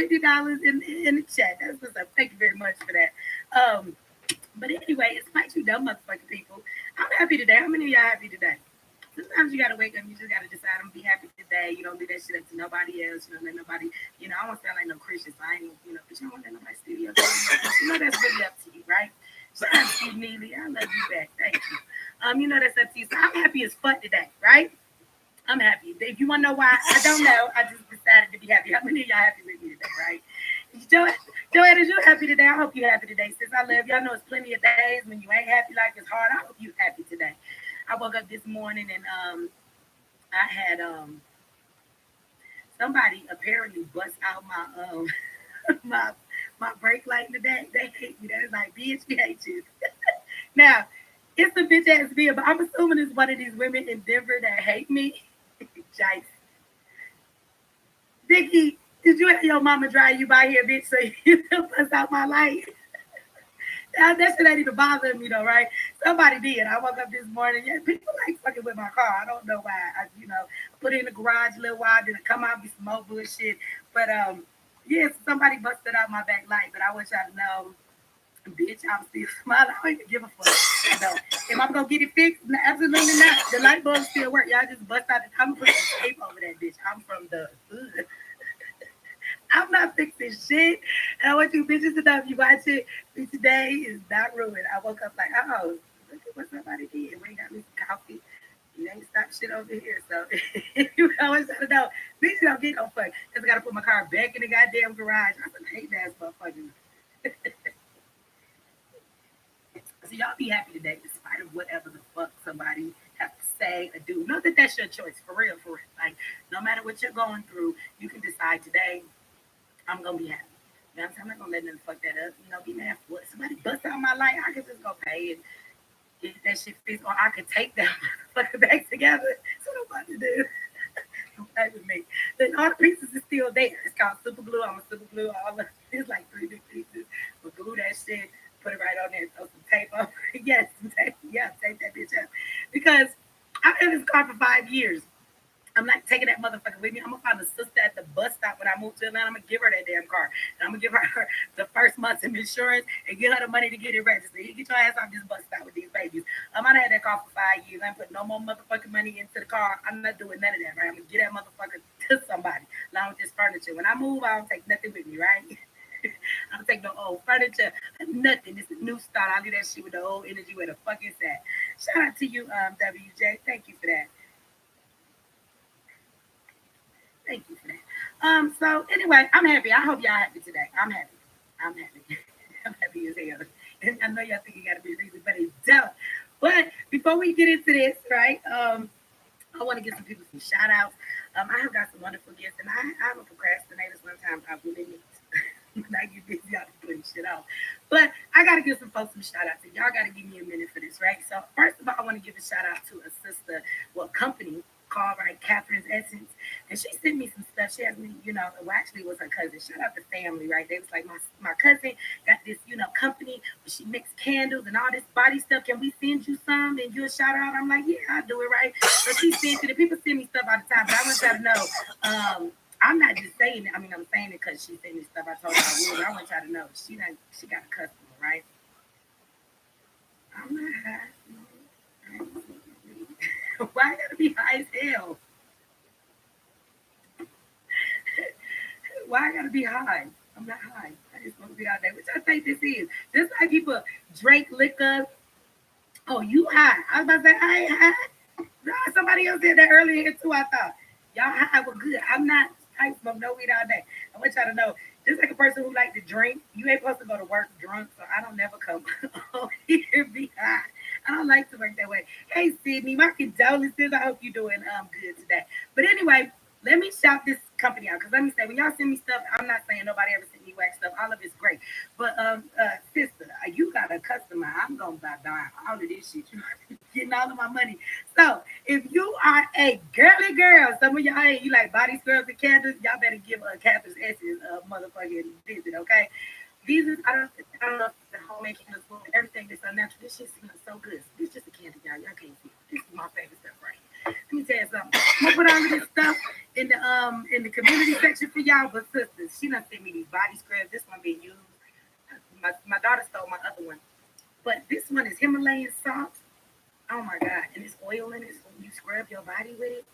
$50 in the chat. That's what's up. Thank you very much for that. But anyway, it's my two dumb motherfucking people. I'm happy today. How many of y'all happy today? Sometimes you gotta wake up. You just gotta decide I'm gonna be happy today. You don't do that shit up to nobody else. You don't let nobody. I don't sound like no Christian, so I ain't. But you don't want to let nobody steal your joy. That's really up to you, right? So I'm Steve Neely. I love you back. Thank you. That's up to you. So I'm happy as fuck today, right? I'm happy. If you want to know why, I don't know. I just decided to be happy. How many of y'all happy with me today, right? Joanne, is you happy today? I hope you're happy today. Since I love y'all know it's plenty of days when you ain't happy, life is hard. I hope you happy today. I woke up this morning and I had somebody apparently bust out my my my brake light today. They hate me. That's like, bitch, we hate you. Now, it's a bitch ass bill, but I'm assuming it's one of these women in Denver that hate me. Jice. Vicky, did you have your mama drive you by here, bitch, so you bust out my light? That shit ain't even bothering me though, right? Somebody did. I woke up this morning. Yeah, people like fucking with my car. I don't know why. Put it in the garage a little while, then I come out with some more bullshit. But yes, somebody busted out my back light. But I want y'all to know, bitch, I'm still smiling. I don't even give a fuck. So if I'm gonna get it fixed, absolutely not. The light bulb still work. Y'all just bust out. I'm gonna put some tape over that bitch. I'm from the hood. I'm not fixing shit. And I want you bitches to know if you watch it, today is not ruined. I woke up like, oh, look at what somebody did. We ain't got me some coffee. You ain't stop shit over here. So you always gotta know, bitch, don't get no fuck. Cause I gotta put my car back in the goddamn garage. I'm a hate ass motherfucker. So y'all be happy today, despite of whatever the fuck somebody have to say or do. Know that that's your choice, for real, for real. Like, no matter what you're going through, you can decide today, I'm gonna be happy. You know what I'm saying? I'm not gonna let them fuck that up. Be mad for what? Somebody bust out my light, I can just go pay and get that shit fixed, or I could take that motherfucker back together. So nobody do. Don't play with me. Then all the pieces is still there. It's called super glue. I'm a super glue. It's like three big pieces. But glue that shit, put it right on there, throw some tape over. Yes, some tape. Yeah, tape that bitch up. Because I've had this car for 5 years. I'm not taking that motherfucker with me. I'm gonna find a sister at the bus stop when I move to Atlanta. I'm gonna give her that damn car. And I'm gonna give her the first month's of insurance and get her the money to get it registered. You get your ass off this bus stop with these babies. I had that car for 5 years. I ain't put no more motherfucking money into the car. I'm not doing none of that, right? I'm gonna get that motherfucker to somebody along with this furniture. When I move, I don't take nothing with me, right? I don't take no old furniture, nothing. It's a new start. I leave that shit with the old energy where the fuck it's at. Shout out to you, WJ. Thank you for that. Thank you for that. So anyway, I'm happy. I hope y'all happy today. I'm happy. I'm happy. I'm happy as hell. And I know y'all think it gotta be a reason, but it don't. But before we get into this, right? I want to give some people some shout outs. I have got some wonderful guests, and I'm a procrastinator. Sometimes I really need to. When I get busy, I be putting shit off. But I got to give some folks some shout outs. And y'all got to give me a minute for this, right? So, first of all, I want to give a shout out to a sister, company called, right, Catherine's Essence. And she sent me some stuff. She has me, well, actually, it was her cousin. Shout out to family, right? They was like, my cousin got this, company where she makes candles and all this body stuff. Can we send you some and you a shout out? I'm like, yeah, I'll do it, right? So she sent it. People send me stuff all the time, but I want y'all to know, I'm not just saying it. I mean, I'm saying it because she sent me stuff. I told her I would. I want y'all to know she got a customer, right? I'm not high. Why I gotta be high as hell? Why I gotta be high? I'm not high. I just want to be out there. Which I think this is. Just like people drink liquor. Oh, you high. I was about to say, I ain't high. No, somebody else did that earlier here too, I thought. Y'all high were good. I'm not. I ain't smoke no weed all day. I want y'all to know, just like a person who like to drink, you ain't supposed to go to work drunk, so I don't never come on here and be high. I don't like to work that way. Hey, Sydney, my condolences. I hope you're doing good today. But anyway, let me shout this company out because let me say, when y'all send me stuff, I'm not saying nobody ever sent me wax stuff. All of it's great. But sister, you got a customer. I'm gonna buy all of this shit. You getting all of my money. So if you are a girly girl, some of y'all ain't, you like body scrubs and candles, y'all better give Catherine's Essence a motherfucking visit, okay? These is I don't know if the homemade candles, everything that's unnatural. This shit smells so good. This is just a candy, y'all. Y'all can't see it. This is my favorite stuff, right? Let me tell you something. I'm gonna put all of this stuff in the community section for y'all. But sisters, she done sent me these body scrubs. This one being used. My daughter stole my other one, but this one is Himalayan salt. Oh my god! And it's oil in it, so you scrub your body with it.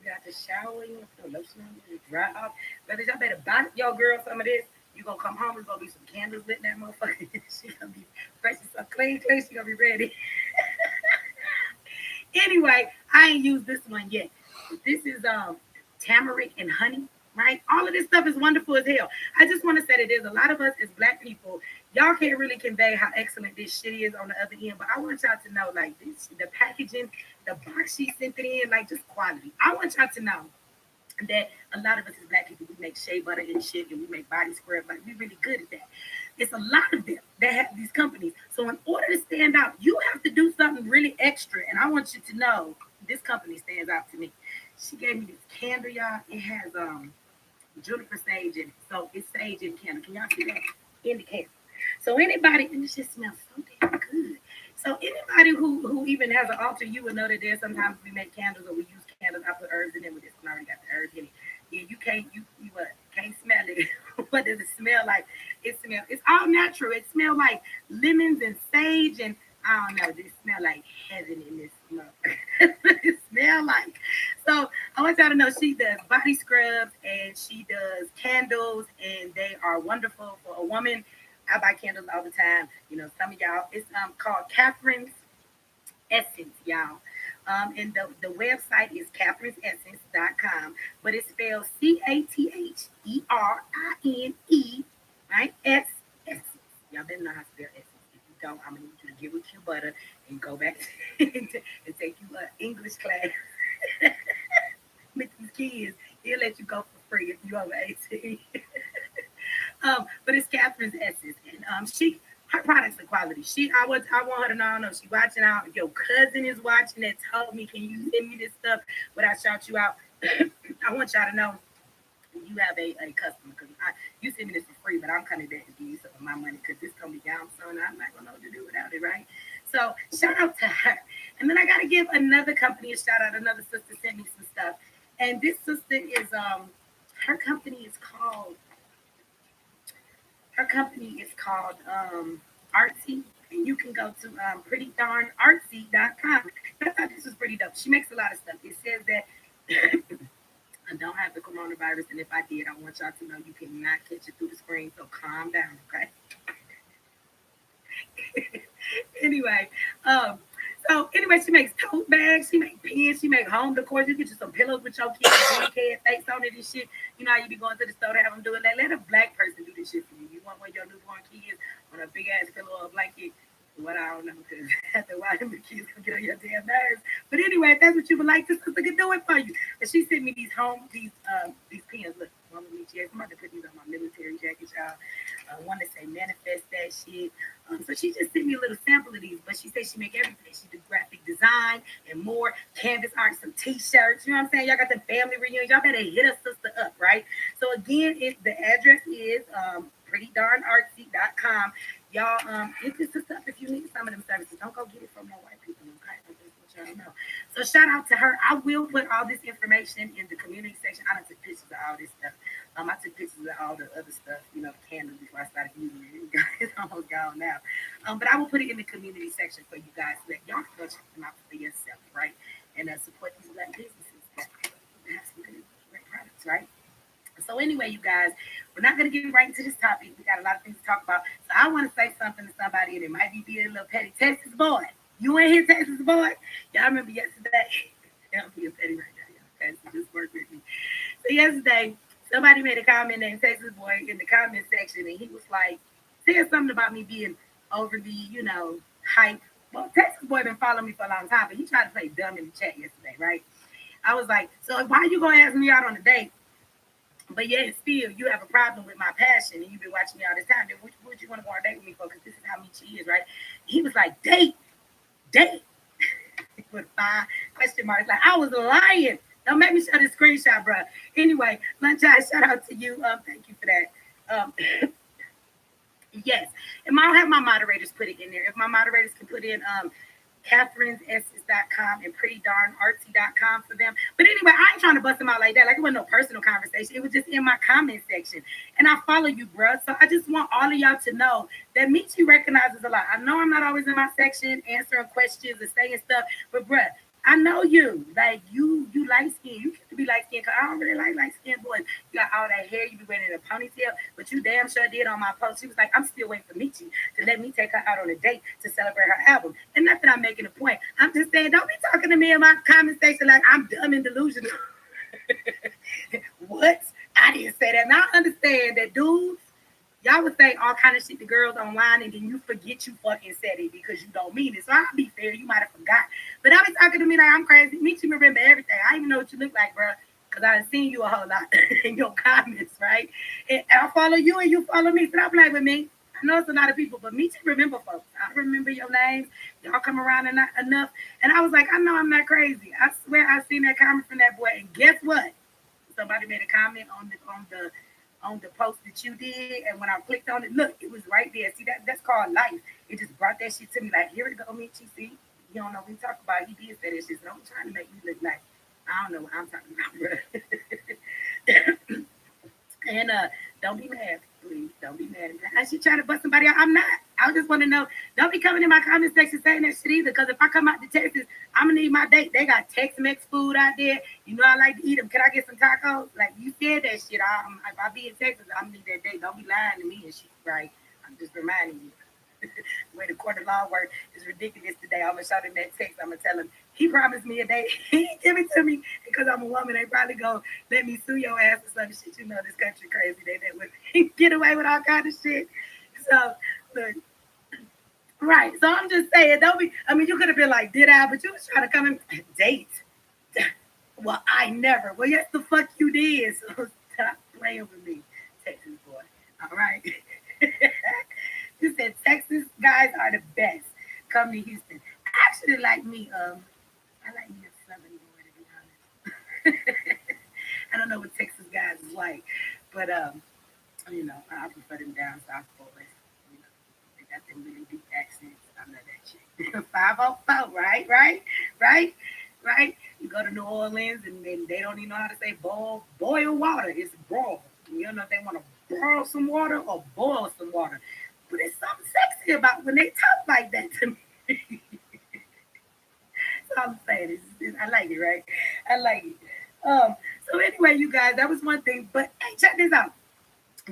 You got to shower, you put lotion on it, dry off. But y'all better buy your girl some of this. You gonna come home, there's gonna be some candles lit in that motherfucker. She gonna be fresh and so clean, she gonna be ready. Anyway, I ain't used this one yet. This is tamarind and honey, right? All of this stuff is wonderful as hell. I just want to say that there's a lot of us as black people, y'all can't really convey how excellent this shit is on the other end. But I want y'all to know, like this, the packaging, the box she sent it in, like just quality. I want y'all to know that a lot of us as black people, we make shea butter and shit, and we make body scrub. Like we really good at that. It's a lot of them that have these companies. So in order to stand out, you have to do something really extra. And I want you to know this company stands out to me. She gave me this candle, y'all. It has juniper sage in it. So it's sage in the candle. Can y'all see that in the candle? So anybody, and it just smells so damn good. So anybody who even has an altar, you would know that there's sometimes we make candles or we use candles. I put herbs in them with this one. I already got the herbs in it. Yeah, you can't you what can't smell it. What does it smell like? It's all natural. It smells like lemons and sage and I don't know. It smell like heaven in this smoke. It smell like. So I want y'all to know she does body scrubs and she does candles and they are wonderful for a woman. I buy candles all the time. You know, some of y'all. It's called Catherine's Essence, y'all. And the website is catherinesessence.com, but it's spelled CATHERINE, right? Essence. Y'all better know how to spell essence. If you don't, I'm gonna need you to get with your butter and go back and take you an English class with these kids. He'll let you go for free if you over 18. But it's Catherine's Essence, and she her products are quality. I want her to know. I don't know if she's watching out. Your cousin is watching that told me, can you send me this stuff? But I shout you out. I want y'all to know you have a customer because you send me this for free, but I'm kind of there to give you some of my money because this gonna be down soon. I'm not gonna know what to do without it, right? So shout out to her. And then I gotta give another company a shout out. Another sister sent me some stuff, and this sister is her company is called Artsy, and you can go to prettydarnartsy.com. I thought this was pretty dope. She makes a lot of stuff. It says that I don't have the coronavirus, and if I did, I want y'all to know you cannot catch it through the screen. So calm down, okay? Anyway, so she makes tote bags, she makes pins, she makes home decor. You get you some pillows with your kids, grandkids, face on it and shit. You know how you be going to the store to have them do it. Let a black person do this shit for you. You want one of your newborn kids on a big ass pillow or a blanket. What I don't know, because after a while, them kids gonna get on your damn nerves. But anyway, if that's what you would like, this sister can do it for you. And she sent me these pins. Look, one with me, yes, I'm about to put these on my military jacket, y'all. One that say manifest that shit. So she just sent me a little sample of these, but she said she make everything. She do graphic design and more, canvas art, some t-shirts. You know what I'm saying? Y'all got the family reunion. Y'all better hit a sister up, right? So again, the address is prettydarnartsy.com. Y'all, hit this sister up if you need some of them services. Don't go get it from no white people, okay? I just want y'all to know. So shout out to her. I will put all this information in the community section. I done took pictures of all this stuff. I took pictures of all the other stuff, you know, the candles before I started using it. It's almost gone now. But I will put it in the community section for you guys so that y'all can go check them out for yourself, right? And support these black businesses that have some good, great products, right? So anyway, you guys, we're not going to get right into this topic. We got a lot of things to talk about. So I want to say something to somebody, and it might be being a little petty. Texas boy, you ain't here, Texas boy. Y'all remember yesterday? I'm being petty right now, y'all. Okay, so just work with me. So yesterday, somebody made a comment named Texas boy in the comment section, and he was like, said something about me being overly, hype. Well, Texas boy been following me for a long time, but he tried to play dumb in the chat yesterday, right? I was like, so why you gonna ask me out on a date? But yet still, you have a problem with my passion, and you've been watching me all this time. Then what would you want to go on a date with me for? Because this is how me she is, right? He was like, date. With 5 question marks. Like, I was lying. Don't make me show the screenshot, bro. Anyway, Lunchai, shout out to you. Thank you for that. Yes. And I'll have my moderators put it in there. If my moderators can put in Catherine'sEssence.com and PrettyDarnArtsy.com for them. But anyway, I ain't trying to bust them out like that. Like it wasn't no personal conversation. It was just in my comment section. And I follow you, bruh. So I just want all of y'all to know that Michi recognizes a lot. I know I'm not always in my section answering questions and saying stuff, but bruh, I know you. Like you light skin. You get to be light skin because I don't really like light skin boys. You got all that hair. You be wearing a ponytail, but you damn sure did on my post. She was like, I'm still waiting for Michi to let me take her out on a date to celebrate her album. And not that I'm making a point. I'm just saying, don't be talking to me in my comment section like I'm dumb and delusional. What? I didn't say that. Now I understand that dudes, y'all would say all kind of shit to girls online and then you forget you fucking said it because you don't mean it. So I'll be fair, you might have forgot. But I was talking to me like I'm crazy. Me too remember everything. I even know what you look like, bro. Because I've seen you a whole lot in your comments, right? And I follow you and you follow me. So don't play with me. I know it's a lot of people, but me too remember folks. I remember your names. Y'all come around enough. And I was like, I know I'm not crazy. I swear I seen that comment from that boy. And guess what? Somebody made a comment on the post that you did, and when I clicked on it, look, it was right there. See that's called life. It just brought that shit to me. Like here it go, Michi. See, you don't know what we talk about. He did say that shit. So don't try to make me look like I don't know what I'm talking about, bro. And don't be mad, please. Don't be mad. I should try to bust somebody out. I'm not. I just want to know. Don't be coming in my comment section saying that shit either. Because if I come out to Texas, I'm gonna need my date. They got Tex-Mex food out there. You know I like to eat them. Can I get some tacos? Like you said that shit. If I be in Texas, I'm gonna need that date. Don't be lying to me and shit, right? I'm just reminding you. The way the court of law works is ridiculous today. I'm gonna show them that text. I'm gonna tell him he promised me a date. He didn't give it to me because I'm a woman. They probably go let me sue your ass or some shit. You know this country crazy. They let women get away with all kind of shit. So look, right. So I'm just saying, don't be. I mean, you could have been like, did I? But you was trying to come and date. Well, I never. Well, yes, the fuck you did. So stop playing with me, Texas boy. All right. You said Texas guys are the best. Come to Houston. I actually like me. I like me a Southern boy to be honest. I don't know what Texas guys is like, but I prefer them down south boys. You know, they got them really deep accents. I love that shit. 504, right. You go to New Orleans and then they don't even know how to say boil water. It's boil. You don't know if they want to boil some water or boil some water. But it's something sexy about when they talk like that to me. So I'm saying I like it, right? I like it. So anyway, you guys, that was one thing. But hey, check this out.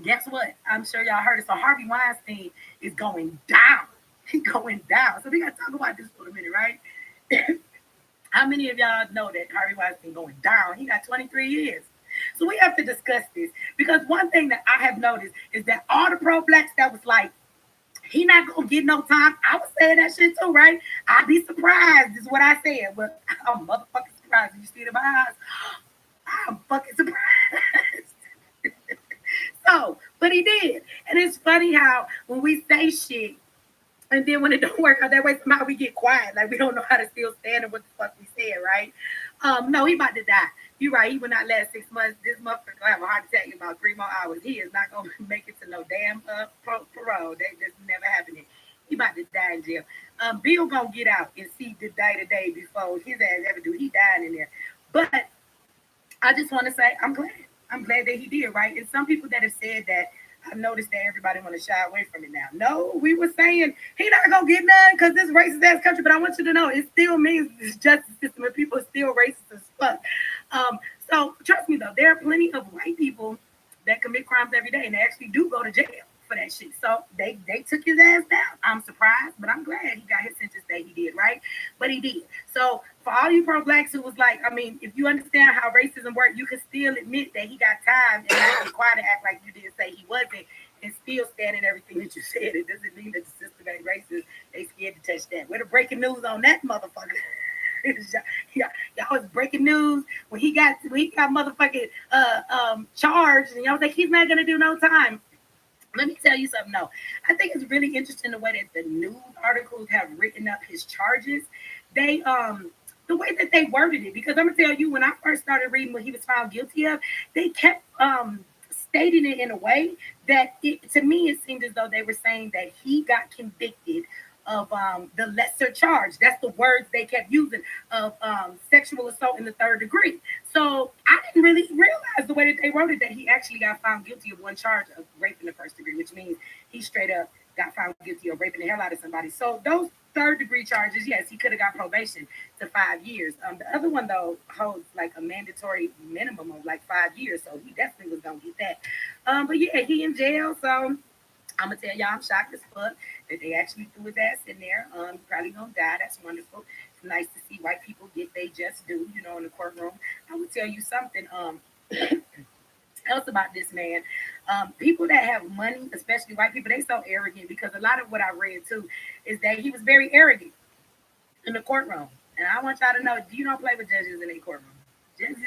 Guess what? I'm sure y'all heard it. So Harvey Weinstein is going down. He's going down. So we got to talk about this for a minute, right? How many of y'all know that Harvey Weinstein going down? He got 23 years. So we have to discuss this because one thing that I have noticed is that all the pro blacks that was like, he not gonna get no time. I was saying that shit too, right? I'd be surprised, is what I said. But I'm motherfucking surprised. You see it in my eyes? I'm fucking surprised. So, but he did. And it's funny how when we say shit, and then when it don't work out that way, somehow we get quiet. Like we don't know how to still stand and what the fuck we said, right? No, he about to die. You're right. He will not last 6 months. This motherfucker gonna have a heart attack in about 3 more hours. He is not gonna make it to no damn parole. That's never happening. He about to die in jail. Bill gonna get out and see the day to day before his ass ever do. He died in there. But I just want to say I'm glad. I'm glad that he did, right? And some people that have said that I've noticed that everybody want to shy away from it now. No, we were saying he not gonna get none because this racist ass country. But I want you to know it still means this justice system and people are still racist as fuck. So trust me though, there are plenty of white people that commit crimes every day and they actually do go to jail for that shit. So they took his ass down. I'm surprised, but I'm glad he got his sentence that he did, right? But he did. So for all you pro blacks who was like, I mean, if you understand how racism works, you can still admit that he got time and not be quiet and act like you didn't say he wasn't and still stand in everything that you said. It doesn't mean that the system ain't racist. They scared to touch that. Where the breaking news on that motherfucker? Y'all was breaking news when he got motherfucking charged and y'all was like he's not gonna do no time. Let me tell you something. No, I think it's really interesting the way that the news articles have written up his charges. They the way that they worded it, because I'm gonna tell you, when I first started reading what he was found guilty of, they kept stating it in a way that to me it seemed as though they were saying that he got convicted of the lesser charge. That's the words they kept using of sexual assault in the third degree. So I didn't really realize the way that they wrote it that he actually got found guilty of one charge of rape in the first degree, which means he straight up got found guilty of raping the hell out of somebody. So those third degree charges, yes, he could have got probation to 5 years. The other one though holds like a mandatory minimum of like 5 years, so he definitely was gonna get that. But yeah, he in jail, so I'm gonna tell y'all I'm shocked as fuck that they actually threw his ass in there. Probably gonna die. That's wonderful. It's nice to see white people get they just do, in the courtroom. I would tell you something else about this man. People that have money, especially white people, they so arrogant because a lot of what I read too is that he was very arrogant in the courtroom. And I want y'all to know, you don't play with judges in a courtroom. Judges,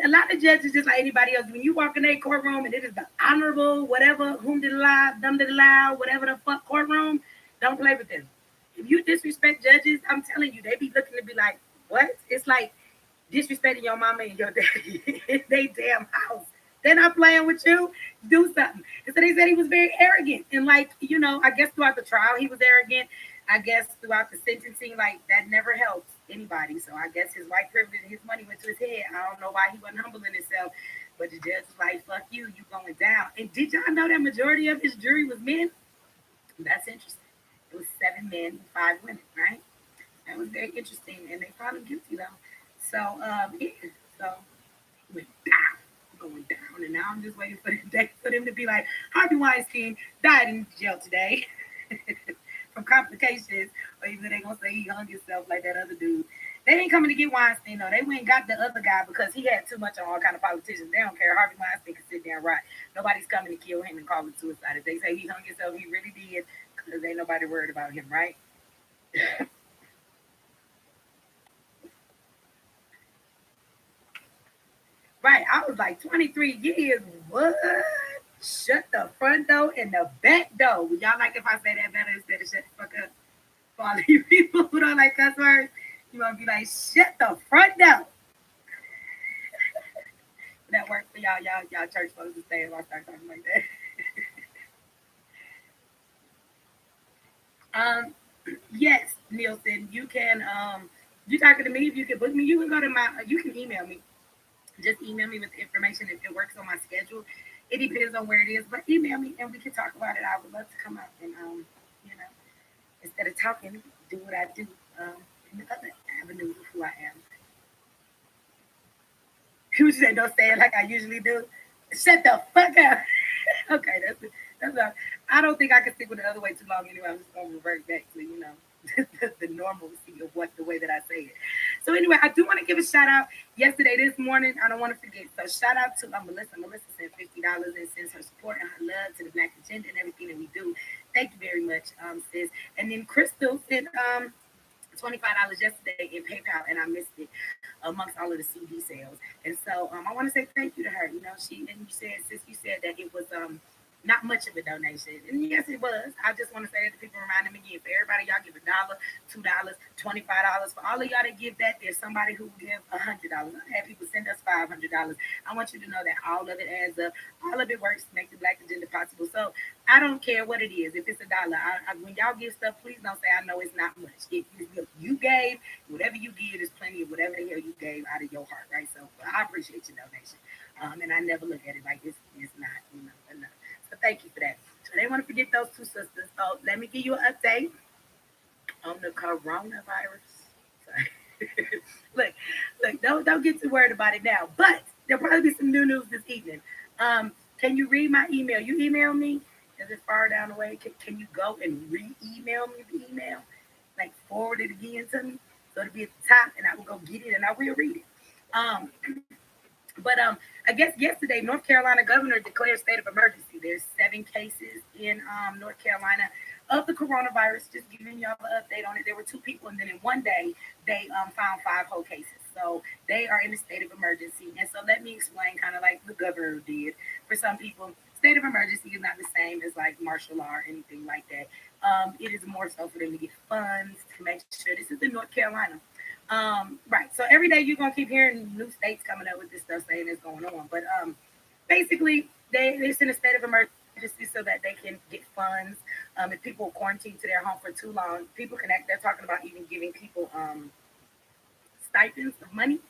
a lot of judges, just like anybody else, when you walk in a courtroom and it is the honorable, whatever, whom did allow, them did allow, whatever the fuck courtroom, don't play with them. If you disrespect judges, I'm telling you, they be looking to be like, what? It's like disrespecting your mama and your daddy in they damn house. They're not playing with you. Do something. And so they said he was very arrogant. And like, I guess throughout the trial he was arrogant. I guess throughout the sentencing, like that never helps anybody. So I guess his white privilege and his money went to his head. I don't know why he wasn't humbling himself. But the judge was like, fuck you going down. And did y'all know that majority of his jury was men? That's interesting. It was 7 men and 5 women, right? That was very interesting. And they found him guilty though. So yeah, so he went down, going down. And now I'm just waiting for the day for them to be like, Harvey Weinstein died in jail today. From complications, or even they gonna say he hung himself like that other dude. They ain't coming to get Weinstein though. They went and got the other guy because he had too much on all kind of politicians. They don't care. Harvey Weinstein can sit there and rot. Nobody's coming to kill him and call it suicide. If they say he hung himself, he really did because ain't nobody worried about him, right? Right. I was like 23 years. What? Shut the front door and the back door. Would y'all like if I say that better instead of shut the fuck up? For all you people who don't like cuss words, you want to be like, shut the front door. That work for y'all. Y'all church folks to stay if I start talking like that. Yes, Nielsen, you can you talking to me, if you can book me, you can go to you can email me. Just email me with the information if it works on my schedule. It depends on where it is, but email me and we can talk about it. I would love to come out and you know, instead of talking, do what I do um in the other avenues of who I am. You said don't say it like I usually do. Shut the fuck up. Okay, that's all. I don't think I can stick with the other way too long anyway. I'm just gonna revert back to the normalcy of what the way that I say it. So anyway, I do want to give a shout out. Yesterday, this morning, I don't want to forget. So shout out to Melissa. Melissa sent $50 and sends her support and her love to the Black agenda and everything that we do. Thank you very much, sis. And then Crystal sent $25 yesterday in PayPal, and I missed it amongst all of the CD sales. And so I want to say thank you to her. You said that it was not much of a donation, and yes, it was. I just want to say that the people reminded me again. For everybody, y'all give $1, $2, $25. For all of y'all that give that, there's somebody who will give $100. I had people send us $500. I want you to know that all of it adds up. All of it works to make the Black agenda possible. So I don't care what it is. If it's $1, when y'all give stuff, please don't say I know it's not much. If you gave, whatever you give is plenty of whatever the hell you gave out of your heart, right? So I appreciate your donation, and I never look at it like it's not enough. So thank you for that. So they want to forget those two sisters. So let me give you an update on the coronavirus. So, look, don't get too worried about it now. But there'll probably be some new news this evening. Can you read my email? You email me. Is it far down the way? Can you go and re-email me the email? Like forward it again to me. So it'll be at the top and I will go get it and I will read it. Um, but I guess yesterday, North Carolina governor declared state of emergency. There's 7 cases in North Carolina of the coronavirus. Just giving y'all an update on it. There were 2 people, and then in one day they found 5 whole cases. So they are in a state of emergency. And so let me explain, kind of like the governor did. For some people, state of emergency is not the same as like martial law or anything like that. It is more so for them to get funds to make sure this is in North Carolina. Right. So every day you're gonna keep hearing new states coming up with this stuff saying it's going on. But basically, they sent a state of emergency emergency so that they can get funds. If people quarantine to their home for too long, people can act. They're talking about even giving people stipends of money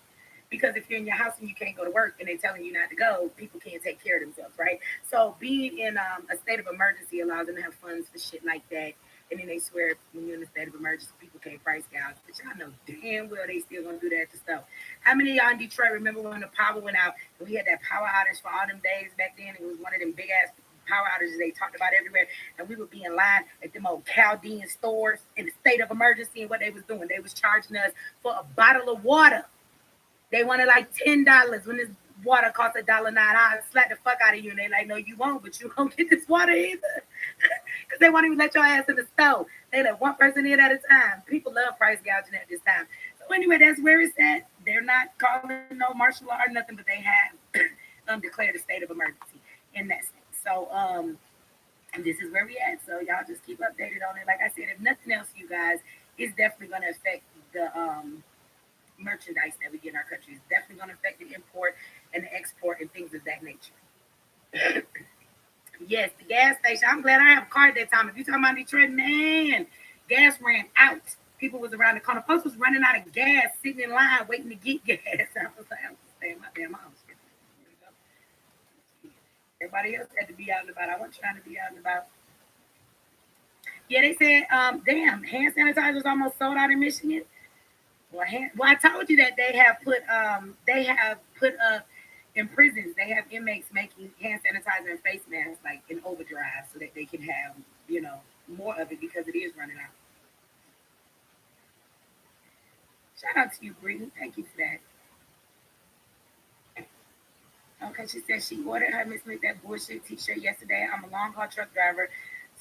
because if you're in your house and you can't go to work and they're telling you not to go, people can't take care of themselves, right? So being in a state of emergency allows them to have funds for shit like that. And then they swear when you're in a state of emergency, people can't price gouge. But y'all know damn well they still gonna do that to stuff. How many of y'all in Detroit remember when the power went out and we had that power outage for all them days back then? It was one of them big ass power outages they talked about everywhere. And we would be in line at them old Chaldean stores in the state of emergency. And what they was doing, they was charging us for a bottle of water. They wanted like $10 when this water cost $1.09. I slap the fuck out of you, and they like, no, you won't, but you won't get this water either, because they won't even let your ass in the stove. They let one person in at a time. People love price gouging at this time. So anyway, that's where it's at. They're not calling no martial law or nothing, but they have declared a state of emergency in that state. So and this is where we at. So y'all just keep updated on it. Like I said, if nothing else, you guys, it's definitely going to affect the merchandise that we get in our country. It's definitely going to affect the import and the export and things of that nature. Yes, the gas station. I'm glad I have a car at that time. If you talking about Detroit, man, gas ran out. People was around the corner. Folks was running out of gas, sitting in line waiting to get gas. I was like, I'm staying my damn house. Everybody else had to be out and about. I wasn't trying to be out and about. Yeah, they said, damn, hand sanitizers almost sold out in Michigan. Well, I told you that they have put up in prisons. They have inmates making hand sanitizer and face masks like in overdrive so that they can have more of it because it is running out. Shout out to you, Brittany. Thank you for that. Okay, she said she ordered her Miss Smith that bullshit T-shirt yesterday. I'm a long haul truck driver,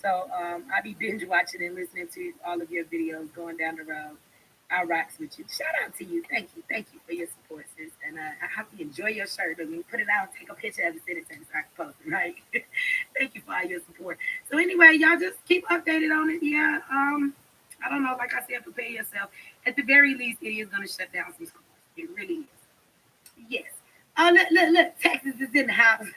so I be binge watching and listening to all of your videos going down the road. I rocks with you. Shout out to you. Thank you for your support, sis. And I hope you enjoy your shirt. When you put it out, take a picture of it, send it to me so I can post it. Right? Thank you for all your support. So anyway, y'all just keep updated on it. Yeah. I don't know. Like I said, prepare yourself. At the very least, it is going to shut down some schools. It really is. Yes. Oh, look. Texas is in the house.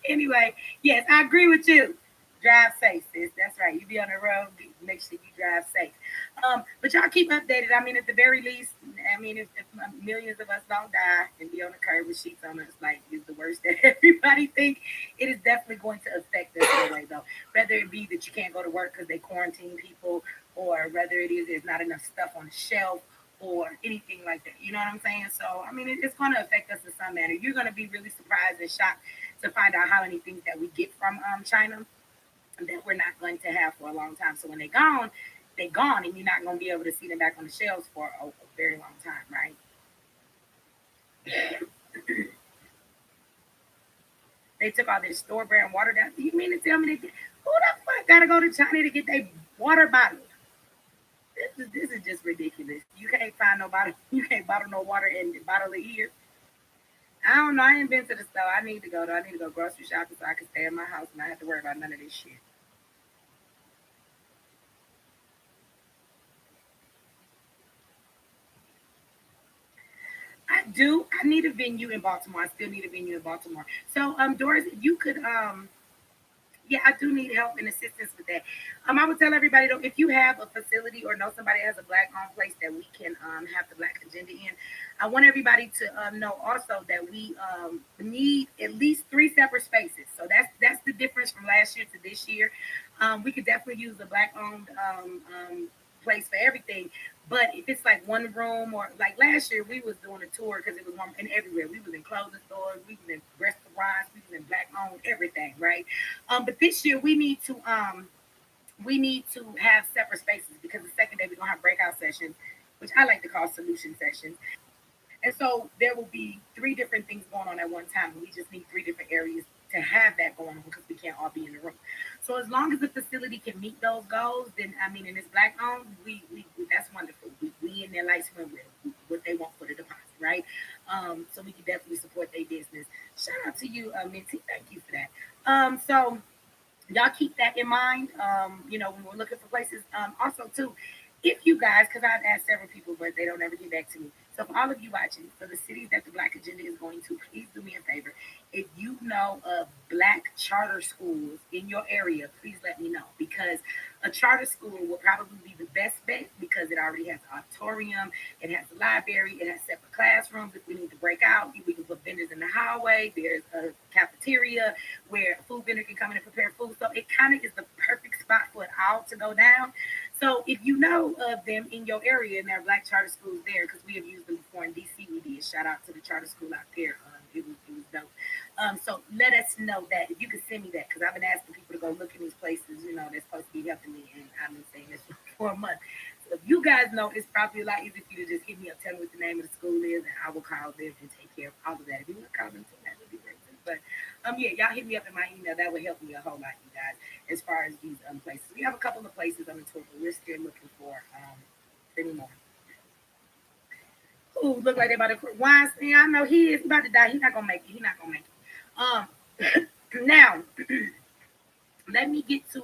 Anyway, yes, I agree with you. Drive safe, sis. That's right. You be on the road, make sure you drive safe. But y'all keep updated. I mean, at the very least, I mean, if millions of us don't die and be on the curb with sheets on us, like, is the worst that everybody think, it is definitely going to affect us in a way, though. Whether it be that you can't go to work because they quarantine people, or whether it is there's not enough stuff on the shelf, or anything like that. You know what I'm saying? So, I mean, it's going to affect us in some manner. You're going to be really surprised and shocked to find out how many things that we get from China that we're not going to have for a long time. So when they're gone, and you're not going to be able to see them back on the shelves for a very long time, right? They took all their store brand water down. You mean to tell me who the fuck got to go to China to get their water bottled? This is just ridiculous. You can't find no bottle. You can't bottle no water and bottle it here. I don't know. I ain't been to the store. I need to go. I need to go grocery shopping so I can stay in my house and not have to worry about none of this shit. I do. I need a venue in Baltimore. I still need a venue in Baltimore. So, Doris, if you could, yeah, I do need help and assistance with that. I would tell everybody though, if you have a facility or know somebody has a black-owned place that we can have the black agenda in, I want everybody to know also that we need at least three separate spaces. So that's the difference from last year to this year. We could definitely use a black-owned place for everything. But if it's like one room or like last year, we was doing a tour because it was one and everywhere. We was in clothing stores, we was in restaurants, we was in black owned everything, right? But this year we need to have separate spaces because the second day we're gonna have breakout sessions, which I like to call solution sessions. And so there will be three different things going on at one time. We just need three different areas to have that going on because we can't all be in the room. So as long as the facility can meet those goals, then I mean, and it's black owned, we that's wonderful. We in their life swim with what they want for the deposit, right? So we can definitely support their business. Shout out to you, Minty. Thank you for that. So y'all keep that in mind. When we're looking for places. Also, too, if you guys, because I've asked several people, but they don't ever get back to me. So for all of you watching, for the cities that the Black Agenda is going to, please do me a favor. If you know of Black charter schools in your area, please let me know, because a charter school will probably be the best bet because it already has an auditorium, it has a library, it has separate classrooms. If we need to break out, we can put vendors in the hallway. There's a cafeteria where a food vendor can come in and prepare food. So it kind of is the perfect spot for it all to go down. So if you know of them in your area and there are Black charter schools there, because we have used them before in DC, we did. Shout out to the charter school out there. It was dope. So let us know that. If you could send me that, because I've been asking people to go look in these places, they're supposed to be helping me, and I've been saying this for a month. So if you guys know, it's probably a lot easier for you to just hit me up, tell me what the name of the school is, and I will call them and take care of all of that. If you want to call them too, that would be great too. But yeah, y'all hit me up in my email. That would help me a whole lot, you guys, as far as these places. We have a couple of places on the tour, but we're still looking for any more. Ooh, look like they're about to Weinstein. I know he is about to die. He's not gonna make it. He's not gonna make it. Now let me get to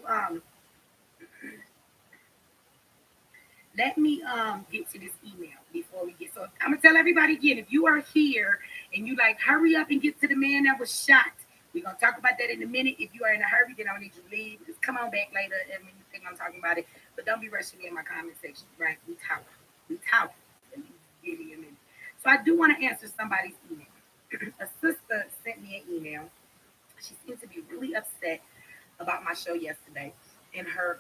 get to this email before we get. So I'm gonna tell everybody again, if you are here and you like, hurry up and get to the man that was shot. We're gonna talk about that in a minute. If you are in a hurry, then I need you to leave. Just come on back later and when you think I'm talking about it. But don't be rushing me in my comment section, right? We talk. We talk. Give me a minute. So I do want to answer somebody's email. A sister sent me an email. She seemed to be really upset about my show yesterday in her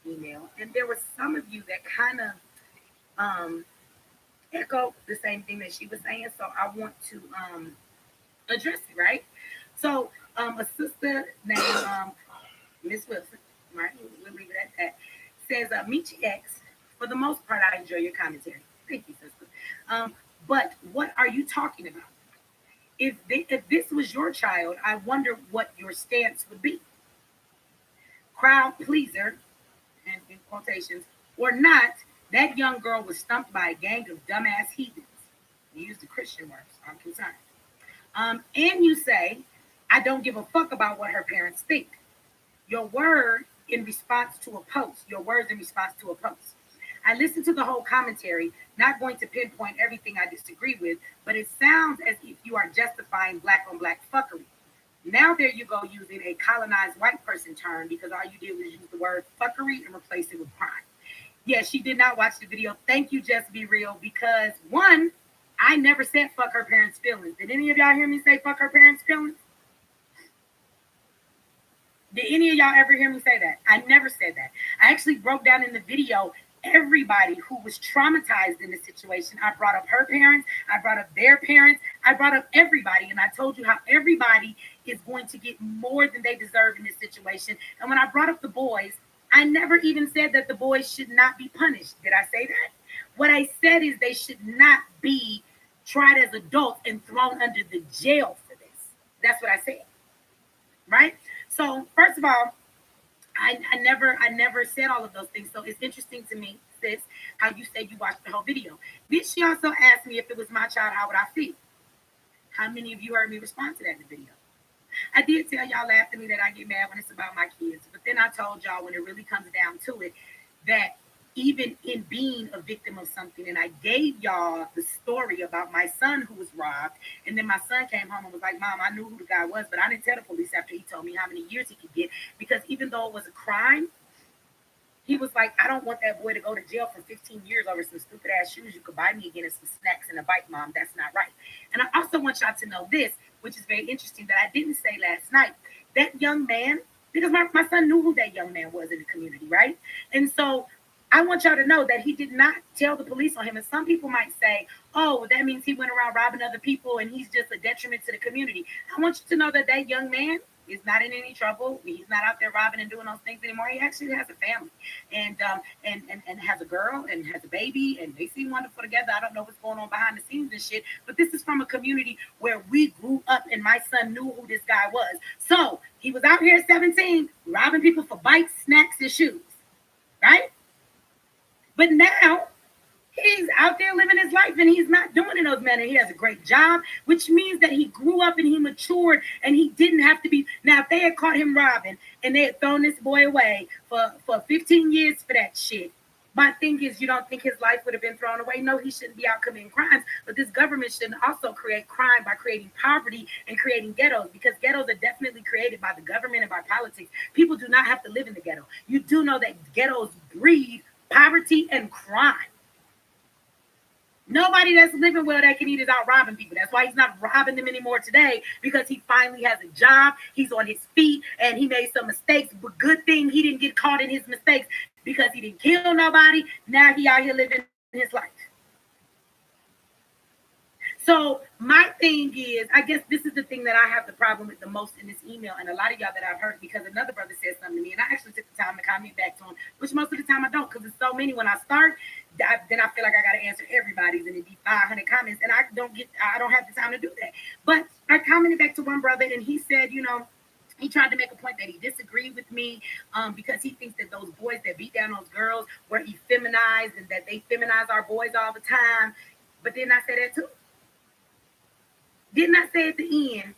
email. And there were some of you that kind of echo the same thing that she was saying. So I want to address it, right? So a sister named Miss Wilson, right? We'll leave it at that. Says, Michi X, for the most part, I enjoy your commentary. Thank you, sister. But what are you talking about? If this was your child, I wonder what your stance would be. Crowd pleaser, in quotations, or not, that young girl was stumped by a gang of dumbass heathens. You use the Christian words, I'm concerned. And you say, I don't give a fuck about what her parents think. Your word in response to a post, your words in response to a post. I listened to the whole commentary, not going to pinpoint everything I disagree with, but it sounds as if you are justifying black on black fuckery. Now there you go using a colonized white person term because all you did was use the word fuckery and replace it with crime. Yes, she did not watch the video. Thank you, Just Be Real, because one, I never said fuck her parents' feelings. Did any of y'all hear me say fuck her parents' feelings? Did any of y'all ever hear me say that? I never said that. I actually broke down in the video everybody who was traumatized in the situation. I brought up her parents. I brought up their parents. I brought up everybody. And I told you how everybody is going to get more than they deserve in this situation. And when I brought up the boys, I never even said that the boys should not be punished. Did I say that? What I said is they should not be tried as adults and thrown under the jail for this. That's what I said. Right? So, first of all, I never said all of those things. So it's interesting to me, sis, how you said you watched the whole video. Then she also asked me if it was my child, how would I feel? How many of you heard me respond to that in the video? I did tell y'all after me that I get mad when it's about my kids, but then I told y'all when it really comes down to it that even in being a victim of something, and I gave y'all the story about my son who was robbed, and then my son came home and was like, Mom, I knew who the guy was, but I didn't tell the police after he told me how many years he could get, because even though it was a crime, he was like, I don't want that boy to go to jail for 15 years over some stupid ass shoes you could buy me again and some snacks and a bike, Mom. That's not right. And I also want y'all to know this, which is very interesting that I didn't say last night. That young man, because my son knew who that young man was in the community, right? And so I want y'all to know that he did not tell the police on him. And some people might say, oh, well, that means he went around robbing other people and he's just a detriment to the community. I want you to know that that young man is not in any trouble. He's not out there robbing and doing those things anymore. He actually has a family and has a girl and has a baby, and they seem wonderful together. I don't know what's going on behind the scenes and shit, but this is from a community where we grew up and my son knew who this guy was. So he was out here at 17 robbing people for bikes, snacks, and shoes, right? But now he's out there living his life and he's not doing it in those manner. He has a great job, which means that he grew up and he matured and he didn't have to be. Now, if they had caught him robbing and they had thrown this boy away for 15 years for that shit, My thing is, you don't think his life would have been thrown away? No, he shouldn't be out committing crimes. But this government shouldn't also create crime by creating poverty and creating ghettos, because ghettos are definitely created by the government and by politics. People do not have to live in the ghetto. You do know that ghettos breed poverty and crime. Nobody that's living well that can eat is out robbing people. That's why he's not robbing them anymore today, because he finally has a job. He's on his feet and he made some mistakes. But good thing he didn't get caught in his mistakes, because he didn't kill nobody. Now he out here living his life. So my thing is, I guess this is the thing that I have the problem with the most in this email, and a lot of y'all that I've heard, because another brother said something to me, and I actually took the time to comment back to him, which most of the time I don't, because it's so many when I start, then I feel like I got to answer everybody's, and it'd be 500 comments, and I don't have the time to do that. But I commented back to one brother, and he said, he tried to make a point that he disagreed with me, because he thinks that those boys that beat down those girls were effeminized and that they feminize our boys all the time. But didn't I say that too? Didn't I say at the end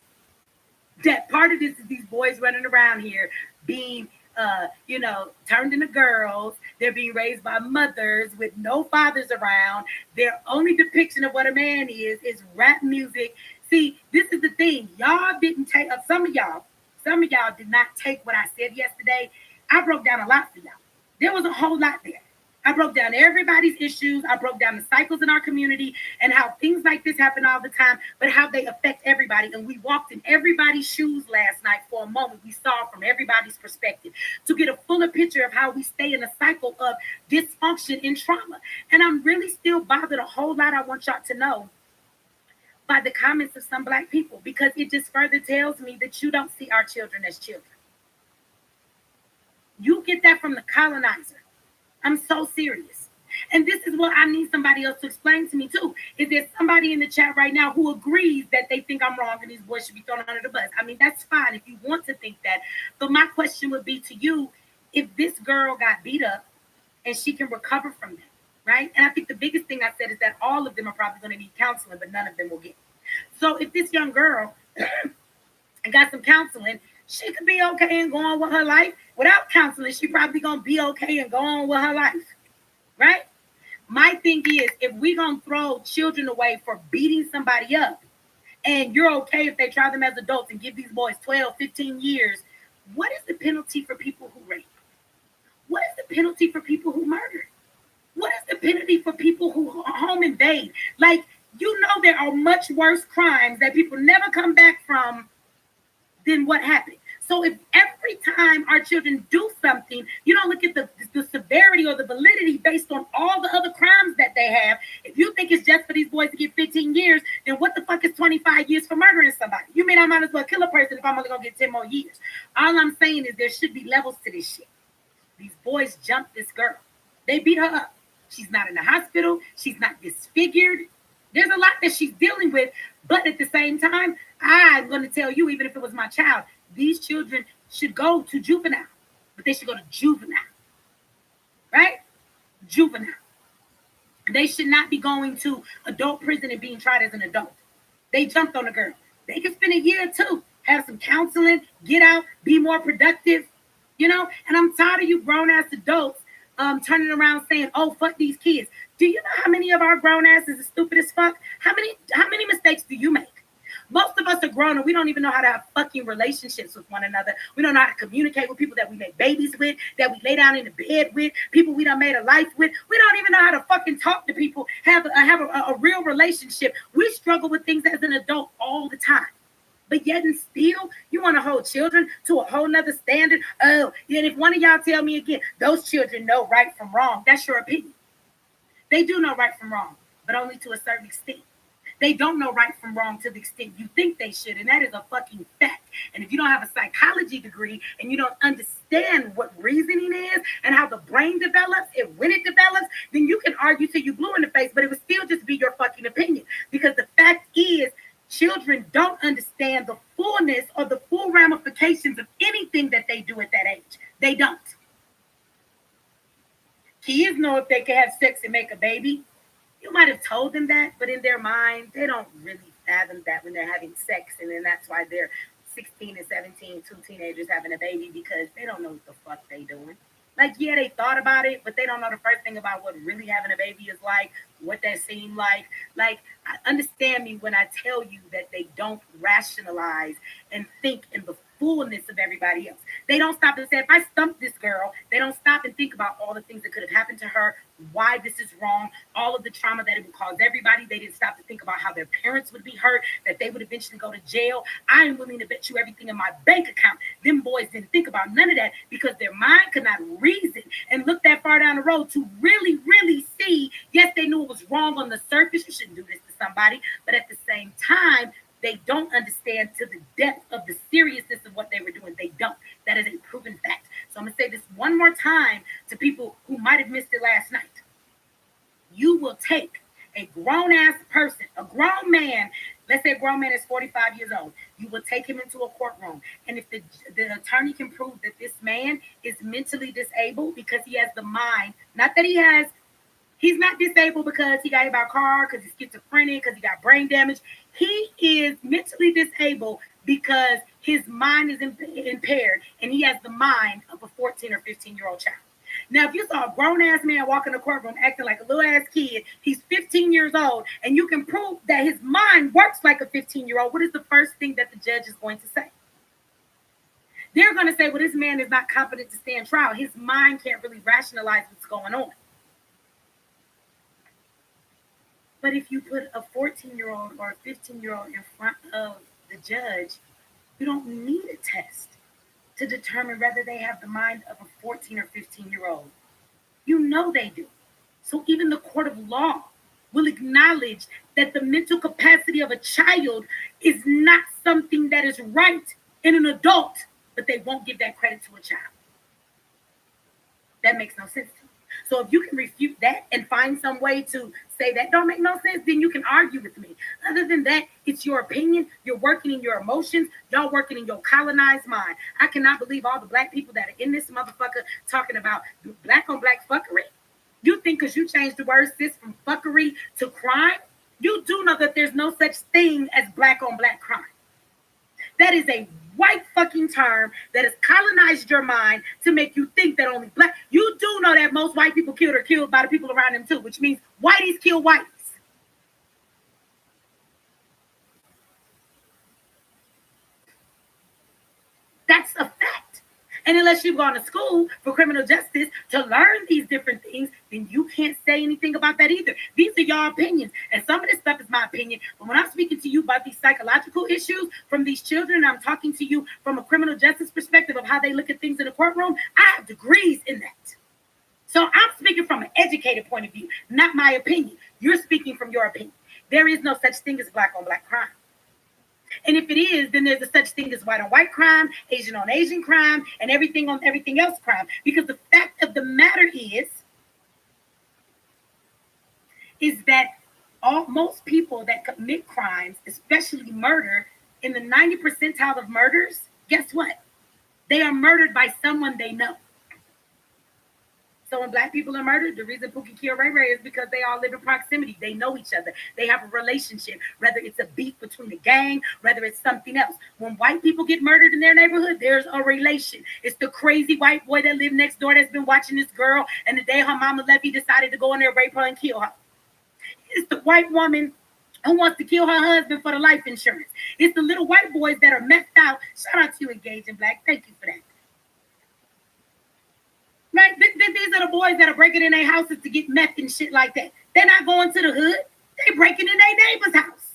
that part of this is these boys running around here being, turned into girls? They're being raised by mothers with no fathers around. Their only depiction of what a man is rap music. See, this is the thing. Y'all didn't take up. Some of y'all did not take what I said yesterday. I broke down a lot for y'all. There was a whole lot there. I broke down everybody's issues. I broke down the cycles in our community and how things like this happen all the time, but how they affect everybody. And we walked in everybody's shoes last night for a moment. We saw from everybody's perspective to get a fuller picture of how we stay in a cycle of dysfunction and trauma. And I'm really still bothered a whole lot. I want y'all to know by the comments of some Black people, because it just further tells me that you don't see our children as children. You get that from the colonizer. I'm so serious. And this is what I need somebody else to explain to me too. Is there somebody in the chat right now who agrees that they think I'm wrong and these boys should be thrown under the bus? I mean, that's fine if you want to think that. But my question would be to you, if this girl got beat up and she can recover from that, right? And I think the biggest thing I said is that all of them are probably going to need counseling, but none of them will get it. So if this young girl got some counseling, she could be okay and go on with her life. Without counseling, she probably gonna be okay and go on with her life, right? My thing is, if we gonna throw children away for beating somebody up, and you're okay if they try them as adults and give these boys 12, 15 years, what is the penalty for people who rape? What is the penalty for people who murder? What is the penalty for people who home invade? Like, there are much worse crimes that people never come back from than what happened. So if every time our children do something, you don't look at the severity or the validity based on all the other crimes that they have. If you think it's just for these boys to get 15 years, then what the fuck is 25 years for murdering somebody? You mean I might as well kill a person if I'm only going to get 10 more years? All I'm saying is there should be levels to this shit. These boys jumped this girl. They beat her up. She's not in the hospital. She's not disfigured. There's a lot that she's dealing with. But at the same time, I'm going to tell you, even if it was my child, these children should go to juvenile. But they should go to juvenile. Right? Juvenile. They should not be going to adult prison and being tried as an adult. They jumped on a girl. They can spend a year or two, have some counseling, get out, be more productive. And I'm tired of you grown-ass adults turning around saying, oh, fuck these kids. Do you know how many of our grown asses are stupid as fuck? How many mistakes do you make? Most of us are grown and we don't even know how to have fucking relationships with one another. We don't know how to communicate with people that we make babies with, that we lay down in the bed with, people we done made a life with. We don't even know how to fucking talk to people, have a real relationship. We struggle with things as an adult all the time. But yet and still, you want to hold children to a whole nother standard. Oh, and if one of y'all tell me again, those children know right from wrong, that's your opinion. They do know right from wrong, but only to a certain extent. They don't know right from wrong to the extent you think they should, and that is a fucking fact. And if you don't have a psychology degree and you don't understand what reasoning is and how the brain develops and when it develops, then you can argue till you blue in the face, but it would still just be your fucking opinion. Because the fact is, children don't understand the fullness or the full ramifications of anything that they do at that age. They don't. Kids know if they can have sex and make a baby. You might have told them that, but in their mind, they don't really fathom that when they're having sex. And then that's why they're 16 and 17, two teenagers having a baby, because they don't know what the fuck they doing. Like, yeah, they thought about it, but they don't know the first thing about what really having a baby is like, what that seemed like. Like, understand me when I tell you that they don't rationalize and think in the fullness of everybody else. They don't stop and say, if I stump this girl, they don't stop and think about all the things that could have happened to her, why this is wrong, all of the trauma that it would cause everybody. They didn't stop to think about how their parents would be hurt, that they would eventually go to jail. I am willing to bet you everything in my bank account. Them boys didn't think about none of that because their mind could not reason and look that far down the road to really, really see. Yes, they knew it was wrong on the surface. You shouldn't do this to somebody. But at the same time, they don't understand to the depth of the seriousness of what they were doing. They don't. That is a proven fact. So I'm going to say this one more time to people who might have missed it last night. You will take a grown-ass person, a grown man, let's say a grown man is 45 years old. You will take him into a courtroom. And if the attorney can prove that this man is mentally disabled because he has the mind, not that he's not disabled because he got hit by a car, because he's schizophrenic, because he got brain damage. He is mentally disabled because his mind is impaired and he has the mind of a 14 or 15-year-old child. Now, if you saw a grown-ass man walk in the courtroom acting like a little-ass kid, he's 15 years old, and you can prove that his mind works like a 15-year-old, what is the first thing that the judge is going to say? They're going to say, well, this man is not competent to stand trial. His mind can't really rationalize what's going on. But if you put a 14-year-old or a 15-year-old in front of the judge, you don't need a test to determine whether they have the mind of a 14 or 15-year-old. You know they do. So even the court of law will acknowledge that the mental capacity of a child is not something that is right in an adult, but they won't give that credit to a child. That makes no sense to me. So if you can refute that and find some way to say that don't make no sense, then you can argue with me. Other than that, it's your opinion. You're working in your emotions. Y'all working in your colonized mind. I cannot believe all the black people that are in this motherfucker talking about black on black fuckery. You think because you changed the word, sis, from fuckery to crime, you do know that there's no such thing as black on black crime. That is a white fucking term that has colonized your mind to make you think that only black. You do know that most white people killed are killed by the people around them too, which means whiteys kill whiteys. That's a fact. And unless you've gone to school for criminal justice to learn these different things, then you can't say anything about that either. These are your opinions. And some of this stuff is my opinion. But when I'm speaking to you about these psychological issues from these children, I'm talking to you from a criminal justice perspective of how they look at things in the courtroom. I have degrees in that. So I'm speaking from an educated point of view, not my opinion. You're speaking from your opinion. There is no such thing as black on black crime. And if it is, then there's a such thing as white on white crime, Asian on Asian crime, and everything on everything else crime. Because the fact of the matter is that most people that commit crimes, especially murder, in the 90 percentile of murders, guess what? They are murdered by someone they know. So when black people are murdered, the reason Pookie killed Ray Ray is because they all live in proximity. They know each other. They have a relationship, whether it's a beef between a gang, whether it's something else. When white people get murdered in their neighborhood, there's a relation. It's the crazy white boy that lived next door that's been watching this girl, and the day her mama left, he decided to go in there, rape her, and kill her. It's the white woman who wants to kill her husband for the life insurance. It's the little white boys that are messed out. Shout out to you, Engaging Black. Thank you for that. Right? These are the boys that are breaking in their houses to get meth and shit like that. They're not going to the hood. They breaking in their neighbor's house.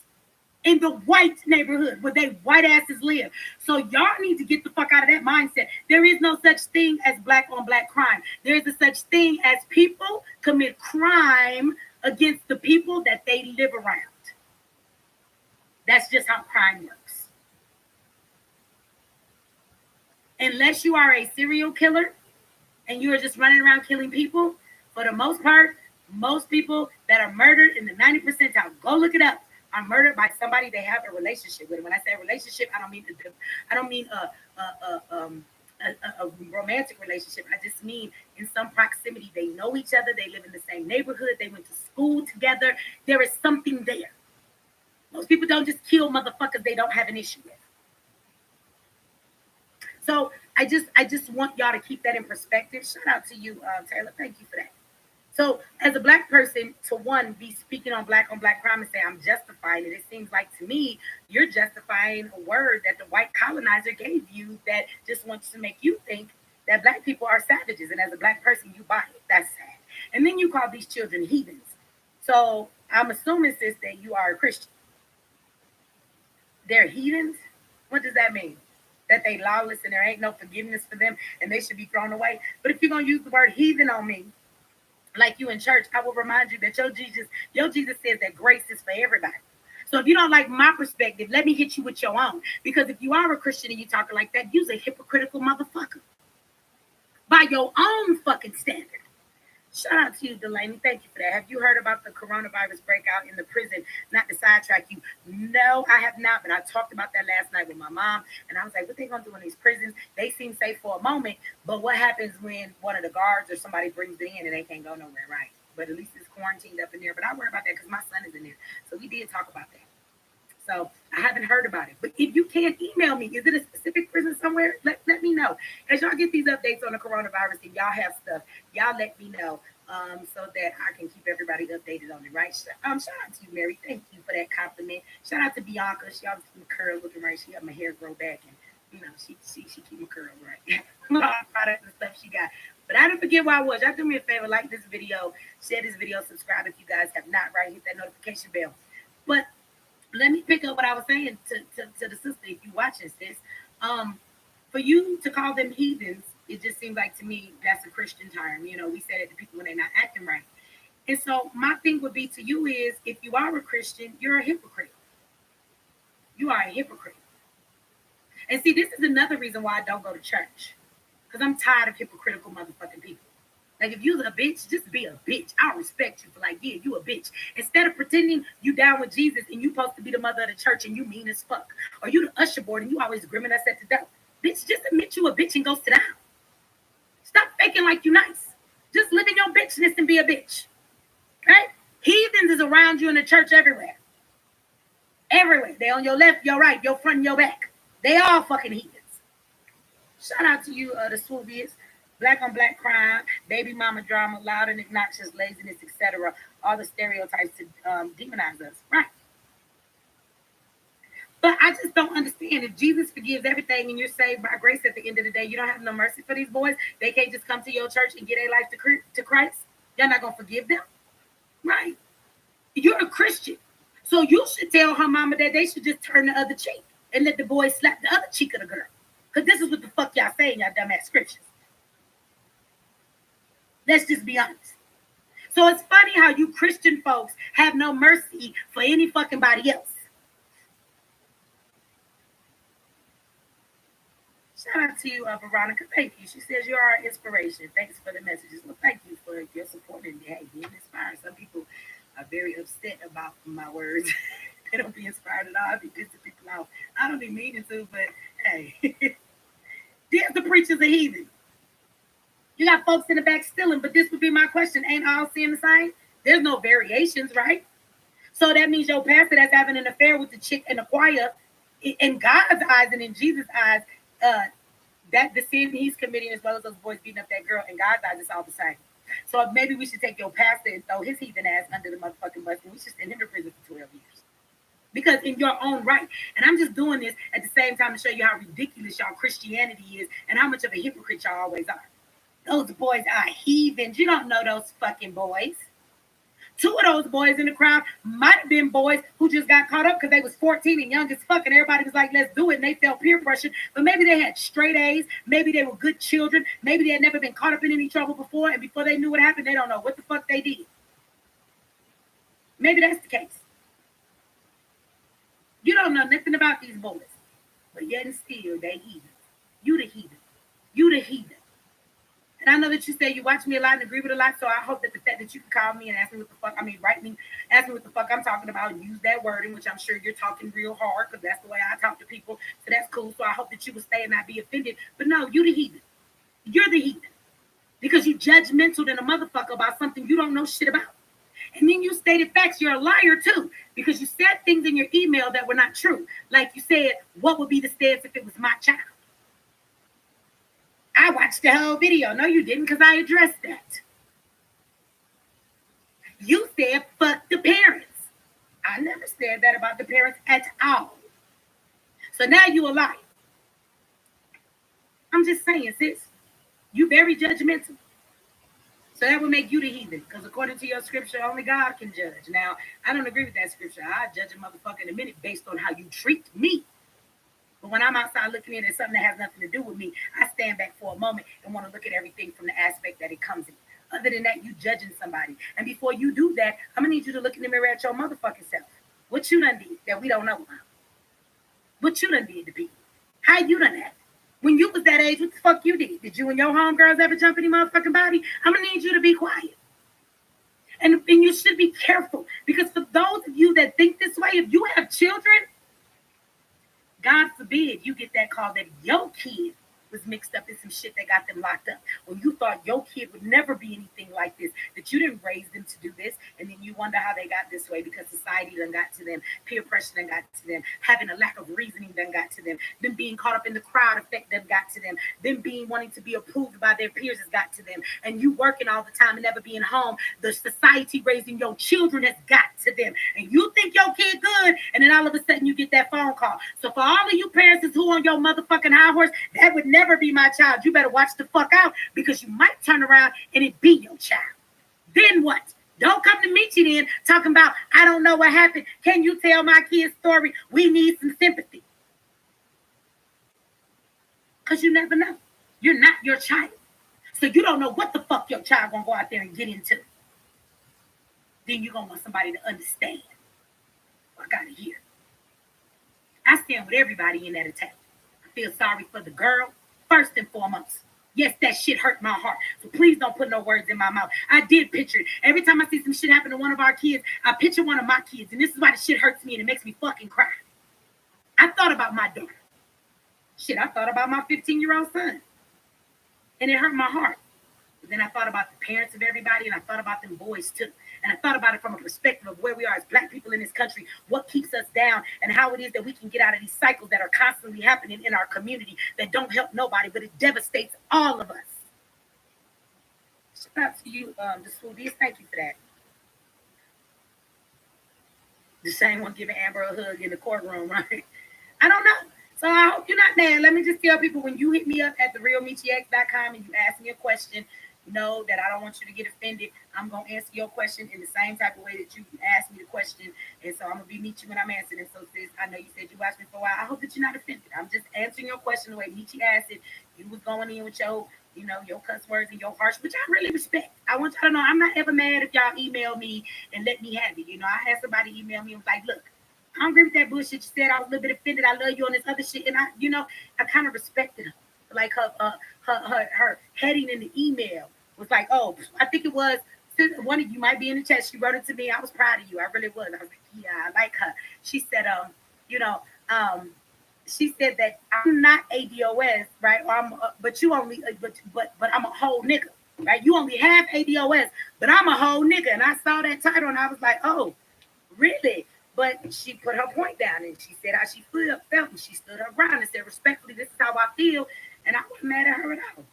In the white neighborhood where they white asses live. So y'all need to get the fuck out of that mindset. There is no such thing as black on black crime. There is a such thing as people commit crime against the people that they live around. That's just how crime works. Unless you are a serial killer and you are just running around killing people, for the most part, most people that are murdered in the 90 percentile, go look it up, are murdered by somebody they have a relationship with. When I say relationship, I don't mean a romantic relationship. I just mean in some proximity. They know each other. They live in the same neighborhood. They went to school together. There is something there. Most people don't just kill motherfuckers they don't have an issue with. So I just want y'all to keep that in perspective. Shout out to you, Taylor. Thank you for that. So, as a black person, to one, be speaking on black crime and say I'm justifying it. It seems like to me you're justifying a word that the white colonizer gave you that just wants to make you think that black people are savages, and as a black person, you buy it. That's sad. And then you call these children heathens. So I'm assuming, sis, that you are a Christian. They're heathens. What does that mean? That they lawless and there ain't no forgiveness for them and they should be thrown away. But if you're gonna use the word heathen on me, like you in church, I will remind you that your Jesus says that grace is for everybody. So if you don't like my perspective, let me hit you with your own. Because if you are a Christian and you talking like that, you're a hypocritical motherfucker by your own fucking standard. Shout out to you, Delaney. Thank you for that. Have you heard about the coronavirus breakout in the prison? Not to sidetrack you. No, I have not, but I talked about that last night with my mom, and I was like, what they gonna do in these prisons? They seem safe for a moment, but what happens when one of the guards or somebody brings it in and they can't go nowhere, right? But at least it's quarantined up in there. But I worry about that because my son is in there. So we did talk about that. So I haven't heard about it. But if you can email me, is it a specific prison somewhere? Let me know. As y'all get these updates on the coronavirus and y'all have stuff, y'all let me know so that I can keep everybody updated on it, right? Shout out to you, Mary. Thank you for that compliment. Shout out to Bianca. She always keep my curl looking right. She got my hair grow back and she keep my curl right. I'm proud of the stuff she got. But I didn't forget where I was. Y'all do me a favor, like this video, share this video, subscribe if you guys have not, right? Hit that notification bell. But let me pick up what I was saying to the sister, if you watching this. For you to call them heathens, it just seems like to me that's a Christian term. You know, we say it to people when they're not acting right. And so my thing would be to you is, if you are a Christian, you're a hypocrite. You are a hypocrite. And see, this is another reason why I don't go to church. Because I'm tired of hypocritical motherfucking people. Like, if you're a bitch, just be a bitch. I'll respect you for like, yeah, you a bitch. Instead of pretending you down with Jesus and you supposed to be the mother of the church and you mean as fuck. Or you the usher board and you always grimming us at the door. Bitch, just admit you a bitch and go sit down. Stop faking like you nice. Just live in your bitchness and be a bitch. Okay? Heathens is around you in the church everywhere. Everywhere. They on your left, your right, your front, and your back. They all fucking heathens. Shout out to you, the Swoobies. Black on black crime, baby mama drama, loud and obnoxious, laziness, etc. All the stereotypes to demonize us. Right. But I just don't understand. If Jesus forgives everything and you're saved by grace at the end of the day, you don't have no mercy for these boys. They can't just come to your church and get their life to Christ. You're not going to forgive them. Right. You're a Christian. So you should tell her mama that they should just turn the other cheek and let the boy slap the other cheek of the girl. Because this is what the fuck y'all saying, y'all dumbass scriptures. Let's just be honest. So it's funny how you Christian folks have no mercy for any fucking body else. Shout out to you, Veronica. Thank you. She says you are an inspiration. Thanks for the messages. Well, thank you for your support and hey, being inspired. Some people are very upset about my words. They don't be inspired at all. I be pissing people off. I don't be meaning to, but hey. There's the preachers of heathen. You got folks in the back stealing, but this would be my question. Ain't all sin the same? There's no variations, right? So that means your pastor that's having an affair with the chick in the choir, in God's eyes and in Jesus' eyes, that the sin he's committing as well as those boys beating up that girl, in God's eyes, it's all the same. So maybe we should take your pastor and throw his heathen ass under the motherfucking bus, and we should send him to prison for 12 years. Because in your own right, and I'm just doing this at the same time to show you how ridiculous y'all Christianity is and how much of a hypocrite y'all always are. Those boys are heathens. You don't know those fucking boys. Two of those boys in the crowd might have been boys who just got caught up because they was 14 and young as fuck, and everybody was like, let's do it, and they felt peer pressure. But maybe they had straight A's. Maybe they were good children. Maybe they had never been caught up in any trouble before, and before they knew what happened, they don't know what the fuck they did. Maybe that's the case. You don't know nothing about these boys, but yet and still, they heathen. You the heathen. You the heathen. And I know that you say you watch me a lot and agree with a lot, so I hope that the fact that you can call me and ask me what the fuck, write me, ask me what the fuck I'm talking about, and use that wording, which I'm sure you're talking real hard, because that's the way I talk to people, so that's cool. So I hope that you will stay and not be offended. But no, you the heathen. You're the heathen. Because you judgmental than a motherfucker about something you don't know shit about. And then you stated facts. You're a liar too, because you said things in your email that were not true. Like you said, what would be the stance if it was my child? watched the whole video. No, you didn't, because I addressed that. You said fuck the parents. I never said that about the parents at all. So now you a liar. I'm just saying, sis. You very judgmental. So that would make you the heathen, because according to your scripture, only God can judge. Now, I don't agree with that scripture. I judge a motherfucker in a minute based on how you treat me. But when I'm outside looking in at something that has nothing to do with me, I stand back for a moment and want to look at everything from the aspect that it comes in. Other than that, you judging somebody. And before you do that, I'm gonna need you to look in the mirror at your motherfucking self. What you done did that we don't know about? What you done did to people? How you done that? When you was that age, what the fuck you did? Did you and your homegirls ever jump any motherfucking body? I'm gonna need you to be quiet. And you should be careful, because for those of you that think this way, if you have children, God forbid you get that call that your kid was mixed up in some shit that got them locked up. When you thought your kid would never be anything like this, that you didn't raise them to do this, and then you wonder how they got this way because society done got to them, peer pressure done got to them, having a lack of reasoning done got to them being caught up in the crowd effect done got to them being wanting to be approved by their peers has got to them, and you working all the time and never being home, the society raising your children has got to them, and you think your kid good, and then all of a sudden you get that phone call. So for all of you parents who on your motherfucking high horse, that would never be my child. You better watch the fuck out, because you might turn around and it be your child. Then what? Don't come to meet you then talking about, I don't know what happened. Can you tell my kid's story? We need some sympathy. Because you never know. You're not your child. So you don't know what the fuck your child gonna go out there and get into. Then you're gonna want somebody to understand. I gotta hear. I stand with everybody in that attack. I feel sorry for the girl, first and foremost. Yes, that shit hurt my heart. So please don't put no words in my mouth. I did picture it. Every time I see some shit happen to one of our kids, I picture one of my kids. And this is why the shit hurts me and it makes me fucking cry. I thought about my daughter. Shit, I thought about my 15-year-old son. And it hurt my heart. But then I thought about the parents of everybody, and I thought about them boys too. And I thought about it from a perspective of where we are as Black people in this country, what keeps us down, and how it is that we can get out of these cycles that are constantly happening in our community that don't help nobody, but it devastates all of us. Shout out to you, the Swoodies. Thank you for that. The same one giving Amber a hug in the courtroom, right? I don't know. So I hope you're not mad. Let me just tell people, when you hit me up at therealmeechiex.com and you ask me a question, know that I don't want you to get offended. I'm going to answer your question in the same type of way that you asked me the question. And so I'm going to be Meechie when I'm answering it. So sis, I know you said you watched me for a while. I hope that you're not offended. I'm just answering your question the way Meechie asked it. You was going in with your, your cuss words and your harsh, which I really respect. I want y'all to know I'm not ever mad if y'all email me and let me have it. I had somebody email me and was like, look, I don't agree with that bullshit you said. I was a little bit offended. I love you on this other shit. And I kind of respected her. Like her heading in the email was like, oh, I think it was, one of you might be in the chat. She wrote it to me. I was proud of you. I really was. I was like, yeah, I like her. She said, she said that I'm not ADOS, right? Or but you only, but I'm a whole nigga, right? You only have ADOS, but I'm a whole nigga. And I saw that title and I was like, oh, really? But she put her point down and she said how she felt, and she stood her ground and said, respectfully, this is how I feel. And I wasn't mad at her at all.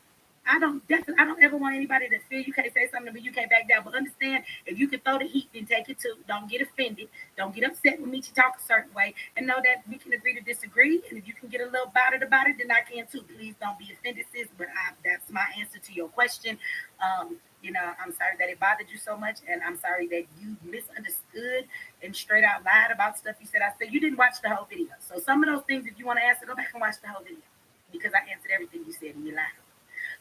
I don't ever want anybody to feel you can't say something, but you can't back down. But understand, if you can throw the heat, then take it too. Don't get offended. Don't get upset with me to talk a certain way. And know that we can agree to disagree. And if you can get a little bothered about it, then I can too. Please don't be offended, sis. But that's my answer to your question. I'm sorry that it bothered you so much. And I'm sorry that you misunderstood and straight out lied about stuff you said. I said you didn't watch the whole video. So some of those things, if you want to answer, go back and watch the whole video. Because I answered everything you said and you lied.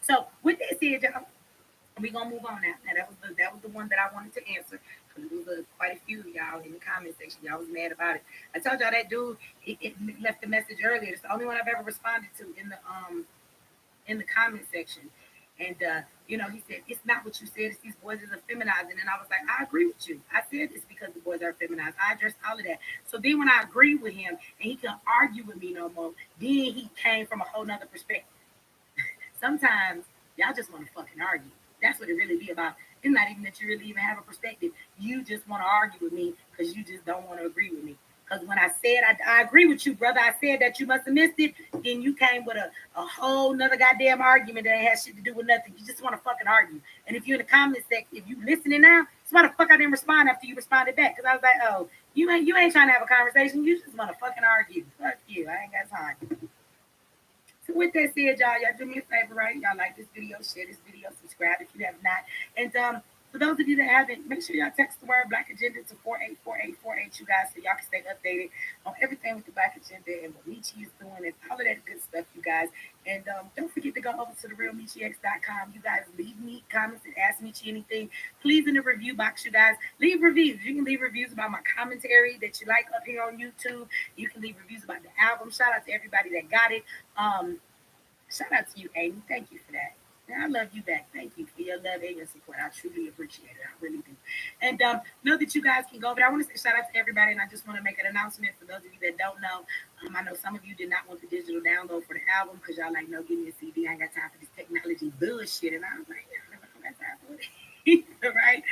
So with that said, y'all, we're gonna move on now. Now that was the one that I wanted to answer, because there was quite a few of y'all in the comment section. Y'all was mad about it. I told y'all that dude it left a message earlier. It's the only one I've ever responded to in the comment section. And he said, it's not what you said, it's these boys are feminizing. And I was like, I agree with you. I said it's because the boys are feminized. I addressed all of that. So then when I agree with him and he couldn't argue with me no more, then he came from a whole nother perspective. Sometimes y'all just want to fucking argue. That's what it really be about. It's not even that you really even have a perspective. You just want to argue with me because you just don't want to agree with me. Because when I said I agree with you, brother, I said that you must have missed it. Then you came with a whole nother goddamn argument that ain't had shit to do with nothing. You just want to fucking argue. And if you're in the comments section, if you listening now, it's why the fuck I didn't respond after you responded back. Because I was like, oh, you ain't trying to have a conversation. You just want to fucking argue. Fuck you. I ain't got time. So with that said, y'all do me a favor, right? Y'all like this video, share this video, subscribe if you have not. And for those of you that haven't, make sure y'all text the word Black Agenda to 484848, you guys, so y'all can stay updated on everything with the Black Agenda and what Michi is doing and all of that good stuff, you guys. And don't forget to go over to therealmichix.com. You guys leave me comments and ask Michi anything. Please, in the review box, you guys, leave reviews. You can leave reviews about my commentary that you like up here on YouTube. You can leave reviews about the album. Shout out to everybody that got it. Shout out to you, Amy. Thank you for that. And I love you back. Thank you for your love and your support. I truly appreciate it. I really do. And know that you guys can go over. I want to say shout out to everybody, and I just want to make an announcement for those of you that don't know. I know some of you did not want the digital download for the album because y'all like, no, give me a CD. I ain't got time for this technology bullshit. And I was like, yeah, I don't got time for it. Right?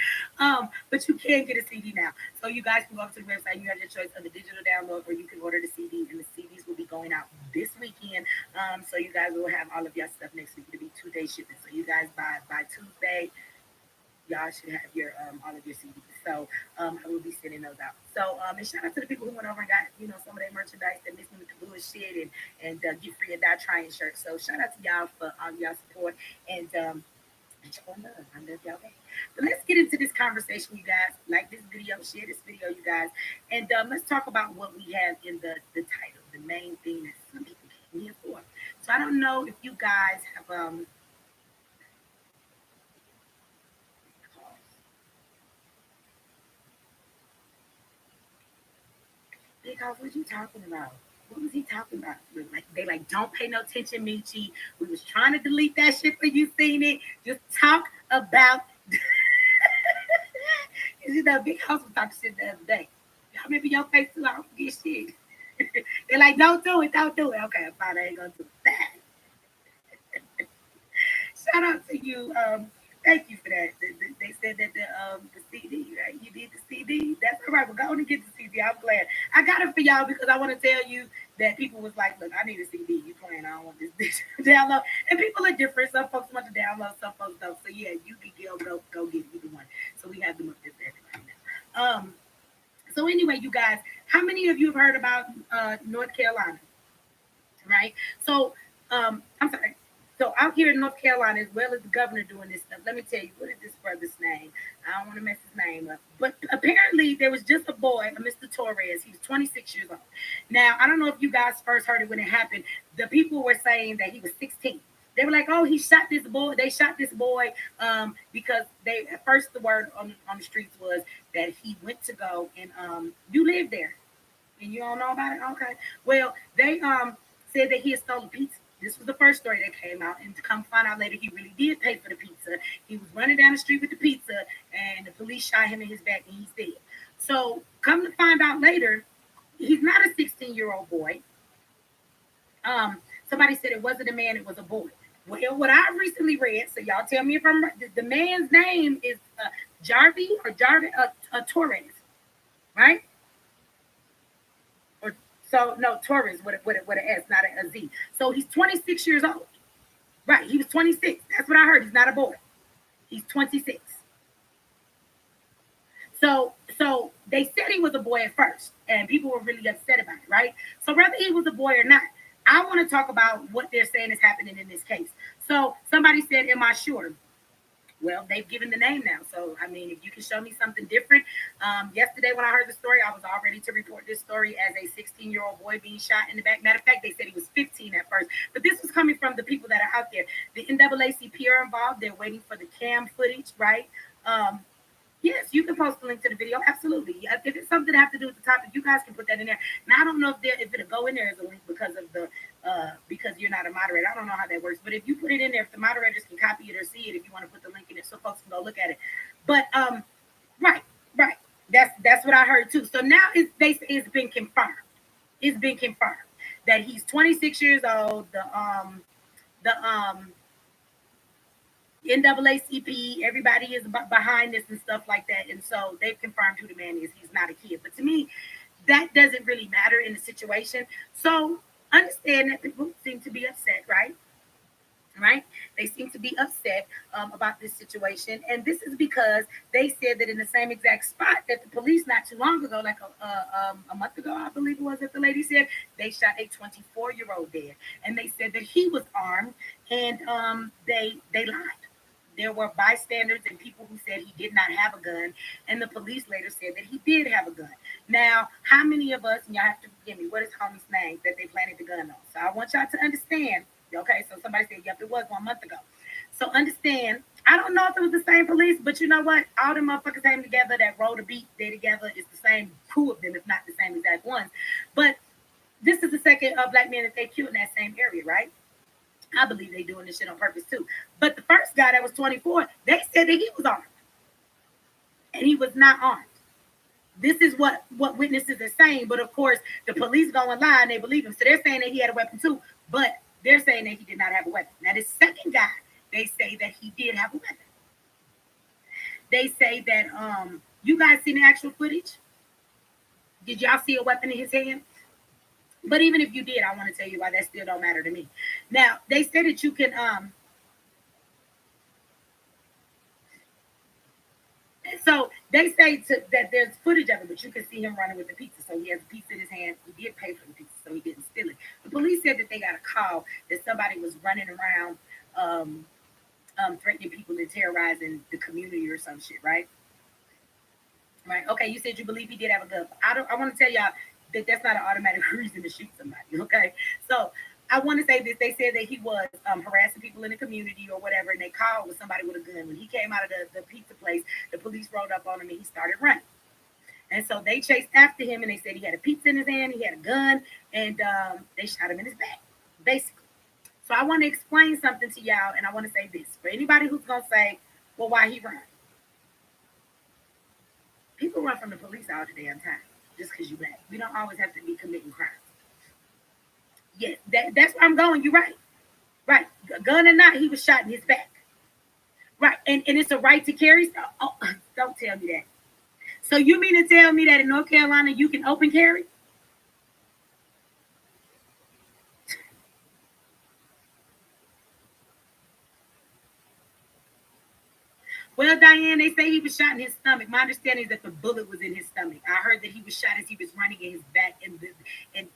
But you can get a CD now. So you guys can go up to the website. You have your choice of the digital download, or you can order the CD, and the CDs will be going out this weekend. So you guys will have all of your stuff next week. It'll be 2-day shipping. So you guys by Tuesday, y'all should have your all of your CDs. So I will be sending those out. So and shout out to the people who went over and got some of their merchandise that missed me with the bullshit and get free and die trying shirts. So shout out to y'all for all y'all support and I love y'all back. But let's get into this conversation, you guys. Like this video, share this video, you guys, and let's talk about what we have in the title, the main thing that some people came here for. So I don't know if you guys have because what you talking about? What was he talking about? Like they don't pay no attention, Michi. We was trying to delete that shit for you seen it. Just talk about Big House was talking shit the other day. Y'all remember your face too? I don't forget shit. They're like, don't do it, don't do it. Okay, I'm fine, I ain't gonna do that. Shout out to you. Thank you for that. They said that the CD, right? You did the CD. That's all right. We're going to get the CD. I'm glad. I got it for y'all because I want to tell you that people was like, look, I need a CD. You playing? I don't want this bitch download. And people are different. Some folks want to download. Some folks don't. So yeah, you can go get either one. So we have them up there for everybody now. So anyway, you guys, how many of you have heard about North Carolina? Right. So I'm sorry. So out here in North Carolina, as well as the governor doing this stuff, let me tell you, what is this brother's name? I don't want to mess his name up. But apparently there was just a boy, a Mr. Torres. He was 26 years old. Now, I don't know if you guys first heard it when it happened. The people were saying that he was 16. They were like, oh, he shot this boy. They shot this boy because they at first the word on the streets was that he went to go and you live there. And you don't know about it? Okay. Well, they said that he had stolen pizza. This was the first story that came out, and to come find out later, he really did pay for the pizza. He was running down the street with the pizza, and the police shot him in his back, and he's dead. So, come to find out later, he's not a 16-year-old boy. Somebody said it wasn't a man; it was a boy. Well, what I recently read, so y'all tell me if I'm right. The man's name is Jarvis Torres, right? So no, Torres with an S, not a Z. So he's 26 years old. Right, he was 26. That's what I heard. He's not a boy. He's 26. So they said he was a boy at first, and people were really upset about it, right? So whether he was a boy or not, I want to talk about what they're saying is happening in this case. So somebody said, am I sure? Well, they've given the name now. So, I mean, if you can show me something different. Yesterday, when I heard the story, I was all ready to report this story as a 16-year-old boy being shot in the back. Matter of fact, they said he was 15 at first. But this was coming from the people that are out there. The NAACP are involved. They're waiting for the cam footage, right? Yes, you can post the link to the video. Absolutely. If it's something to have to do with the topic, you guys can put that in there. Now, I don't know if it'll go in there as a link because of because you're not a moderator. I don't know how that works. But if you put it in there, if the moderators can copy it or see it, if you want to put the link in it so folks can go look at it. But right. That's what I heard too. So now it's been confirmed. It's been confirmed that he's 26 years old. The NAACP, everybody is behind this and stuff like that. And so they've confirmed who the man is. He's not a kid. But to me, that doesn't really matter in the situation. So understand that people seem to be upset, right? Right? They seem to be upset about this situation, and this is because they said that in the same exact spot that the police not too long ago, like a month ago, I believe it was, that the lady said they shot a 24-year-old dead, and they said that he was armed, and they lied. There were bystanders and people who said he did not have a gun, and the police later said that he did have a gun. Now, how many of us, and y'all have to forgive me, what is homie's name that they planted the gun on? So I want y'all to understand. Okay, so somebody said, yep, it was 1 month ago. So understand, I don't know if it was the same police, but you know what? All the motherfuckers came together that rolled a beat, they together. It's the same crew of them, if not the same exact ones. But this is the second black man that they killed in that same area, right? I believe they doing this shit on purpose too. But the first guy that was 24, they said that he was armed, and he was not armed. This is what witnesses are saying. But of course, the police go and lie and they believe him. So they're saying that he had a weapon too, but they're saying that he did not have a weapon. Now, the second guy, they say that he did have a weapon. They say that you guys seen the actual footage? Did y'all see a weapon in his hand? But even if you did, I want to tell you why that still don't matter to me. Now, they say that you can so they say that there's footage of it, but you can see him running with the pizza. So he has a pizza in his hand. He did pay for the pizza, so he didn't steal it. The police said that they got a call that somebody was running around threatening people and terrorizing the community or some shit, right? Right. Okay, you said you believe he did have a gun. I want to tell y'all that that's not an automatic reason to shoot somebody. Okay, so I want to say this. They said that he was harassing people in the community or whatever, and they called with somebody with a gun. When he came out of the pizza place, the police rolled up on him and he started running. And so they chased after him, and they said he had a pizza in his hand, he had a gun, and they shot him in his back, basically. So I want to explain something to y'all, and I want to say this for anybody who's gonna say, "Well, why he run?" People run from the police all the damn time just because you black. We don't always have to be committing crimes. Yeah, that's where I'm going. You're right. Right. Gun or not, he was shot in his back. Right. And it's a right to carry. Oh, don't tell me that. So you mean to tell me that in North Carolina you can open carry? Well, Diane, they say he was shot in his stomach. My understanding is that the bullet was in his stomach. I heard that he was shot as he was running in his back, and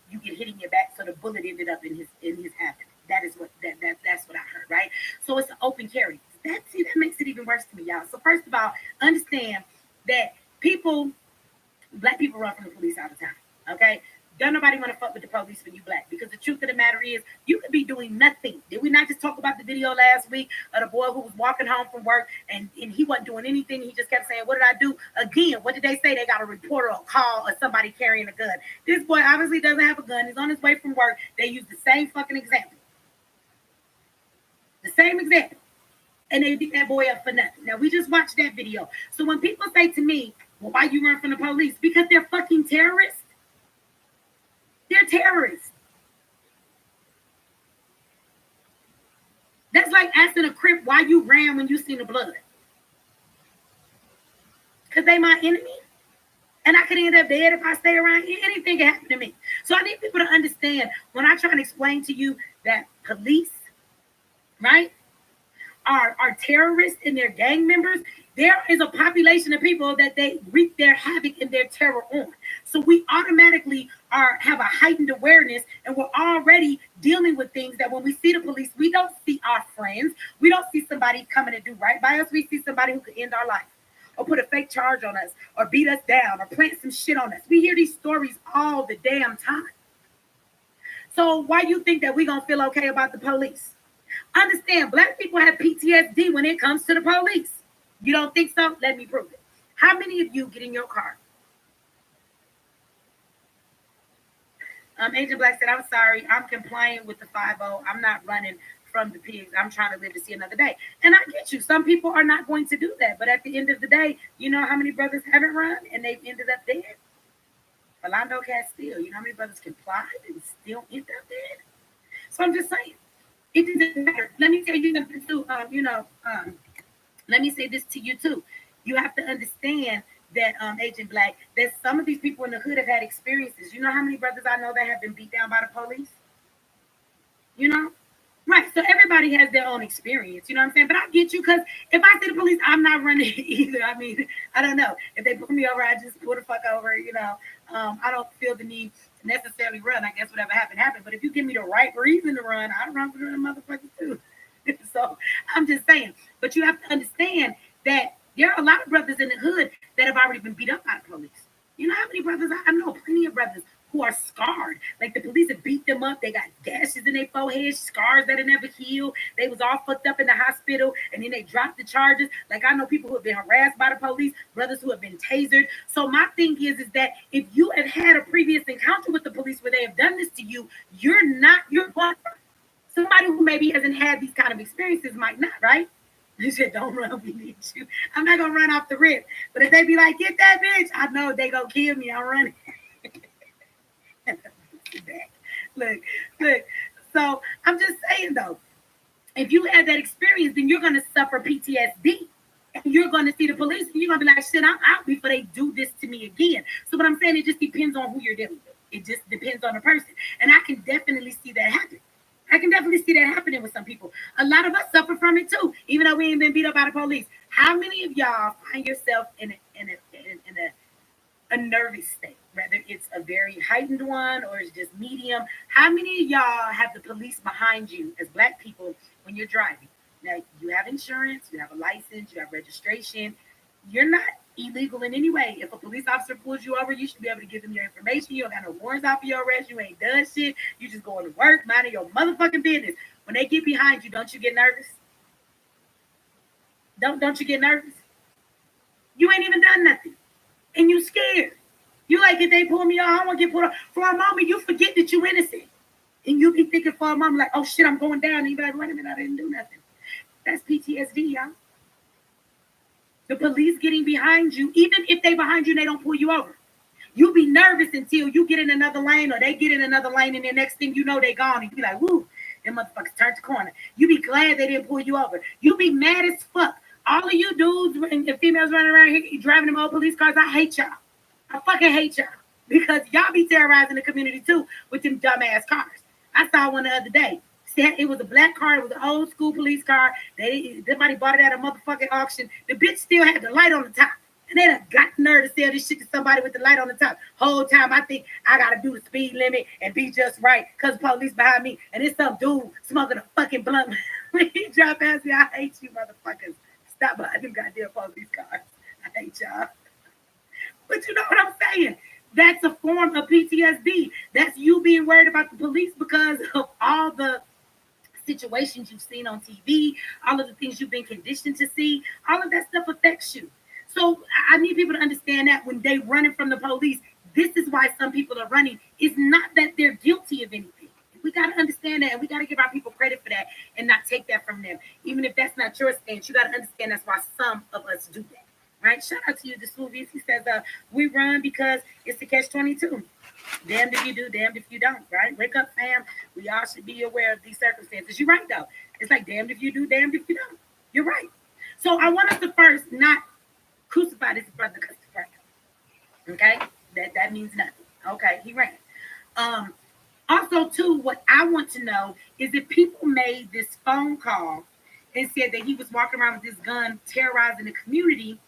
you get hit in your back, so the bullet ended up in his abdomen. That is that's what I heard, right? So it's an open carry. That makes it even worse to me, y'all. So first of all, understand that black people run from the police all the time. Okay, don't nobody want to fuck with the police when you black, because the truth of the matter is you could be doing nothing. Did we not just talk about the video last week of the boy who was walking home from work and he wasn't doing anything? He just kept saying, "What did I do?" Again, what did they say? They got a report or a call or somebody carrying a gun. This boy obviously doesn't have a gun. He's on his way from work. They use the same fucking example. The same example. And they beat that boy up for nothing. Now we just watched that video. So when people say to me, "Well, why you run from the police?" Because they're fucking terrorists. They're terrorists. That's like asking a Crip why you ran when you seen the blood. Because they my enemy. And I could end up dead if I stay around. Anything can happen to me. So I need people to understand when I try and explain to you that police, right, are terrorists and they're gang members. There is a population of people that they wreak their havoc and their terror on. So we automatically have a heightened awareness, and we're already dealing with things that when we see the police, we don't see our friends. We don't see somebody coming to do right by us. We see somebody who could end our life or put a fake charge on us or beat us down or plant some shit on us. We hear these stories all the damn time. So why you think that we're going to feel okay about the police? Understand, black people have PTSD when it comes to the police. You don't think so? Let me prove it. How many of you get in your car? Agent Black said, "I'm sorry, I'm complying with the 5-0. I'm not running from the pigs. I'm trying to live to see another day." And I get you. Some people are not going to do that. But at the end of the day, you know how many brothers haven't run and they've ended up dead? Philando Castile. You know how many brothers complied and still end up dead? So I'm just saying, it doesn't matter. Let me tell you something too. Let me say this to you too. You have to understand that Agent Black, that some of these people in the hood have had experiences. You know how many brothers I know that have been beat down by the police? You know? Right. So everybody has their own experience. You know what I'm saying? But I get you because if I see the police, I'm not running either. I mean, I don't know. If they pull me over, I just pull the fuck over. I don't feel the need to necessarily run. I guess whatever happened, happened. But if you give me the right reason to run, I'd run for the motherfuckers too. So I'm just saying. But you have to understand that there are a lot of brothers in the hood that have already been beat up by the police. You know how many brothers I know? Plenty of brothers who are scarred. Like the police have beat them up. They got gashes in their forehead, scars that have never healed. They was all fucked up in the hospital, and then they dropped the charges. Like I know people who have been harassed by the police, brothers who have been tasered. So my thing is that if you have had a previous encounter with the police where they have done this to you, you're going. Somebody who maybe hasn't had these kind of experiences might not, right? You said, don't run, we need you. I'm not gonna run off the rip. But if they be like, get that bitch, I know they gonna kill me. I'm running. look. So I'm just saying though, if you had that experience, then you're gonna suffer PTSD. And you're gonna see the police and you're gonna be like, shit, I'm out before they do this to me again. So what I'm saying, it just depends on who you're dealing with. It just depends on the person. And I can definitely see that happen. I can definitely see that happening with some people. A lot of us suffer from it too, even though we ain't been beat up by the police. How many of y'all find yourself in a nervous state, whether it's a very heightened one or it's just medium? How many of y'all have the police behind you as Black people when you're driving? Now, you have insurance, you have a license, you have registration. You're not illegal in any way. If a police officer pulls you over, you should be able to give them your information. You don't got no warrants out for your arrest. You ain't done shit. You just going to work, minding your motherfucking business. When they get behind you, don't you get nervous? Don't you get nervous? You ain't even done nothing. And you scared. You like, if they pull me off, I don't want to get pulled off. For a moment, you forget that you're innocent. And you be thinking for a moment, like, oh shit, I'm going down. And you be like, wait a minute, I didn't do nothing. That's PTSD, y'all. The police getting behind you, even if they behind you and they don't pull you over. You be nervous until you get in another lane or they get in another lane, and the next thing you know, they gone. And you be like, woo, them motherfuckers turned the corner. You be glad they didn't pull you over. You be mad as fuck. All of you dudes and females running around here driving them old police cars, I hate y'all. I fucking hate y'all. Because y'all be terrorizing the community too with them dumbass cars. I saw one the other day. It was a black car. It was an old school police car. Somebody bought it at a motherfucking auction. The bitch still had the light on the top. And they done got the nerve to sell this shit to somebody with the light on the top. Whole time I think I gotta do the speed limit and be just right because the police behind me. And it's some dude smoking a fucking blunt. When he drive past me, I hate you motherfuckers. Stop behind them goddamn police cars. I hate y'all. But you know what I'm saying? That's a form of PTSD. That's you being worried about the police because of all the situations you've seen on TV, all of the things you've been conditioned to see. All of that stuff affects you. So I need people to understand that when they running from the police, this is why some people are running. It's not that they're guilty of anything. We got to understand that, and we got to give our people credit for that and not take that from them. Even if that's not your stance, you got to understand that's why some of us do that. Right? Shout out to you, the Smoothies. He says, we run because it's the catch-22. Damned if you do, damned if you don't, right? Wake up, fam. We all should be aware of these circumstances. You're right, though. It's like damned if you do, damned if you don't. You're right. So I want us to first not crucify this brother because he's right. Okay? That means nothing. Okay, he ran. Also, too, what I want to know is if people made this phone call and said that he was walking around with this gun terrorizing the community,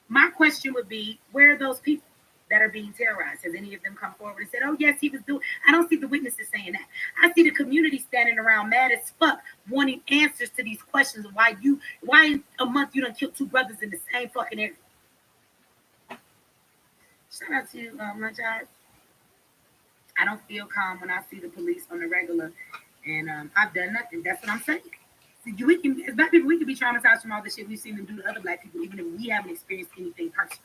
my question would be, where are those people that are being terrorized? Has any of them come forward and said, oh, yes, he was doing? I don't see the witnesses saying that. I see the community standing around mad as fuck, wanting answers to these questions of why in a month you done killed two brothers in the same fucking area. Shout out to you, my child. I don't feel calm when I see the police on the regular, and I've done nothing. That's what I'm saying. See, we can, as Black people, we can be traumatized from all the shit we've seen them do to other Black people, even if we haven't experienced anything personal.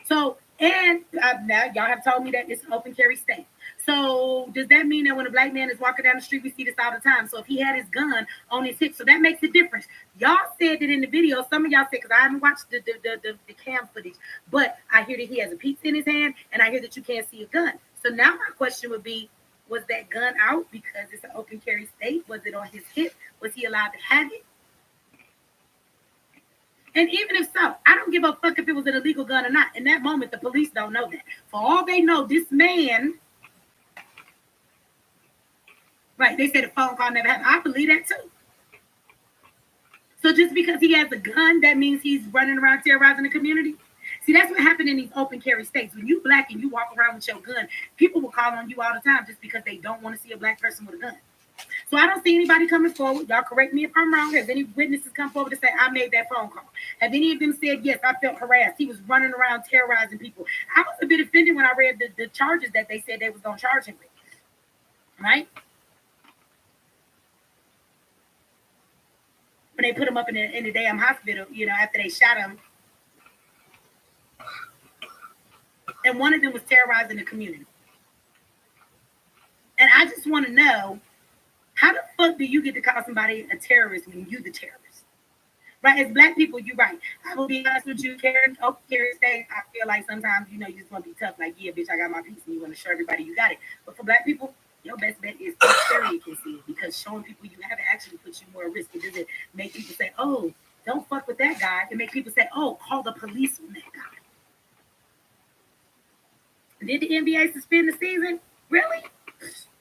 So, and now y'all have told me that it's an open carry state. So, does that mean that when a Black man is walking down the street, we see this all the time? So, if he had his gun on his hip, so that makes a difference. Y'all said that in the video. Some of y'all said, because I haven't watched the cam footage, but I hear that he has a pizza in his hand, and I hear that you can't see a gun. So now my question would be, was that gun out because it's an open carry state? Was it on his hip? Was he allowed to have it? And even if so, I don't give a fuck if it was an illegal gun or not. In that moment, the police don't know that. For all they know, this man, right, they said a phone call never happened. I believe that too. So just because he has a gun, that means he's running around terrorizing the community? See, that's what happened in these open carry states. When you black and you walk around with your gun, people will call on you all the time just because they don't want to see a black person with a gun. So I don't see anybody coming forward. Y'all correct me if I'm wrong. Has any witnesses come forward to say I made that phone call? Have any of them said, yes, I felt harassed? He was running around terrorizing people. I was a bit offended when I read the charges that they said they was going to charge him with. Right? When they put him up in the damn hospital, after they shot him. And one of them was terrorizing the community. And I just want to know, how the fuck do you get to call somebody a terrorist when you the terrorist? Right? As black people, you're right. I will be honest with you, Karen. Oh, Karen State, I feel like sometimes, you just want to be tough. Like, yeah, bitch, I got my piece, and you want to show everybody you got it. But for black people, your best bet is to carry it, because showing people you have it actually puts you more at risk. It doesn't make people say, oh, don't fuck with that guy. It makes people say, oh, call the police on that guy. Did the NBA suspend the season? Really?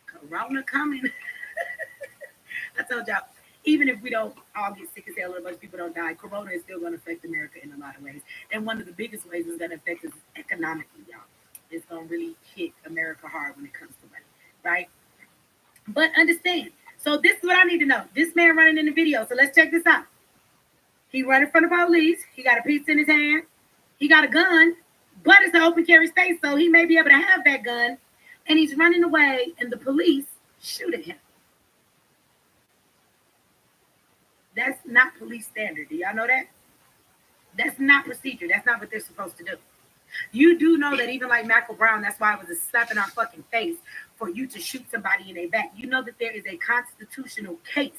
Corona coming. I told y'all, even if we don't all get sick as hell, a bunch of people don't die, Corona is still going to affect America in a lot of ways. And one of the biggest ways it's going to affect us economically, y'all. It's going to really hit America hard when it comes to money, right? But understand. So this is what I need to know. This man running in the video. So let's check this out. He running from the police. He got a pizza in his hand. He got a gun, but it's an open carry state, so he may be able to have that gun. And he's running away, and the police shoot at him. That's not police standard. Do y'all know that? That's not procedure. That's not what they're supposed to do. You do know that even like Michael Brown, that's why it was a slap in our fucking face for you to shoot somebody in their back. You know that there is a constitutional case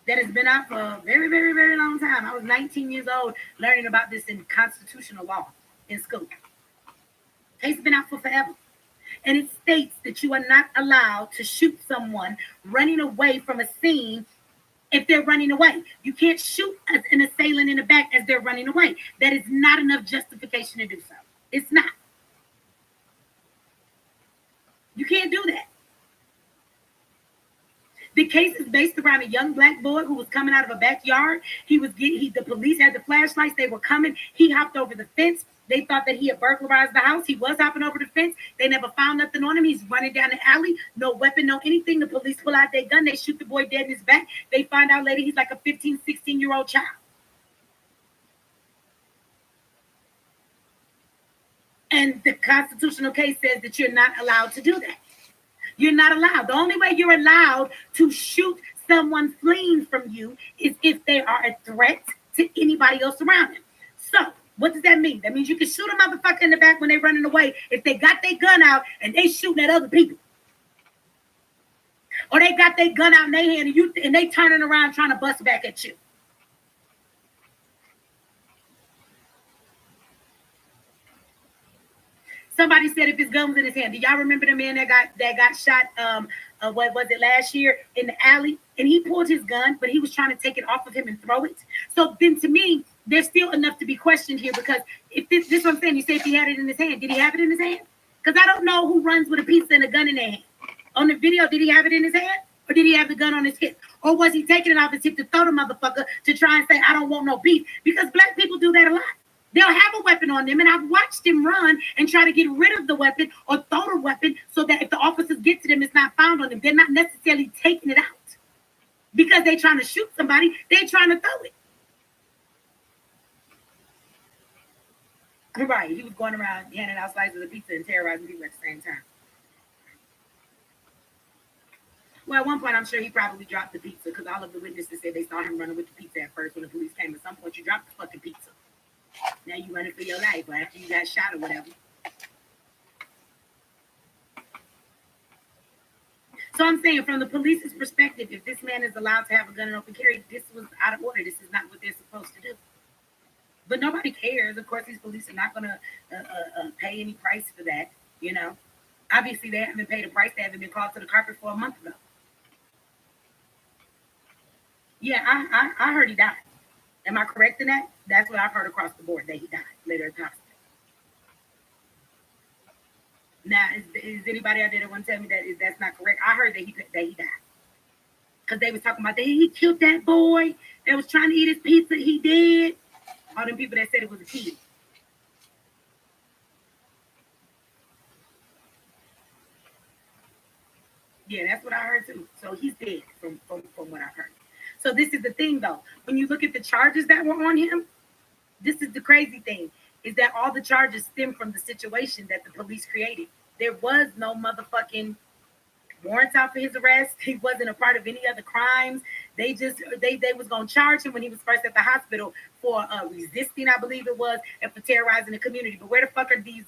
that has been out for a very, very, very long time. I was 19 years old learning about this in constitutional law in school. Case been out for forever. And it states that you are not allowed to shoot someone running away from a scene if they're running away. You can't shoot an assailant in the back as they're running away. That is not enough justification to do so. It's not. You can't do that. The case is based around a young black boy who was coming out of a backyard. The police had the flashlights. They were coming. He hopped over the fence. They thought that he had burglarized the house. He was hopping over the fence. They never found nothing on him. He's running down the alley. No weapon, no anything. The police pull out their gun. They shoot the boy dead in his back. They find out later he's like a 15, 16-year-old child. And the constitutional case says that you're not allowed to do that. You're not allowed. The only way you're allowed to shoot someone fleeing from you is if they are a threat to anybody else around them. So what does that mean? That means you can shoot a motherfucker in the back when they're running away if they got their gun out and they shooting at other people. Or they got their gun out in their hand and they turning around trying to bust back at you. Somebody said if his gun was in his hand. Do y'all remember the man that got shot? What was it, last year in the alley? And he pulled his gun, but he was trying to take it off of him and throw it. So then, to me, there's still enough to be questioned here, because if this is what I'm saying. You say if he had it in his hand, did he have it in his hand? Because I don't know who runs with a pizza and a gun in their hand. On the video, did he have it in his hand, or did he have the gun on his hip, or was he taking it off his hip to throw the motherfucker to try and say I don't want no beef? Because black people do that a lot. They'll have a weapon on them, and I've watched them run and try to get rid of the weapon or throw the weapon so that if the officers get to them, it's not found on them. They're not necessarily taking it out because they're trying to shoot somebody. They're trying to throw it. Right. He was going around handing out slices of pizza and terrorizing people at the same time. Well, at one point, I'm sure he probably dropped the pizza, because all of the witnesses said they saw him running with the pizza at first when the police came. At some point, you dropped the fucking pizza. Now you running for your life, or after you got shot or whatever. So I'm saying, from the police's perspective, if this man is allowed to have a gun and open carry, this was out of order. This is not what they're supposed to do. But nobody cares. Of course, these police are not going to pay any price for that. Obviously, they haven't paid a price. They haven't been called to the carpet for a month ago. Yeah, I heard he died. Am I correct in that? That's what I've heard across the board, that he died later at the hospital. Now, is anybody out there that want to tell me that's not correct? I heard that he died because they was talking about that he killed that boy that was trying to eat his pizza. He did. All them people that said it was a kid. Yeah, that's what I heard too. So he's dead from what I've heard. So this is the thing though. When you look at the charges that were on him, this is the crazy thing, is that all the charges stem from the situation that the police created. There was no motherfucking warrants out for his arrest. He wasn't a part of any other crimes. They was gonna charge him when he was first at the hospital for resisting, I believe it was, and for terrorizing the community. But where the fuck are these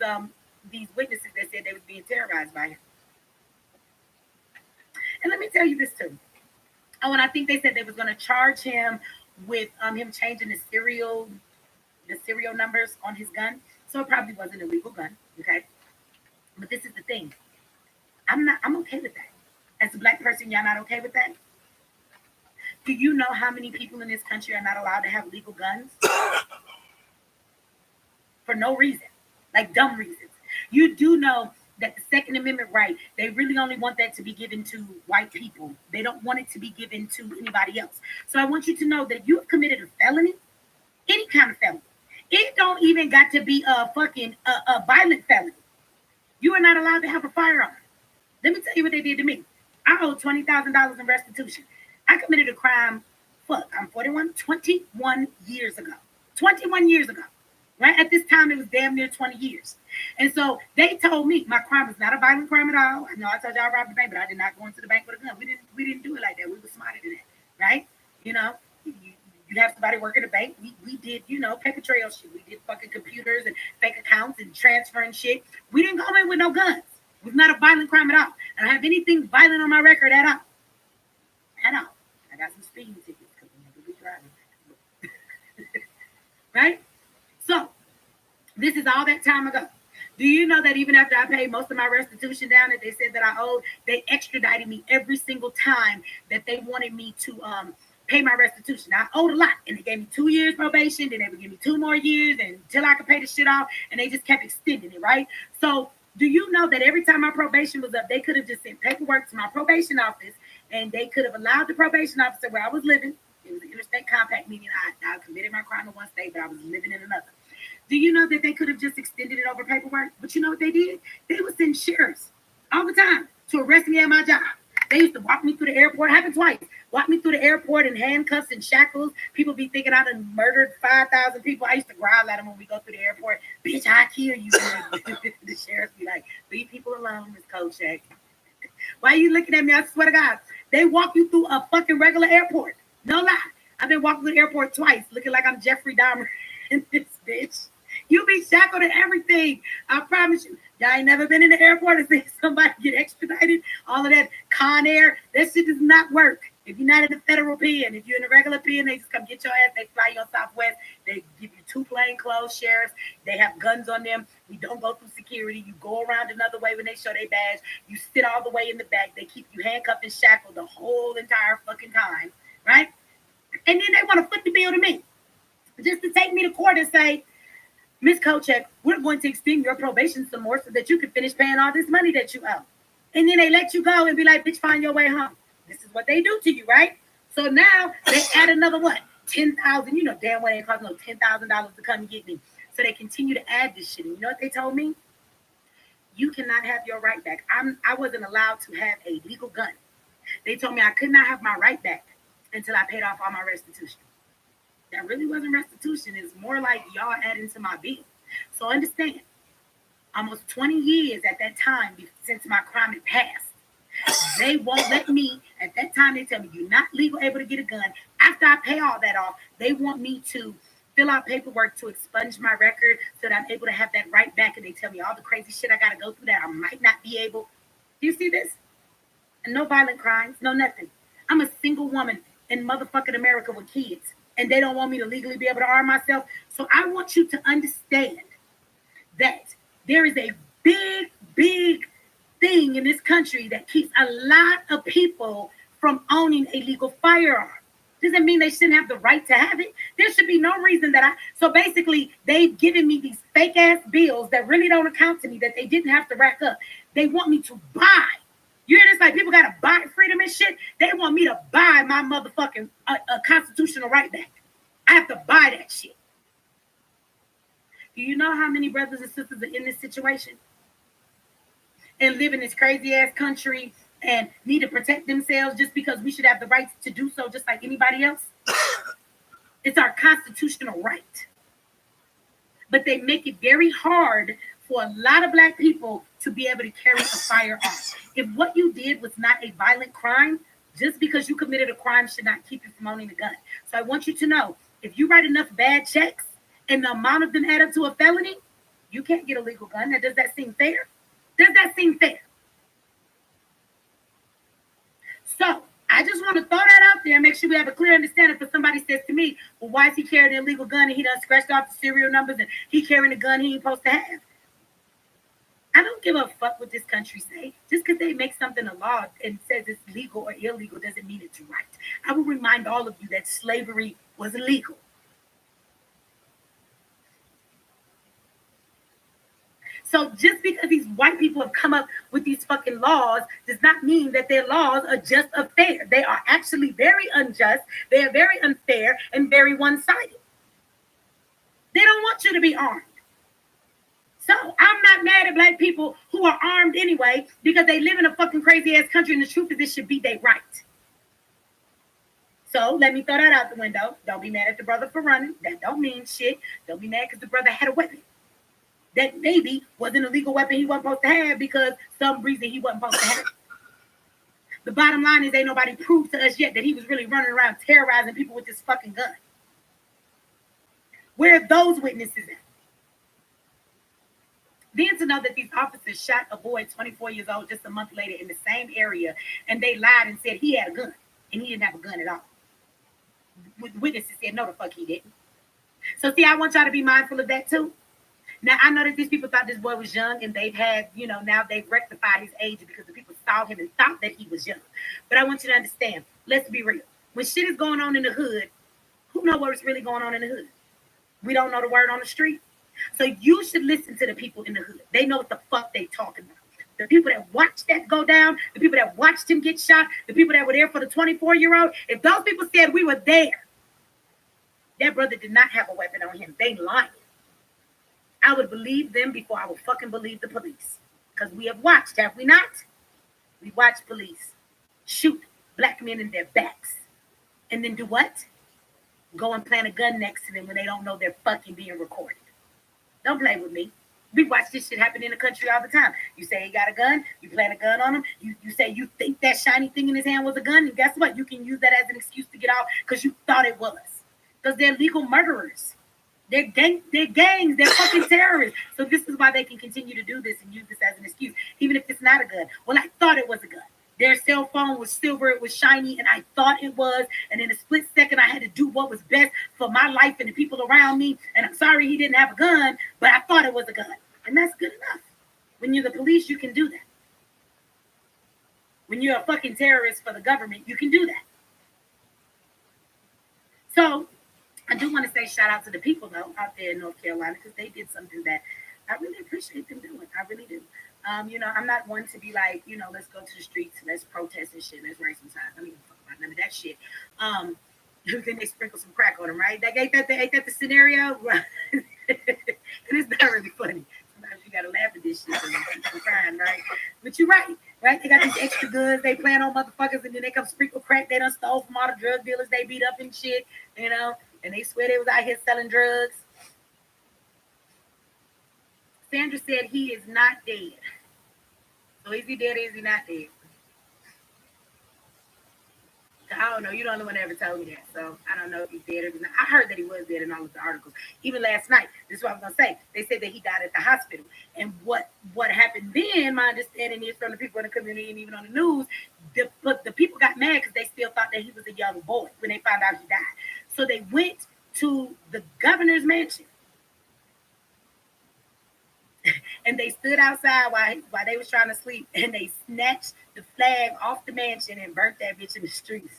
witnesses that said they was being terrorized by him? And let me tell you this too. Oh, and I think they said they was gonna charge him with him changing the serial numbers on his gun. So it probably wasn't a legal gun. Okay. But this is the thing. I'm okay with that. As a black person, y'all not okay with that? Do you know how many people in this country are not allowed to have legal guns? For no reason. Like dumb reasons. You do know that the Second Amendment right, they really only want that to be given to white people. They don't want it to be given to anybody else. So I want you to know that you have committed a felony, any kind of felony. It don't even got to be a fucking a violent felony. You are not allowed to have a firearm. Let me tell you what they did to me. I owe $20,000 in restitution. I committed a crime. Fuck, I'm 41, 21 years ago. 21 years ago. Right at this time, it was damn near 20 years. And so they told me my crime was not a violent crime at all. I know I told y'all I robbed the bank, but I did not go into the bank with a gun. We didn't do it like that. We were smarter than that, right? You know, you have somebody work at a bank. We did, paper trail shit. We did fucking computers and fake accounts and transferring shit. We didn't go in with no guns. It was not a violent crime at all. I don't have anything violent on my record at all. At all. I got some speeding tickets because I'm never be driving. Right? So, this is all that time ago. Do you know that even after I paid most of my restitution down that they said that I owed, they extradited me every single time that they wanted me to pay my restitution. I owed a lot, and they gave me 2 years probation, then they would give me 2 more years until I could pay the shit off, and they just kept extending it, right? So do you know that every time my probation was up, they could have just sent paperwork to my probation office, and they could have allowed the probation officer where I was living. It was an interstate compact, meaning I committed my crime in one state, but I was living in another. Do you know that they could have just extended it over paperwork? But you know what they did? They would send sheriffs all the time to arrest me at my job. They used to walk me through the airport. It happened twice. Walk me through the airport in handcuffs and shackles. People be thinking I done murdered 5,000 people. I used to growl at them when we go through the airport. Bitch, I kill you. The sheriffs be like, leave people alone, Miss Kochek. Why are you looking at me? I swear to God. They walk you through a fucking regular airport. No lie. I've been walking through the airport twice, looking like I'm Jeffrey Dahmer in this bitch. You be shackled and everything. I promise you. Y'all ain't never been in the airport and seen somebody get extradited. All of that Con Air, that shit does not work. If you're not in the federal pen, if you're in the regular pen, they just come get your ass. They fly you on Southwest. They give you 2 plainclothes sheriffs. They have guns on them. We don't go through security. You go around another way when they show their badge. You sit all the way in the back. They keep you handcuffed and shackled the whole entire fucking time, right? And then they want to foot the bill to me just to take me to court and say, Miss Kochek, we're going to extend your probation some more so that you can finish paying all this money that you owe. And then they let you go and be like, bitch, find your way home. This is what they do to you, right? So now they add another what? 10,000. You know damn well they cost no $10,000 to come and get me. So they continue to add this shit. And you know what they told me? You cannot have your right back. I wasn't allowed to have a legal gun. They told me I could not have my right back until I paid off all my restitution. That really wasn't restitution. It's more like y'all adding to my bill. So understand, almost 20 years at that time since my crime had passed, they won't let me. At that time, they tell me you're not legal able to get a gun. After I pay all that off, they want me to fill out paperwork to expunge my record so that I'm able to have that right back. And they tell me all the crazy shit I got to go through that I might not be able. Do you see this? And no violent crimes, no nothing. I'm a single woman in motherfucking America with kids. And they don't want me to legally be able to arm myself. So I want you to understand that there is a big, big thing in this country that keeps a lot of people from owning a legal firearm. doesn't mean they shouldn't have the right to have it. There should be no reason that so basically they've given me these fake ass bills that really don't account to me, that they didn't have to rack up. They want me to buy. You hear this? Like, people gotta buy freedom and shit. They want me to buy my motherfucking constitutional right back. I have to buy that shit. Do you know how many brothers and sisters are in this situation and live in this crazy ass country and need to protect themselves just because we should have the right to do so just like anybody else? It's our constitutional right. But they make it very hard for a lot of Black people to be able to carry a firearm. If what you did was not a violent crime, just because you committed a crime should not keep you from owning a gun. So I want you to know, if you write enough bad checks and the amount of them add up to a felony, you can't get a legal gun. Now, does that seem fair? Does that seem fair? So I just want to throw that out there and make sure we have a clear understanding. For somebody says to me, well, why is he carrying an illegal gun and he done scratched off the serial numbers and he carrying a gun he ain't supposed to have? I don't give a fuck what this country say. Just because they make something a law and says it's legal or illegal doesn't mean it's right. I will remind all of you that slavery was illegal. So just because these white people have come up with these fucking laws does not mean that their laws are just or fair. They are actually very unjust. They are very unfair and very one-sided. They don't want you to be armed. So I'm not mad at Black people who are armed anyway because they live in a fucking crazy ass country, and the truth is this should be their right. So let me throw that out the window. Don't be mad at the brother for running. That don't mean shit. Don't be mad because the brother had a weapon that maybe wasn't a legal weapon he wasn't supposed to have because some reason he wasn't supposed to have it. The bottom line is ain't nobody proved to us yet that he was really running around terrorizing people with this fucking gun. Where are those witnesses at? Then to know that these officers shot a boy 24 years old just a month later in the same area, and they lied and said he had a gun, and he didn't have a gun at all. Witnesses said no, the fuck he didn't. So see, I want y'all to be mindful of that too. Now, I know that these people thought this boy was young, and they've had, now they've rectified his age because the people saw him and thought that he was young. But I want you to understand, let's be real. When shit is going on in the hood, who knows what's really going on in the hood? We don't know the word on the street. So you should listen to the people in the hood. They know what the fuck they talking about. The people that watched that go down, the people that watched him get shot, the people that were there for the 24-year-old, if those people said we were there, that brother did not have a weapon on him. They lying. I would believe them before I would fucking believe the police. Because we have watched, have we not? We watched police shoot Black men in their backs. And then do what? Go and plant a gun next to them when they don't know they're fucking being recorded. Don't play with me. We watch this shit happen in the country all the time. You say he got a gun, you plant a gun on him, you say you think that shiny thing in his hand was a gun, and guess what? You can use that as an excuse to get out because you thought it was. Because they're legal murderers. They're gangs, they're fucking terrorists. So this is why they can continue to do this and use this as an excuse, even if it's not a gun. Well, I thought it was a gun. Their cell phone was silver, it was shiny, and I thought it was. And in a split second, I had to do what was best for my life and the people around me. And I'm sorry he didn't have a gun, but I thought it was a gun. And that's good enough. When you're the police, you can do that. When you're a fucking terrorist for the government, you can do that. So I do want to say shout out to the people, though, out there in North Carolina, because they did something that I really appreciate them doing. I really do. I'm not one to be like, let's go to the streets, let's protest and shit, let's raise some signs. I don't even talk about none of that shit. Then they sprinkle some crack on them, right? Ain't that the scenario? And it's not really funny. Sometimes you gotta laugh at this shit and keep crying, right? But you're right? They got these extra goods they plan on motherfuckers, and then they come sprinkle crack they done stole from all the drug dealers they beat up and shit, and they swear they was out here selling drugs. Sandra said he is not dead. So is he dead or is he not dead? I don't know. You're the only one that ever told me that. So I don't know if he's dead or not. I heard that he was dead in all of the articles. Even last night, this is what I'm going to say. They said that he died at the hospital. And what happened then, my understanding is from the people in the community and even on the news, the people got mad because they still thought that he was a young boy when they found out he died. So they went to the governor's mansion. And they stood outside while they was trying to sleep, and they snatched the flag off the mansion and burnt that bitch in the streets.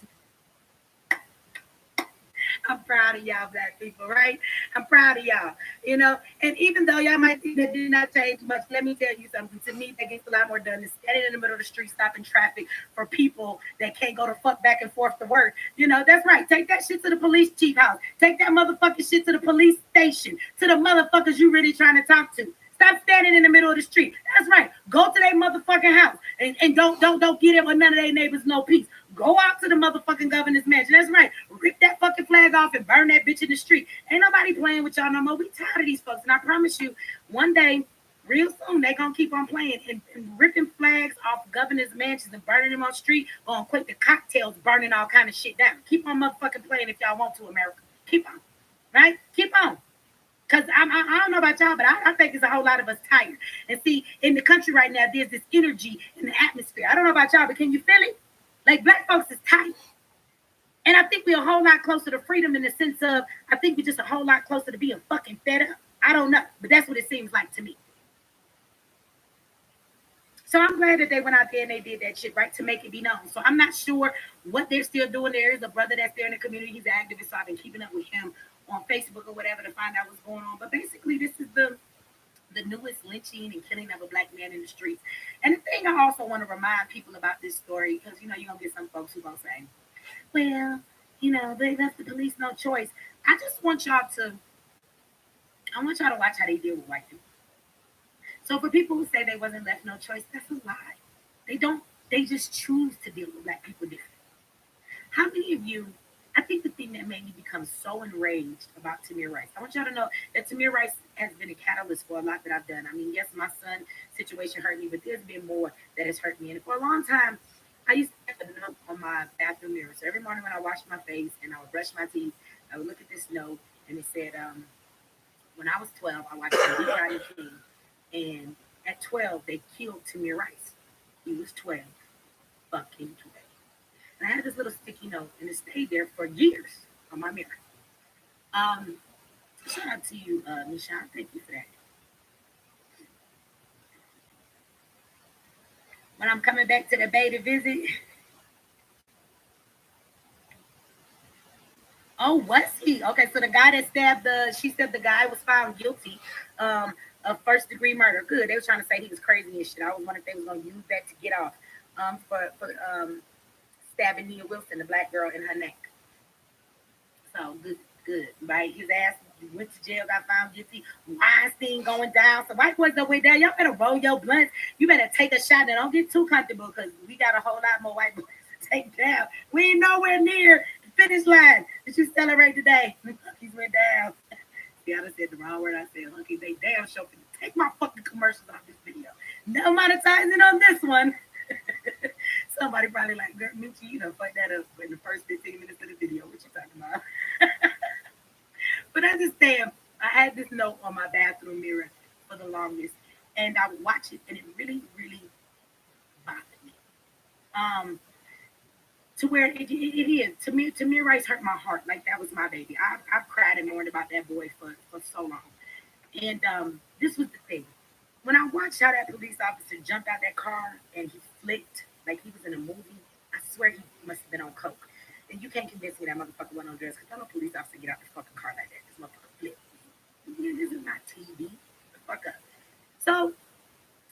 I'm proud of y'all, black people, right? I'm proud of y'all, you know. And even though y'all might think that did not change much, let me tell you something. To me, that gets a lot more done than standing in the middle of the street stopping traffic for people that can't go to fuck back and forth to work. You know, that's right. Take that shit to the police chief house. Take that motherfucking shit to the police station. To the motherfuckers you really trying to talk to. Stop standing in the middle of the street. That's right. Go to their motherfucking house and don't get it with none of their neighbors no peace. Go out to the motherfucking governor's mansion. That's right. Rip that fucking flag off and burn that bitch in the street. Ain't nobody playing with y'all no more. We tired of these folks. And I promise you, one day, real soon, they gonna keep on playing and ripping flags off governor's mansions and burning them on the street. Gonna quit the cocktails, burning all kind of shit down. Keep on motherfucking playing if y'all want to, America. Keep on. Right? Keep on. Because I don't know about y'all, but I think it's a whole lot of us tired. And see, in the country right now, there's this energy in the atmosphere. I don't know about y'all, but can you feel it? Like, black folks is tired. And I think we're a whole lot closer to freedom in the sense of, I think we're just a whole lot closer to being fucking fed up. I don't know, but that's what it seems like to me. So I'm glad that they went out there and they did that shit, right, to make it be known. So I'm not sure what they're still doing. There is a brother that's there in the community. He's an activist, so I've been keeping up with him on Facebook or whatever to find out what's going on. But basically, this is the newest lynching and killing of a black man in the streets. And the thing I also want to remind people about this story, because, you know, you're going to get some folks who going to say, well, you know, they left the police no choice. I just want y'all to, I want y'all to watch how they deal with white people. So for people who say they wasn't left no choice, that's a lie. They don't, they just choose to deal with black people different. How many of you, I think the thing that made me become so enraged about Tamir Rice, I want y'all to know that Tamir Rice has been a catalyst for a lot that I've done. I mean, yes, my son's situation hurt me, but there's been more that has hurt me. And for a long time, I used to have a note on my bathroom mirror. So every morning when I washed my face and I would brush my teeth, I would look at this note and it said, when I was 12, I watched the Lion King. And at 12, they killed Tamir Rice. He was 12, fucking 12. And I had this little sticky note, and it stayed there for years on my mirror. Shout out to you, Nishan. Thank you for that. When I'm coming back to the Bay to visit. Oh, was he? Okay, so the guy that stabbed she said the guy was found guilty of first degree murder. Good. They were trying to say he was crazy and shit. I was wondering if they was gonna use that to get off for stabbing Nia Wilson, the black girl, in her neck. So good, right? His ass went to jail, got found guilty. Weinstein going down. So white boys don't way down. Y'all better roll your blunts. You better take a shot and don't get too comfortable because we got a whole lot more white boys to take down. We ain't nowhere near the finish line that you celebrate today. Monkeys went down. See, I just said the wrong word. I said monkeys. They damn sure can take my fucking commercials off this video. No monetizing on this one. Somebody probably like, girl, Michi, you know, fuck that up in the first 15 minutes of the video. What you talking about? But I just saying, I had this note on my bathroom mirror for the longest, and I would watch it, and it really, really bothered me. To where it is. Tamir Rice hurt my heart. Like, that was my baby. I've cried and mourned about that boy for so long. And this was the thing. When I watched how that police officer jumped out that car and he flicked like he was in a movie, I swear he must have been on coke. And you can't convince me that motherfucker went on drugs because I know police officer get out the fucking car like that. This motherfucker flipped. This is not TV. The fuck up. So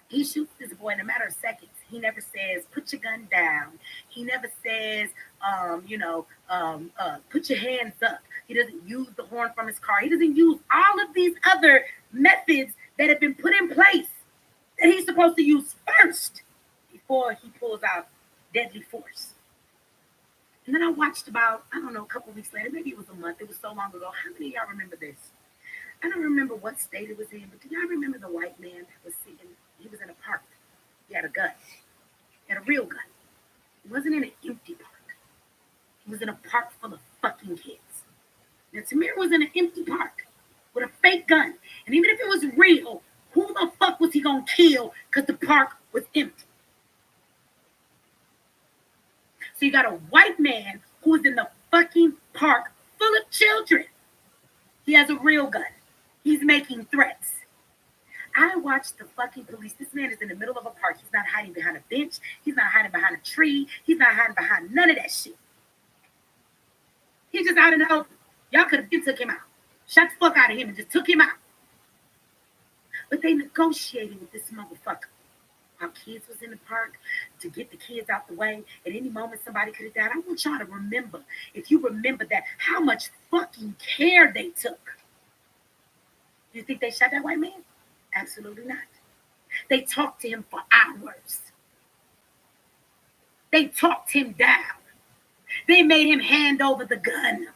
he shoots this boy in a matter of seconds. He never says, put your gun down. He never says, put your hands up. He doesn't use the horn from his car. He doesn't use all of these other methods that have been put in place that he's supposed to use first before he pulls out deadly force. And then I watched about, I don't know, a couple of weeks later, maybe it was a month. It was so long ago. How many of y'all remember this? I don't remember what state it was in, but do y'all remember the white man that was sitting? He was in a park. He had a gun. He had a real gun. He wasn't in an empty park. He was in a park full of fucking kids. Now, Tamir was in an empty park with a fake gun. And even if it was real, who the fuck was he going to kill because the park was empty? So you got a white man who is in the fucking park full of children. He has a real gun. He's making threats. I watched the fucking police. This man is in the middle of a park. He's not hiding behind a bench. He's not hiding behind a tree. He's not hiding behind none of that shit. He's just out in the open. Y'all could have been took him out. Shut the fuck out of him and just took him out. But they negotiated with this motherfucker. Our kids was in the park to get the kids out the way. At any moment, somebody could have died. I want y'all to remember, if you remember that, how much fucking care they took. Do you think they shot that white man? Absolutely not. They talked to him for hours. They talked him down. They made him hand over the gun.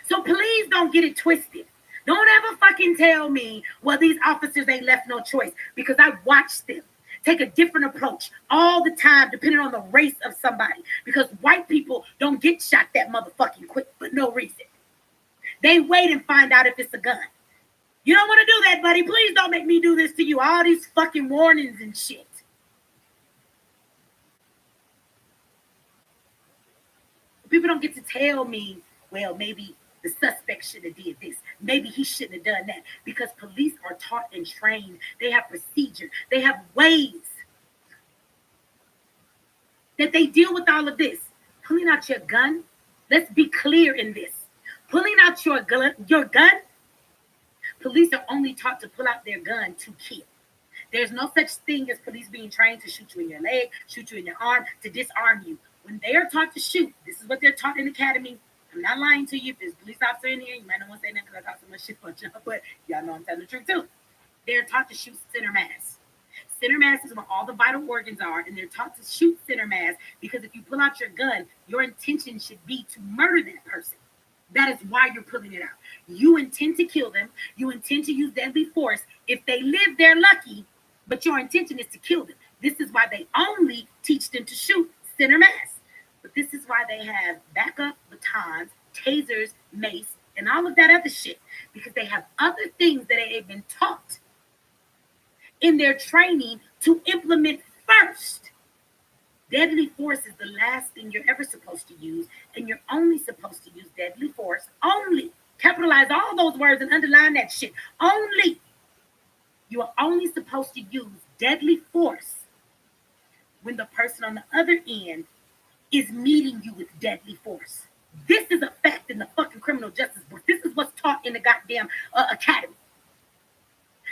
So please don't get it twisted. Don't ever fucking tell me, well, these officers ain't left no choice, because I watched them take a different approach all the time, depending on the race of somebody. Because white people don't get shot that motherfucking quick for no reason. They wait and find out if it's a gun. You don't want to do that, buddy. Please don't make me do this to you. All these fucking warnings and shit. People don't get to tell me, well, maybe the suspect should have did this. Maybe he shouldn't have done that. Because police are taught and trained. They have procedure. They have ways that they deal with all of this. Pulling out your gun. Let's be clear in this. Pulling out your gun. Police are only taught to pull out their gun to kill. There's no such thing as police being trained to shoot you in your leg, shoot you in your arm, to disarm you. When they are taught to shoot, this is what they're taught in the academy. I'm not lying to you. If there's a police officer in here, you might not want to say that because I talk so much shit about y'all, but y'all know I'm telling the truth too. They're taught to shoot center mass. Center mass is where all the vital organs are, and they're taught to shoot center mass because if you pull out your gun, your intention should be to murder that person. That is why you're pulling it out. You intend to kill them. You intend to use deadly force. If they live, they're lucky, but your intention is to kill them. This is why they only teach them to shoot center mass. But this is why they have backup batons, tasers, mace, and all of that other shit, because they have other things that they've been taught in their training to implement first. Deadly force is the last thing you're ever supposed to use, and you're only supposed to use deadly force only. Capitalize all those words and underline that shit. Only. You are only supposed to use deadly force when the person on the other end is meeting you with deadly force. This is a fact in the fucking criminal justice book. This is what's taught in the goddamn academy.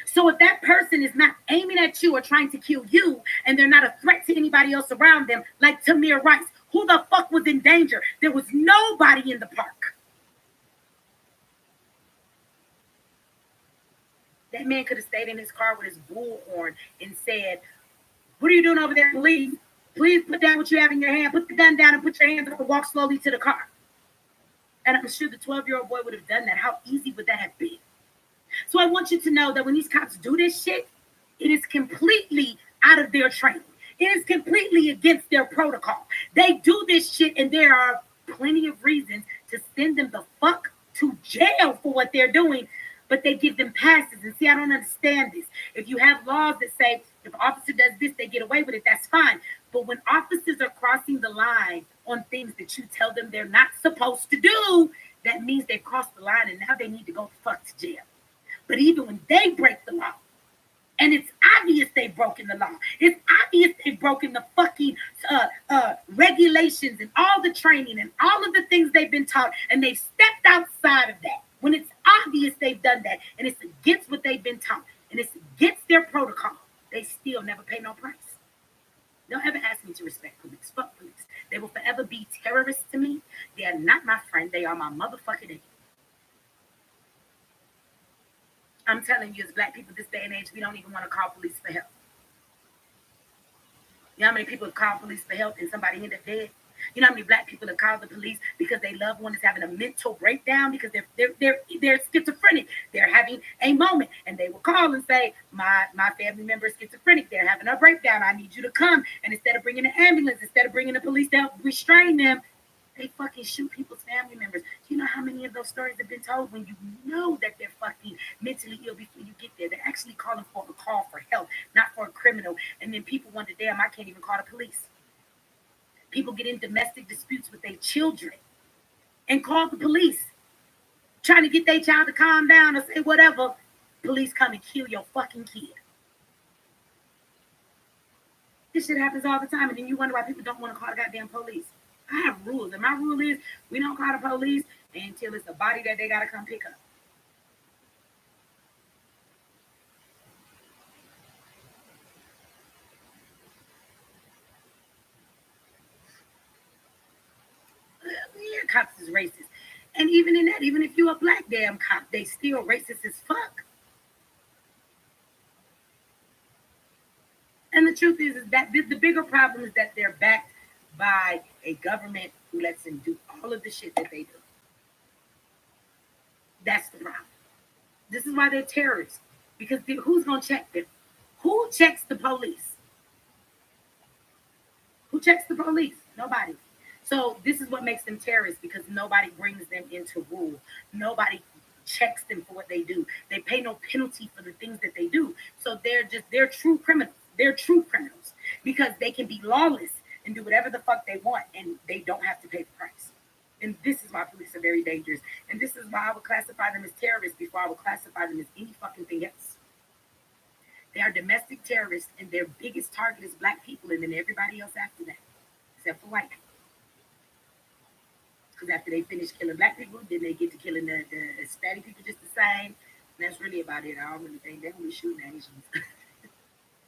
So if that person is not aiming at you or trying to kill you, and they're not a threat to anybody else around them, like Tamir Rice, who the fuck was in danger? There was nobody in the park. That man could have stayed in his car with his bullhorn and said, "What are you doing over there, police? Please put down what you have in your hand. Put the gun down and put your hands up and walk slowly to the car." And I'm sure the 12-year-old boy would have done that. How easy would that have been? So I want you to know that when these cops do this shit, it is completely out of their training. It is completely against their protocol. They do this shit, and there are plenty of reasons to send them the fuck to jail for what they're doing, but they give them passes. And see, I don't understand this. If you have laws that say if an officer does this, they get away with it, that's fine. But when officers are crossing the line on things that you tell them they're not supposed to do, that means they've crossed the line, and now they need to go the fuck to jail. But even when they break the law, and it's obvious they've broken the law, it's obvious they've broken the fucking regulations and all the training and all of the things they've been taught, and they've stepped outside of that, when it's obvious they've done that, and it's against what they've been taught, and it's against their protocol, they still never pay no price. Don't ever ask me to respect police. Fuck police. They will forever be terrorists to me. They are not my friend. They are my motherfucking enemy. I'm telling you, as black people this day and age, we don't even want to call police for help. You know how many people have called police for help and somebody ended up dead? You know how many black people have called the police because their loved one is having a mental breakdown because they're schizophrenic. They're having a moment, and they will call and say, my family member is schizophrenic. They're having a breakdown. I need you to come. And instead of bringing an ambulance, instead of bringing the police to help restrain them, they fucking shoot people's family members. Do you know how many of those stories have been told when you know that they're fucking mentally ill before you get there? They're actually calling for a call for help, not for a criminal. And then people wonder, damn, I can't even call the police. People get in domestic disputes with their children and call the police, trying to get their child to calm down or say whatever. Police come and kill your fucking kid. This shit happens all the time, and then you wonder why people don't want to call the goddamn police. I have rules, and my rule is we don't call the police until it's a body that they gotta come pick up. Yeah, cops is racist, and even in that, even if you a black damn cop, they still racist as fuck. And the truth is that the bigger problem is that they're backed by a government who lets them do all of the shit that they do. That's the problem. This is why they're terrorists. Because who's gonna check them? Who checks the police? Who checks the police? Nobody. So this is what makes them terrorists because nobody brings them into rule. Nobody checks them for what they do. They pay no penalty for the things that they do. So they're true criminals. They're true criminals because they can be lawless and do whatever the fuck they want and they don't have to pay the price. And this is why police are very dangerous. And this is why I would classify them as terrorists before I would classify them as any fucking thing else. They are domestic terrorists, and their biggest target is black people, and then everybody else after that, except for white people. Because after they finish killing black people, then they get to killing the Hispanic people just the same. And that's really about it. I don't really think they're going to be shooting Asians.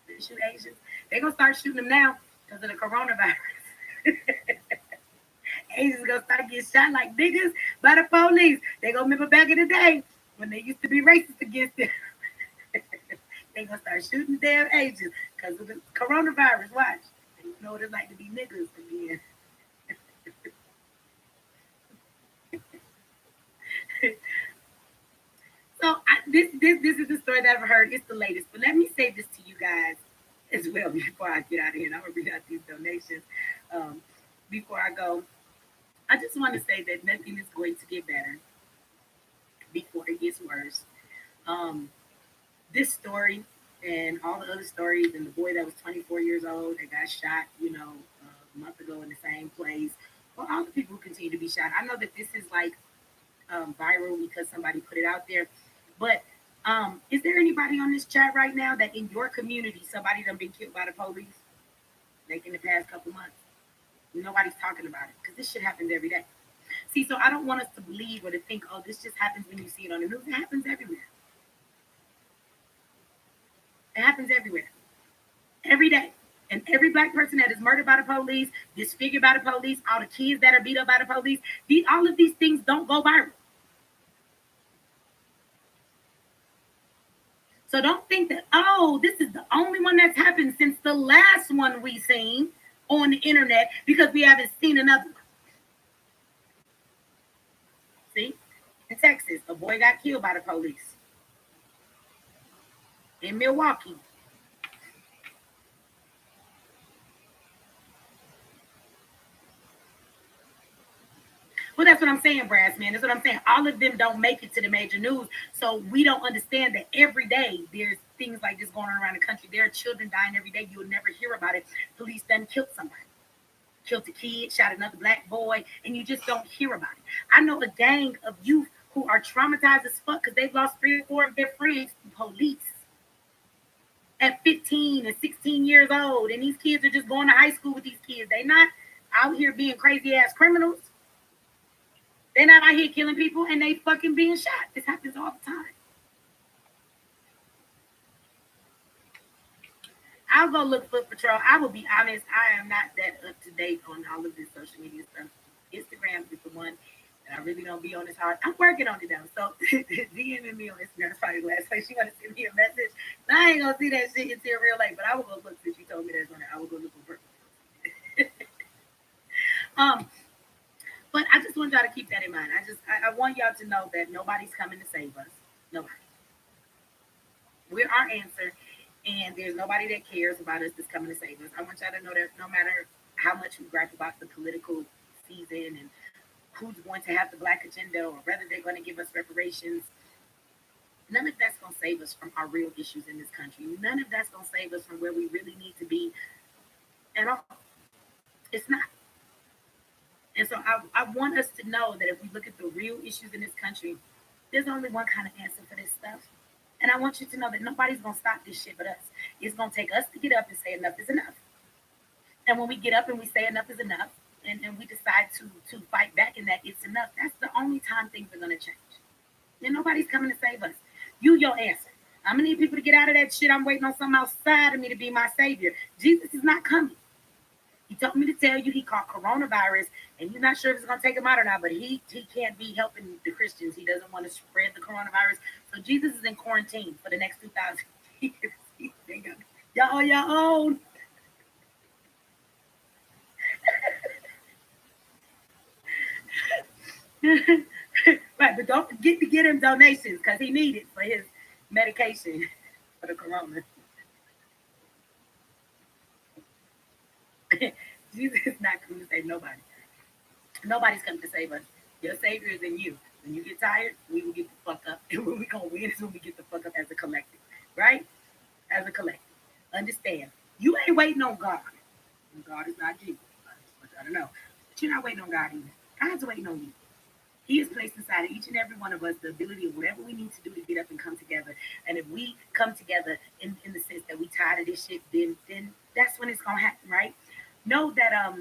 They shoot Asians. They're going to start shooting them now because of the coronavirus. Asians going to start getting shot like niggas by the police. They going to remember back in the day when they used to be racist against them. They gonna start shooting damn Asians because of the coronavirus. Watch. You know what it's like to be niggas again. So this is the story that I've heard. It's the latest, but let me say this to you guys as well before I get out of here. And I'm gonna read out these donations um, before I go. I just want to say that nothing is going to get better before it gets worse. Um, this story and all the other stories, and the boy that was 24 years old that got shot, a month ago in the same place. Well, all the people who continue to be shot. I know that this is like viral because somebody put it out there, but is there anybody on this chat right now that in your community somebody done been killed by the police, like in the past couple months? Nobody's talking about it because this shit happens every day. See, so I don't want us to believe or to think, oh, this just happens when you see it on the news. It happens everywhere. It happens everywhere, every day. And every black person that is murdered by the police, disfigured by the police, all the kids that are beat up by the police, all of these things don't go viral. So don't think that, oh, this is the only one that's happened since the last one we seen on the internet because we haven't seen another one. See? In Texas, a boy got killed by the police. In Milwaukee, well, that's what I'm saying, Brass man. That's what I'm saying. All of them don't make it to the major news. So we don't understand that every day there's things like this going on around the country. There are children dying every day. You will never hear about it. Police done killed somebody. Killed a kid, shot another black boy, and you just don't hear about it. I know a gang of youth who are traumatized as fuck because they've lost 3 or 4 of their friends to police at 15 and 16 years old. And these kids are just going to high school with these kids. They not out here being crazy ass criminals. They're not out here killing people and they fucking being shot. This happens all the time. I'll go look Foot Patrol. I will be honest, I am not that up to date on all of this social media stuff. Instagram is the one that I really don't be on as hard. I'm working on it though. So DMing me on Instagram is probably the last place you want to send me a message. I ain't gonna see that shit until real late, but I will go look since you told me that's on it. I will go look for it. um, but I just want y'all to keep that in mind. I want y'all to know that nobody's coming to save us. Nobody. We're our answer, and there's nobody that cares about us that's coming to save us. I want y'all to know that no matter how much we gripe about the political season and who's going to have the black agenda or whether they're going to give us reparations, none of that's going to save us from our real issues in this country. None of that's going to save us from where we really need to be at all. It's not. And so I want us to know that if we look at the real issues in this country, there's only one kind of answer for this stuff. And I want you to know that nobody's going to stop this shit but us. It's going to take us to get up and say enough is enough. And when we get up and we say enough is enough, and we decide to fight back in that it's enough, that's the only time things are gonna change. And nobody's coming to save us. You your answer. I'm gonna need people to get out of that shit. I'm waiting on something outside of me to be my savior. Jesus is not coming. He told me to tell you he caught coronavirus, and you're not sure if it's gonna take him out or not. But he can't be helping the Christians. He doesn't want to spread the coronavirus. So Jesus is in quarantine for the next 2,000 years. Y'all on your own. Right, but don't forget to get him donations because he needs it for his medication for the corona. Jesus is not coming to save nobody. Nobody's coming to save us. Your savior is in you. When you get tired, we will get the fuck up. And when we gonna win is when we get the fuck up as a collective. Right? As a collective. Understand. You ain't waiting on God. And God is not Jesus. I don't know. But you're not waiting on God either. God's waiting on you. He has placed inside of each and every one of us the ability of whatever we need to do to get up and come together. And if we come together in the sense that we tired of this shit, then that's when it's gonna happen, right? Know that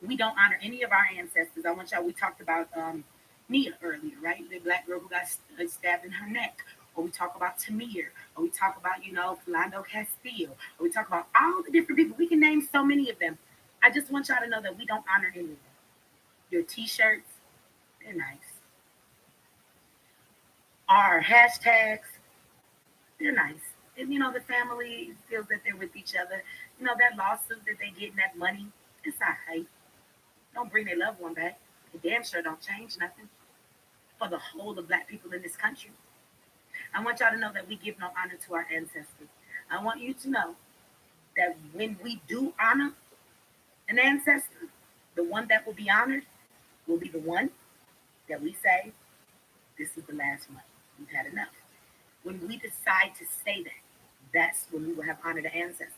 we don't honor any of our ancestors. I want y'all. We talked about Nia earlier, right? The black girl who got stabbed in her neck. Or we talk about Tamir. Or we talk about Philando Castile. Or we talk about all the different people. We can name so many of them. I just want y'all to know that we don't honor any of them. Your T-shirts, they're nice. Our hashtags, they're nice. And the family feels that they're with each other. That lawsuit that they get and that money, it's all right. Don't bring their loved one back. It damn sure don't change nothing for the whole of black people in this country. I want y'all to know that we give no honor to our ancestors. I want you to know that when we do honor an ancestor, the one that will be honored will be the one that we say, this is the last one. We've had enough. When we decide to say that, that's when we will have honored the ancestor.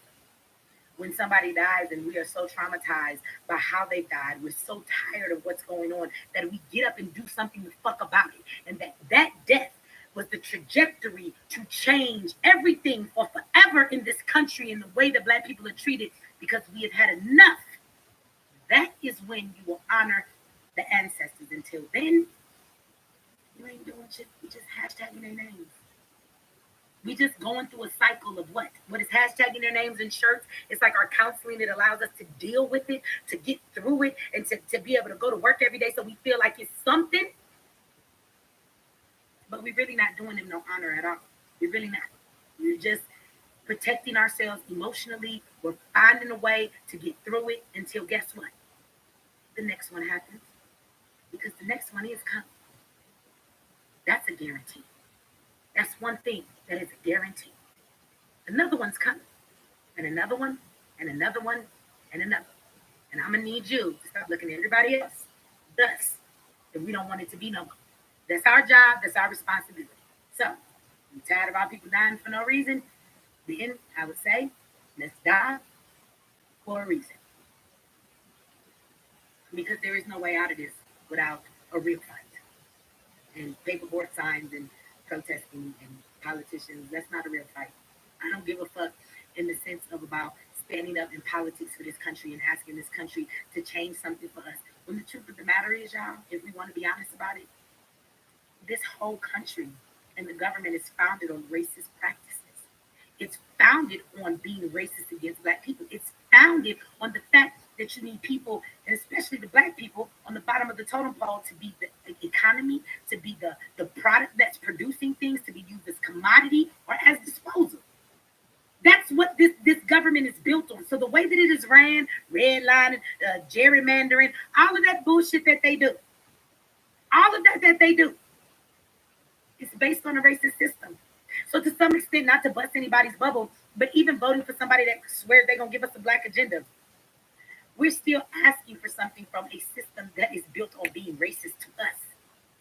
When somebody dies and we are so traumatized by how they died, we're so tired of what's going on that we get up and do something to fuck about it. And that death was the trajectory to change everything for forever in this country and the way that black people are treated because we have had enough. That is when you will honor the ancestors. Until then, you ain't doing shit. You just hashtagging their names. We just going through a cycle of what? What is hashtagging their names in shirts? It's like our counseling that allows us to deal with it, to get through it, and to be able to go to work every day so we feel like it's something. But we're really not doing them no honor at all. We're really not. We're just protecting ourselves emotionally. We're finding a way to get through it until guess what? The next one happens. Because the next one is coming. That's a guarantee. That's one thing that is a guarantee. Another one's coming. And another one, and another one, and another. And I'm going to need you to stop looking at everybody else. Thus, if we don't want it to be no more. That's our job. That's our responsibility. So, I'm tired of our people dying for no reason. Then, I would say, let's die for a reason. Because there is no way out of this without a real fight. And paperboard signs and protesting and politicians, that's not a real fight. I don't give a fuck in the sense of about standing up in politics for this country and asking this country to change something for us. When the truth of the matter is, y'all, if we want to be honest about it, this whole country and the government is founded on racist practices. It's founded on being racist against black people. It's founded on the fact that you need people, and especially the black people, on the bottom of the totem pole to be the economy, to be the product that's producing things, to be used as commodity or as disposal. That's what this government is built on. So the way that it is ran, redlining, gerrymandering, all of that bullshit that they do, all of that they do, is based on a racist system. So to some extent, not to bust anybody's bubble, but even voting for somebody that swears they're going to give us a black agenda, we're still asking for something from a system that is built on being racist to us.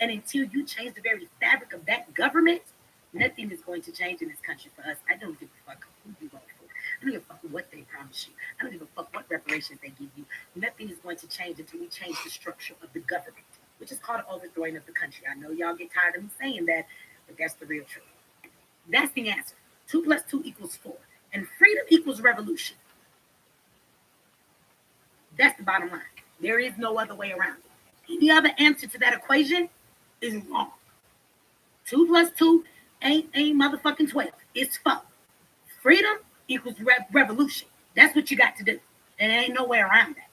And until you change the very fabric of that government, nothing is going to change in this country for us. I don't give a fuck who you vote for. I don't give a fuck what they promise you. I don't give a fuck what reparations they give you. Nothing is going to change until we change the structure of the government, which is called overthrowing of the country. I know y'all get tired of me saying that, but that's the real truth. That's the answer. 2 + 2 = 4. And freedom equals revolution. That's the bottom line. There is no other way around it. Any other answer to that equation is wrong. 2 plus 2 ain't motherfucking 12. It's 4. Freedom equals revolution. That's what you got to do. And there ain't no way around that.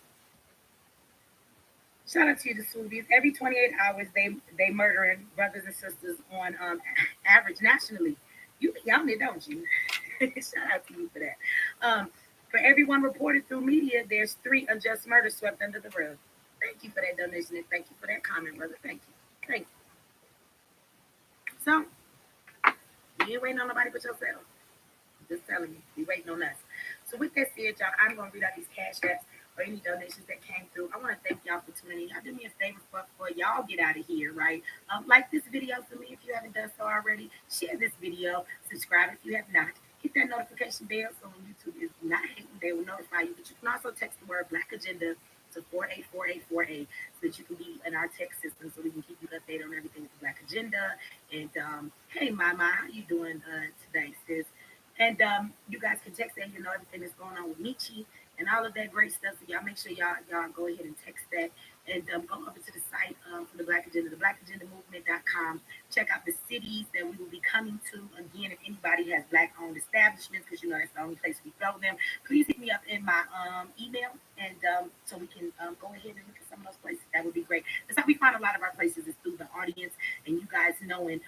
Shout out to you, the Subies. Every 28 hours, they murdering brothers and sisters on average nationally. You be on it, don't you? Shout out to you for that. For everyone reported through media, there's 3 unjust murders swept under the rug. Thank you for that donation and thank you for that comment, brother. Thank you. Thank you. So, you ain't waiting on nobody but yourself. Just telling you, be waiting on us. So with that said, y'all, I'm gonna read out these cash apps or any donations that came through. I want to thank y'all for tuning in. Y'all do me a favor for y'all get out of here, right? Like this video for me if you haven't done so already. Share this video. Subscribe if you have not. Hit that notification bell so when YouTube is not hating, they will notify you. But you can also text the word Black Agenda to 484848 so that you can be in our text system so we can keep you updated on everything with the Black Agenda. And hey, Mama, how you doing today, sis? And you guys can text that, you know, everything that's going on with Michi and all of that great stuff. So y'all make sure y'all go ahead and text that and go over to the site for the Black Agenda, theblack.agendamovement.com. Check out the cities that we will be coming to. Again, if anybody has Black-owned establishments, because you know that's the only place we throw them, please hit me up in my email, and so we can go ahead and look at some of those places. That would be great. That's how we find a lot of our places is through the audience and you guys knowing.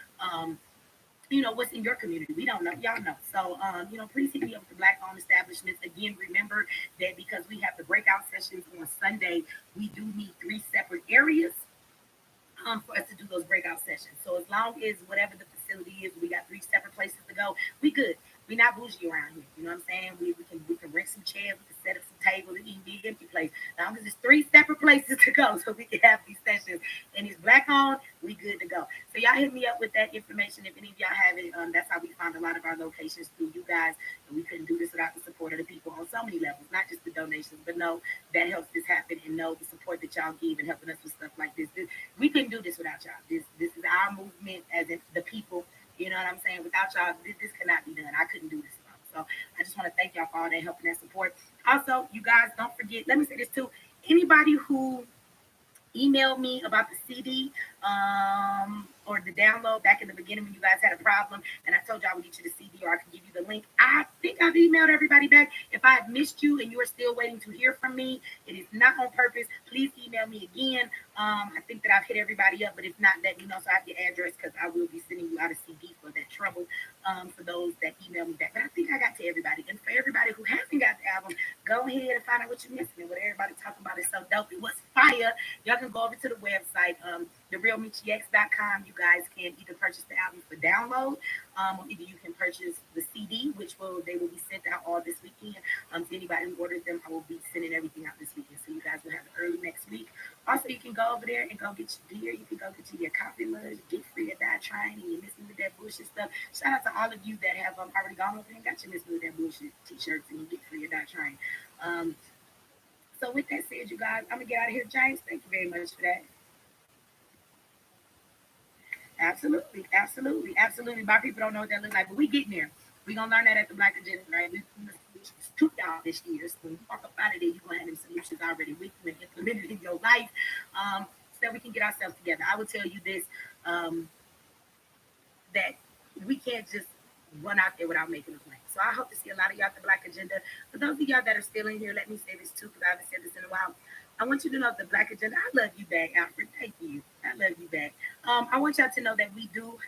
You know what's in your community. We don't know, y'all know. So you know, please hit me up with the Black-owned establishments. Again, remember that because we have the breakout sessions on Sunday, we do need 3 separate areas for us to do those breakout sessions. So as long as whatever the facility is, we got 3 separate places to go. We good. We not bougie around here. You know what I'm saying? We can rent some chairs. We can set up some tables. It can be an empty place. As long as it's 3 separate places to go, so we can have these sessions. And it's Black owned. We good to go. So y'all hit me up with that information if any of y'all have it. That's how we found a lot of our locations through you guys. And we couldn't do this without the support of the people on so many levels, not just the donations, but no, that helps this happen and know the support that y'all give and helping us with stuff like this. We couldn't do this without y'all. This is our movement as in the people. You know what I'm saying? Without y'all, this cannot be done. I couldn't do this alone. So I just want to thank y'all for all that help and that support. Also, you guys don't forget, let me say this too. Anybody who emailed me about the CD or the download back in the beginning when you guys had a problem and I told y'all I would get you the CD or I can give you the link. I think I've emailed everybody back. If I have missed you and you are still waiting to hear from me, it is not on purpose. Please email me again. I think that I've hit everybody up, but if not, let me know so I have your address because I will be sending you out a CD for that trouble for those that email me back. But I think I got to everybody. And for everybody who hasn't got the album, go ahead and find out what you're missing and what everybody talking about is so dope. It was fire. Y'all can go over to the website, therealmichiex.com. You guys can either purchase the album for download, or either you can purchase the CD, which they will be sent out all this weekend. To anybody who orders them, I will be sending everything out this weekend, so you guys will have it early next week. Also, you can go over there and go get your beer. You can go get your coffee mugs, get free or die trying, and you're missing with that bullshit stuff. Shout out to all of you that have already gone over there and got your missing with that bullshit t-shirts and you get free or die trying. So with that said, you guys, I'm gonna get out of here. James, thank you very much for that. Absolutely, absolutely, absolutely. My people don't know what that looks like, but we getting there. We gonna learn that at the Black Agenda, right? We took y'all this year. So when you walk up out of there, you gonna have them solutions already with you and implemented in your life, so that we can get ourselves together. I will tell you this, that we can't just run out there without making a plan. So I hope to see a lot of y'all at the Black Agenda. For those of y'all that are still in here, let me say this too, because I haven't said this in a while. I want you to know the Black Agenda. I love you back, Alfred. Thank you. I love you back. I want y'all to know that we do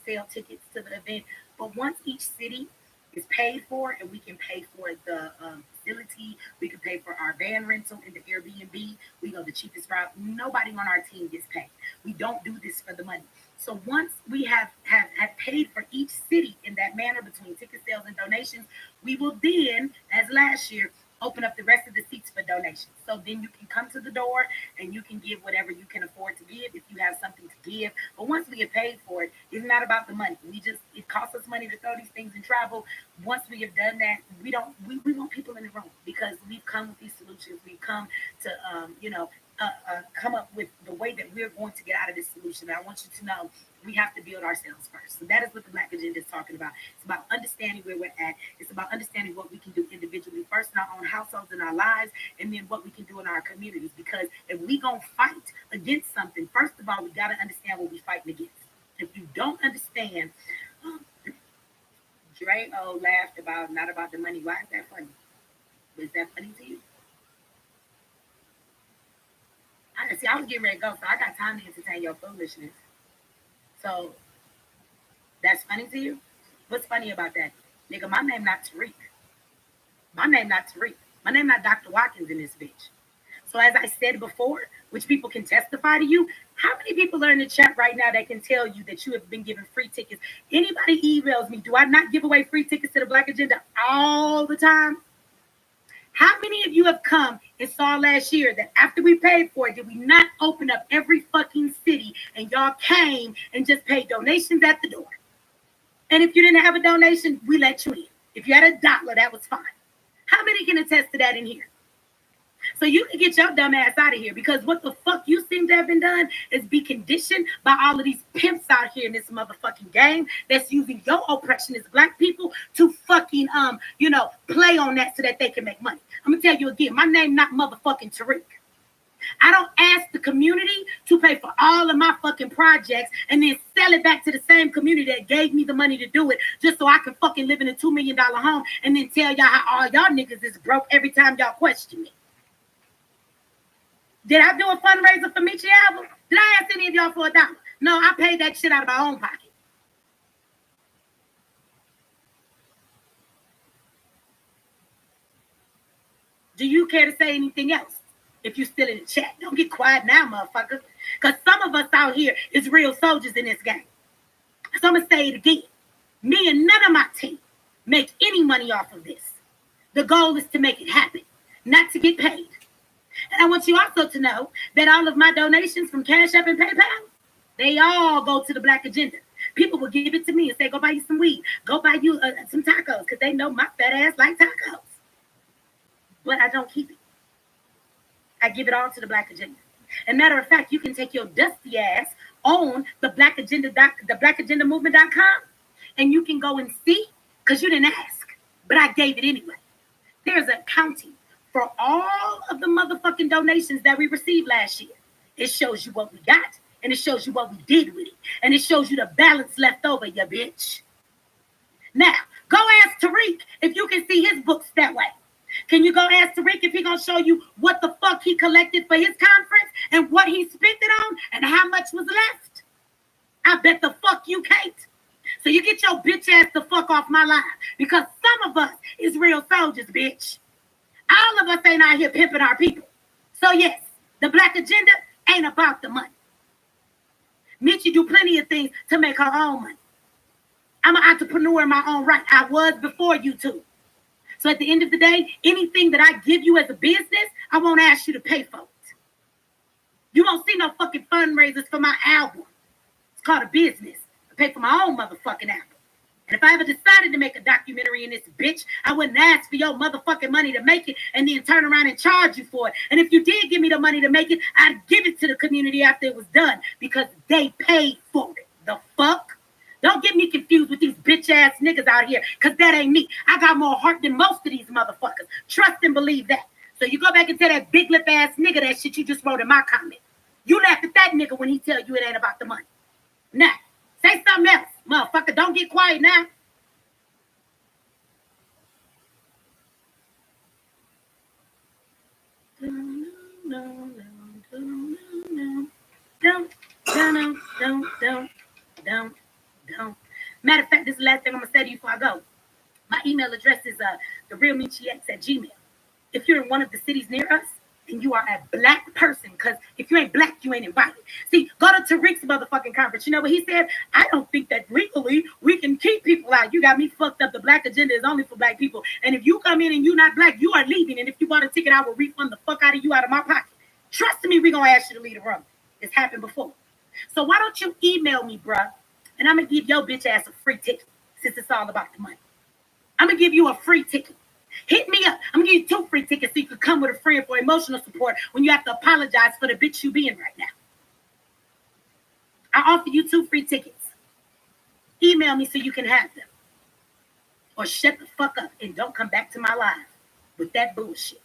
sell tickets to the event, but once each city is paid for, and we can pay for the facility, we can pay for our van rental and the Airbnb. We go the cheapest route. Nobody on our team gets paid. We don't do this for the money. So once we have paid for each city in that manner between ticket sales and donations, we will then, as last year, open up the rest of the seats for donations. So then you can come to the door and you can give whatever you can afford to give if you have something to give. But once we get paid for it, it's not about the money. it costs us money to throw these things in travel. Once we have done that, we want people in the room because we've come with these solutions. We've come to come up with the way that we're going to get out of this solution. And I want you to know we have to build ourselves first. So that is what the Black Agenda is talking about. It's about understanding where we're at. It's about understanding what we can do individually first in our own households, in our lives, and then what we can do in our communities. Because if we gonna fight against something, first of all, we got to understand what we're fighting against. If you don't understand, Dre laughed about not about the money. Why is that funny? Is that funny to you? I was getting ready to go, so I got time to entertain your foolishness. So that's funny to you? What's funny about that? Nigga, my name not Tariq. My name not Tariq. My name not Dr. Watkins in this bitch. So as I said before, which people can testify to you, how many people are in the chat right now that can tell you that you have been given free tickets? Anybody emails me, do I not give away free tickets to the Black Agenda all the time? How many of you have come and saw last year that after we paid for it, did we not open up every fucking city and y'all came and just paid donations at the door? And if you didn't have a donation, we let you in. If you had $1, that was fine. How many can attest to that in here? So you can get your dumb ass out of here because what the fuck you seem to have been done is be conditioned by all of these pimps out here in this motherfucking game that's using your oppression as Black people to fucking play on that so that they can make money. I'm gonna tell you again, my name not motherfucking Tariq. I don't ask the community to pay for all of my fucking projects and then sell it back to the same community that gave me the money to do it just so I can fucking live in a $2 million home and then tell y'all how all y'all niggas is broke every time y'all question me. Did I do a fundraiser for Michi album? Did I ask any of y'all for $1? No, I paid that shit out of my own pocket. Do you care to say anything else? If you're still in the chat, don't get quiet now, motherfucker. Because some of us out here is real soldiers in this game. So I'm going to say it again. Me and none of my team make any money off of this. The goal is to make it happen, not to get paid. And I want you also to know that all of my donations from Cash App and PayPal, they all go to the Black Agenda. People will give it to me and say, go buy you some weed. Go buy you some tacos because they know my fat ass like tacos. But I don't keep it. I give it all to the Black Agenda. And matter of fact, you can take your dusty ass on the Black Agenda, the blackagendamovement.com, and you can go and see, because you didn't ask, but I gave it anyway. There's a counting for all of the motherfucking donations that we received last year. It shows you what we got, and it shows you what we did with it, and it shows you the balance left over, you bitch. Now, go ask Tariq if you can see his books that way. Can you go ask Tariq if he gonna show you what the fuck he collected for his conference and what he spent it on and how much was left? I bet the fuck you can't. So you get your bitch ass the fuck off my line because some of us is real soldiers, bitch. All of us ain't out here pimping our people. So yes, the Black Agenda ain't about the money. Mitchie do plenty of things to make her own money. I'm an entrepreneur in my own right. I was before you two. So at the end of the day, anything that I give you as a business, I won't ask you to pay for it. You won't see no fucking fundraisers for my album. It's called a business. I pay for my own motherfucking album. And if I ever decided to make a documentary in this bitch, I wouldn't ask for your motherfucking money to make it and then turn around and charge you for it. And if you did give me the money to make it, I'd give it to the community after it was done because they paid for it. The fuck? Don't get me confused with these bitch ass niggas out here, because that ain't me. I got more heart than most of these motherfuckers. Trust and believe that. So you go back and tell that big lip ass nigga that shit you just wrote in my comment. You laugh at that nigga when he tell you it ain't about the money. Now, say something else, motherfucker. Don't get quiet now. Don't. Matter of fact, this is the last thing I'm gonna say to you before I go. My email address is therealmeechiex@gmail. If you're in one of the cities near us and you are a Black person, because if you ain't Black, you ain't invited. See, go to Tariq's motherfucking conference. You know what he said? I don't think that legally we can keep people out. You got me fucked up. The Black Agenda is only for Black people. And if you come in and you're not Black, you are leaving. And if you bought a ticket, I will refund the fuck out of you out of my pocket. Trust me, we're gonna ask you to leave the room. It's happened before. So why don't you email me, bruh? And I'm gonna give your bitch ass a free ticket. since it's all about the money. I'm going to give you a free ticket. Hit me up. I'm going to give you 2 free tickets so you can come with a friend for emotional support when you have to apologize for the bitch you being right now. I offer you 2 free tickets. Email me so you can have them. Or shut the fuck up and don't come back to my live with that bullshit.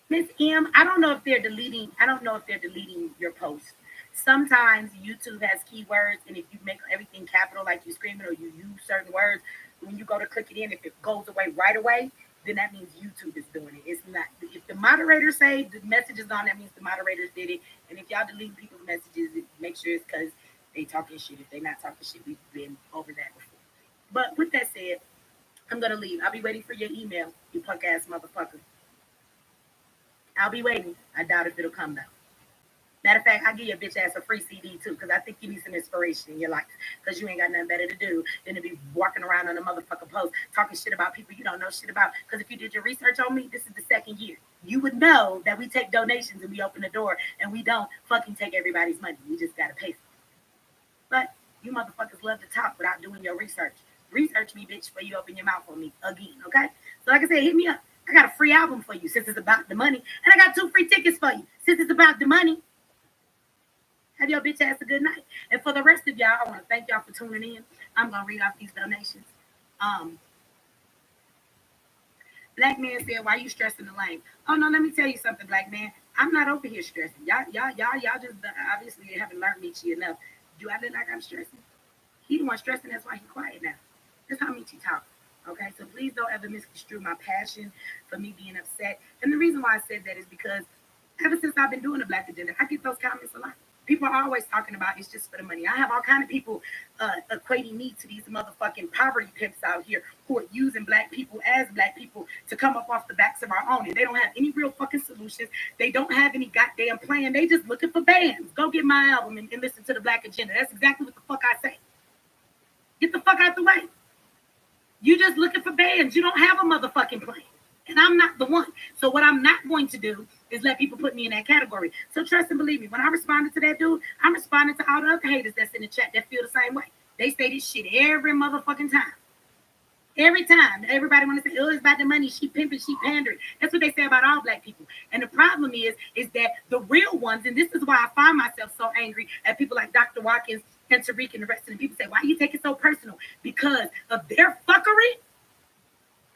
Miss M, I don't know if they're deleting your post. Sometimes YouTube has keywords, and if you make everything capital like you screaming or you use certain words, when you go to click it in, if it goes right away, then that means YouTube is doing it. It's not. If the moderators say the message is on, that means the moderators did it. And if y'all delete people's messages, make sure it's because they talking shit. If they not talking shit, we've been over that before. But with that said, I'm gonna leave. I'll be waiting for your email, you punk ass motherfucker. I'll be waiting. I doubt if it'll come though. Matter of fact, I'll give your bitch ass a free CD too, because I think you need some inspiration in your life. Because you ain't got nothing better to do than to be walking around on a motherfucking post talking shit about people you don't know shit about. Because if you did your research on me, this is the 2nd year. You would know that we take donations and we open the door, and we don't fucking take everybody's money. We just gotta pay for it. But you motherfuckers love to talk without doing your research. Research me, bitch, before you open your mouth on me again, okay? So like I said, hit me up. I got a free album for you since it's about the money. And I got 2 free tickets for you since it's about the money. Have your bitch ass a good night. And for the rest of y'all, I want to thank y'all for tuning in. I'm going to read off these donations. Black man said, why you stressing the lane? Oh, no, let me tell you something, black man. I'm not over here stressing. Y'all just obviously haven't learned Michi enough. Do I look like I'm stressing? He the one stressing, that's why he's quiet now. That's how Michi talks. Okay, so please don't ever misconstrue my passion for me being upset. And the reason why I said that is because ever since I've been doing the Black Agenda, I get those comments a lot. People are always talking about it's just for the money. I have all kind of people equating me to these motherfucking poverty pimps out here who are using black people as black people to come up off the backs of our own. And they don't have any real fucking solutions. They don't have any goddamn plan. They just looking for bands. Go get my album and listen to the Black Agenda. That's exactly what the fuck I say. Get the fuck out the way. You just looking for bands. You don't have a motherfucking plan. And I'm not the one. So what I'm not going to do is let people put me in that category. So trust and believe me, when I responded to that dude, I'm responding to all the other haters that's in the chat that feel the same way. They say this shit every motherfucking time. Every time. Everybody want to say, oh, it's about the money. She pimping, she pandering. That's what they say about all black people. And the problem is that the real ones, and this is why I find myself so angry at people like Dr. Watkins and Tariq and the rest of the people say, why you take it so personal? Because of their fuckery,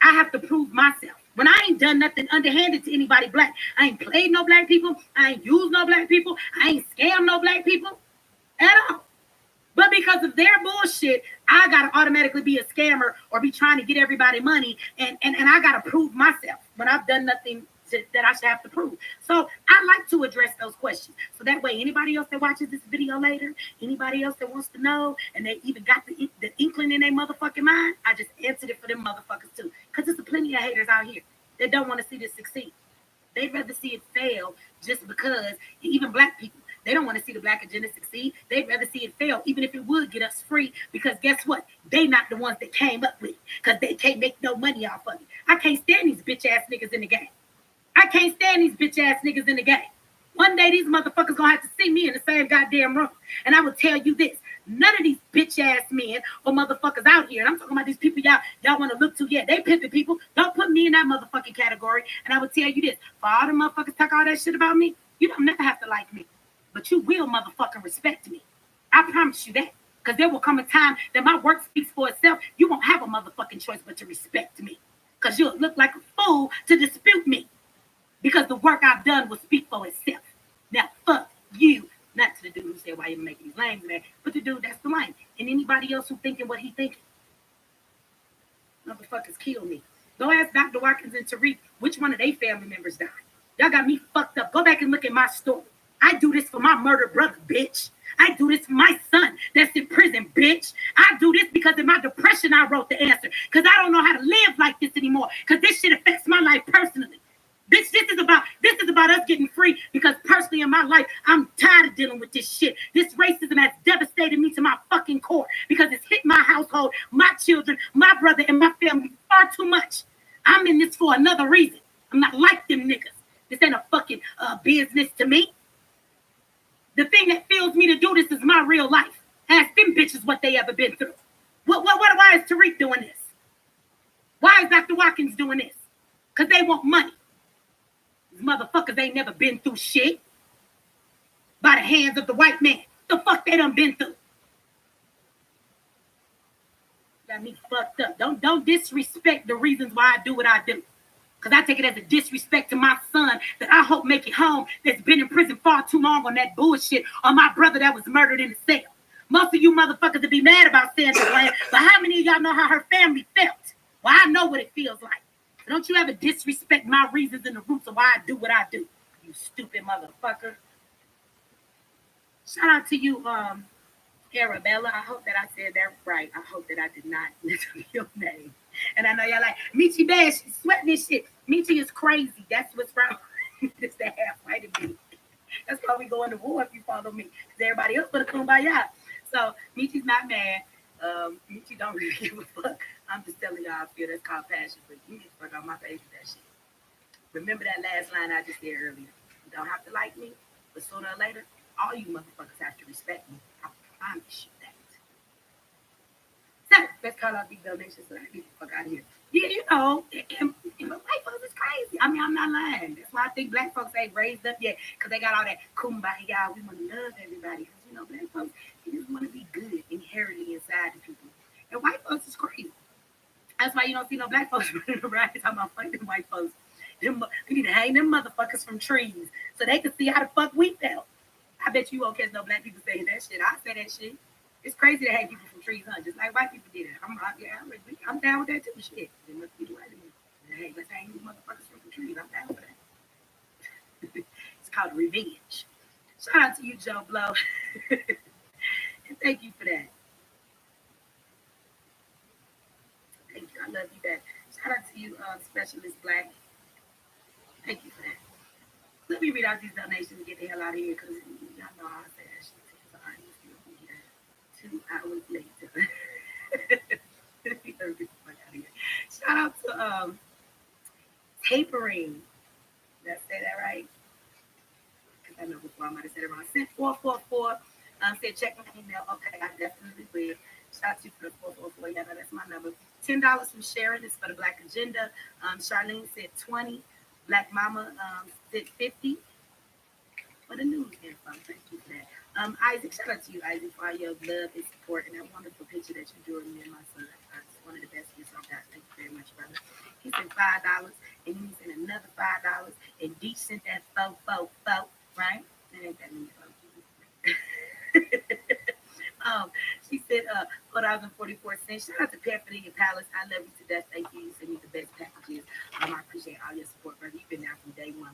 I have to prove myself. When I ain't done nothing underhanded to anybody black, I ain't played no black people, I ain't used no black people, I ain't scammed no black people at all. But because of their bullshit, I gotta automatically be a scammer or be trying to get everybody money, and I gotta prove myself when I've done nothing that I should have to prove. So I like to address those questions. So that way, anybody else that watches this video later, anybody else that wants to know, and they even got the inkling in their motherfucking mind, I just answered it for them motherfuckers too. Because there's plenty of haters out here that don't want to see this succeed. They'd rather see it fail just because, even black people, they don't want to see the Black Agenda succeed. They'd rather see it fail, even if it would get us free, because guess what? They not the ones that came up with it, because they can't make no money off of it. I can't stand these bitch-ass niggas in the game. I can't stand these bitch-ass niggas in the game. One day, these motherfuckers gonna have to see me in the same goddamn room. And I will tell you this, none of these bitch-ass men or motherfuckers out here, and I'm talking about these people y'all want to look to, yeah, they pimping people. Don't put me in that motherfucking category. And I will tell you this, for all the motherfuckers talk all that shit about me, you don't never have to like me. But you will motherfucking respect me. I promise you that. Because there will come a time that my work speaks for itself. You won't have a motherfucking choice but to respect me. Because you'll look like a fool to dispute me. Because the work I've done will speak for itself. Now, fuck you. Not to the dude who said, why you making these lames, man. But the dude that's the lame. And anybody else who thinking what he thinking. Motherfuckers kill me. Go ask Dr. Watkins and Tariq which one of their family members died. Y'all got me fucked up. Go back and look at my story. I do this for my murdered brother, bitch. I do this for my son that's in prison, bitch. I do this because in my depression, I wrote the answer. Because I don't know how to live like this anymore. Because this shit affects my life personally. Bitch, this is about us getting free. Because personally in my life, I'm tired of dealing with this shit. This racism has devastated me to my fucking core. Because it's hit my household, my children, my brother, and my family far too much. I'm in this for another reason. I'm not like them niggas. This ain't a fucking business to me. The thing that fuels me to do this is my real life. Ask them bitches what they ever been through. Why is Tariq doing this? Why is Dr. Watkins doing this? Because they want money. These motherfuckers ain't never been through shit by the hands of the white man. The fuck they done been through. Got me fucked up. Don't disrespect the reasons why I do what I do. Because I take it as a disrespect to my son that I hope make it home, that's been in prison far too long on that bullshit, or my brother that was murdered in the cell. Most of you motherfuckers would be mad about Sandra Bland, but how many of y'all know how her family felt? Well, I know what it feels like. So don't you ever disrespect my reasons and the roots of why I do what I do, you stupid motherfucker. Shout out to you, Arabella. I hope that I said that right. I hope that I did not listen your name. And I know y'all like, Michi bad, she's sweating this shit. Michi is crazy. That's what's wrong. It's the half right of me. That's why we go into war if you follow me. Because everybody else gonna come by y'all. So Michi's not mad. Michi don't really give a fuck. I'm just telling y'all I feel that's called passion. But you get the fuck on my face with that shit. Remember that last line I just said earlier. You don't have to like me, but sooner or later, all you motherfuckers have to respect me. I promise you that. So let's call out these donations so I can get the fuck out of here. Yeah, you know, and white folks is crazy. I mean, I'm not lying. That's why I think black folks ain't raised up yet, because they got all that kumbaya. We want to love everybody. Because, you know, black folks, they just want to be good inherently inside the people. And white folks is crazy. That's why you don't see no black folks running around talking about fucking white folks. We need to hang them motherfuckers from trees so they can see how the fuck we felt. I bet you won't catch no black people saying that shit. I say that shit. It's crazy to hang people from trees, huh? Just like white people did it. I'm down with that too. Shit. They must be the right to me. Hey, let's hang these motherfuckers from the trees. I'm down with that. It's called revenge. Shout out to you, Joe Blow. And thank you for that. Thank you. I love you back. Shout out to you, Specialist Black. Thank you for that. Let me read out these donations and get the hell out of here, because y'all know how I say that shit. So I need to be here 2 hours later. Let me get the fuck out of here. Shout out to Tapering. Did I say that right? Because I know before I might have said it wrong. Sent 444. Said check my email. Okay, I definitely will. Shout out to you for the 444. Yeah, no, that's my number. $10 from Sharon is for the Black Agenda. Charlene said 20. Black Mama said 50. For the news info. Thank you for that. Isaac, shout out to you, Isaac, for all your love and support and that wonderful picture that you drew of me and my son. It's one of the best gifts I've got. Thank you very much, brother. He sent $5, and he sent another $5, and Dee sent that four, right? That ain't that many folks. She said $4.44. Shout out to Paraphernalia Palace. I love you to death. Thank you. You sent me the best packages. I appreciate all your support, brother. You've been there from day one.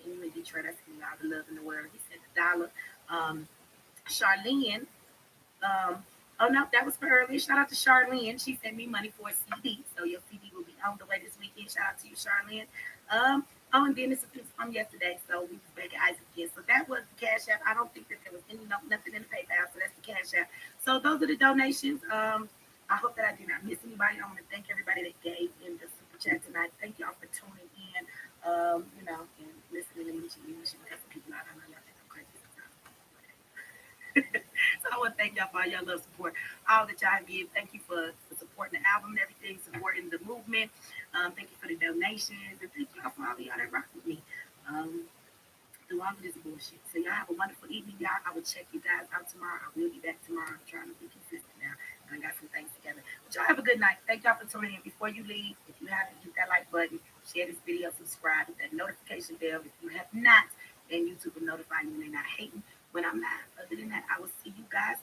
You in Detroit, I see all the love in the world. He sent $1. Charlene, oh no, that was for earlier. Shout out to Charlene. She sent me money for a CD, so your CD will be on the way this weekend. Shout out to you, Charlene. Oh, and then it's a piece from yesterday, so we was back at Isaac again. So that was the Cash App. I don't think that there was nothing in the PayPal, so that's the Cash App. So those are the donations. I hope that I did not miss anybody. I want to thank everybody that gave in the super chat tonight. Thank y'all for tuning in. You know, and listening to me. You should have people out. I know y'all think I'm crazy sometimes. So I want to thank y'all for all your love support, all that y'all give. Thank you for supporting the album and everything, supporting the movement. Thank you for the donations, and thank y'all for all of y'all that rock with me through all of this bullshit. So y'all have a wonderful evening, y'all. I will check you guys out tomorrow. I will be back tomorrow. I'm trying to be consistent now, and I got some things together. But y'all have a good night. Thank y'all for tuning in. Before you leave, if you haven't, hit that like button, share this video, subscribe, hit that notification bell. If you have not, then YouTube will notify you when they're not hating when I'm live. Other than that, I will see you guys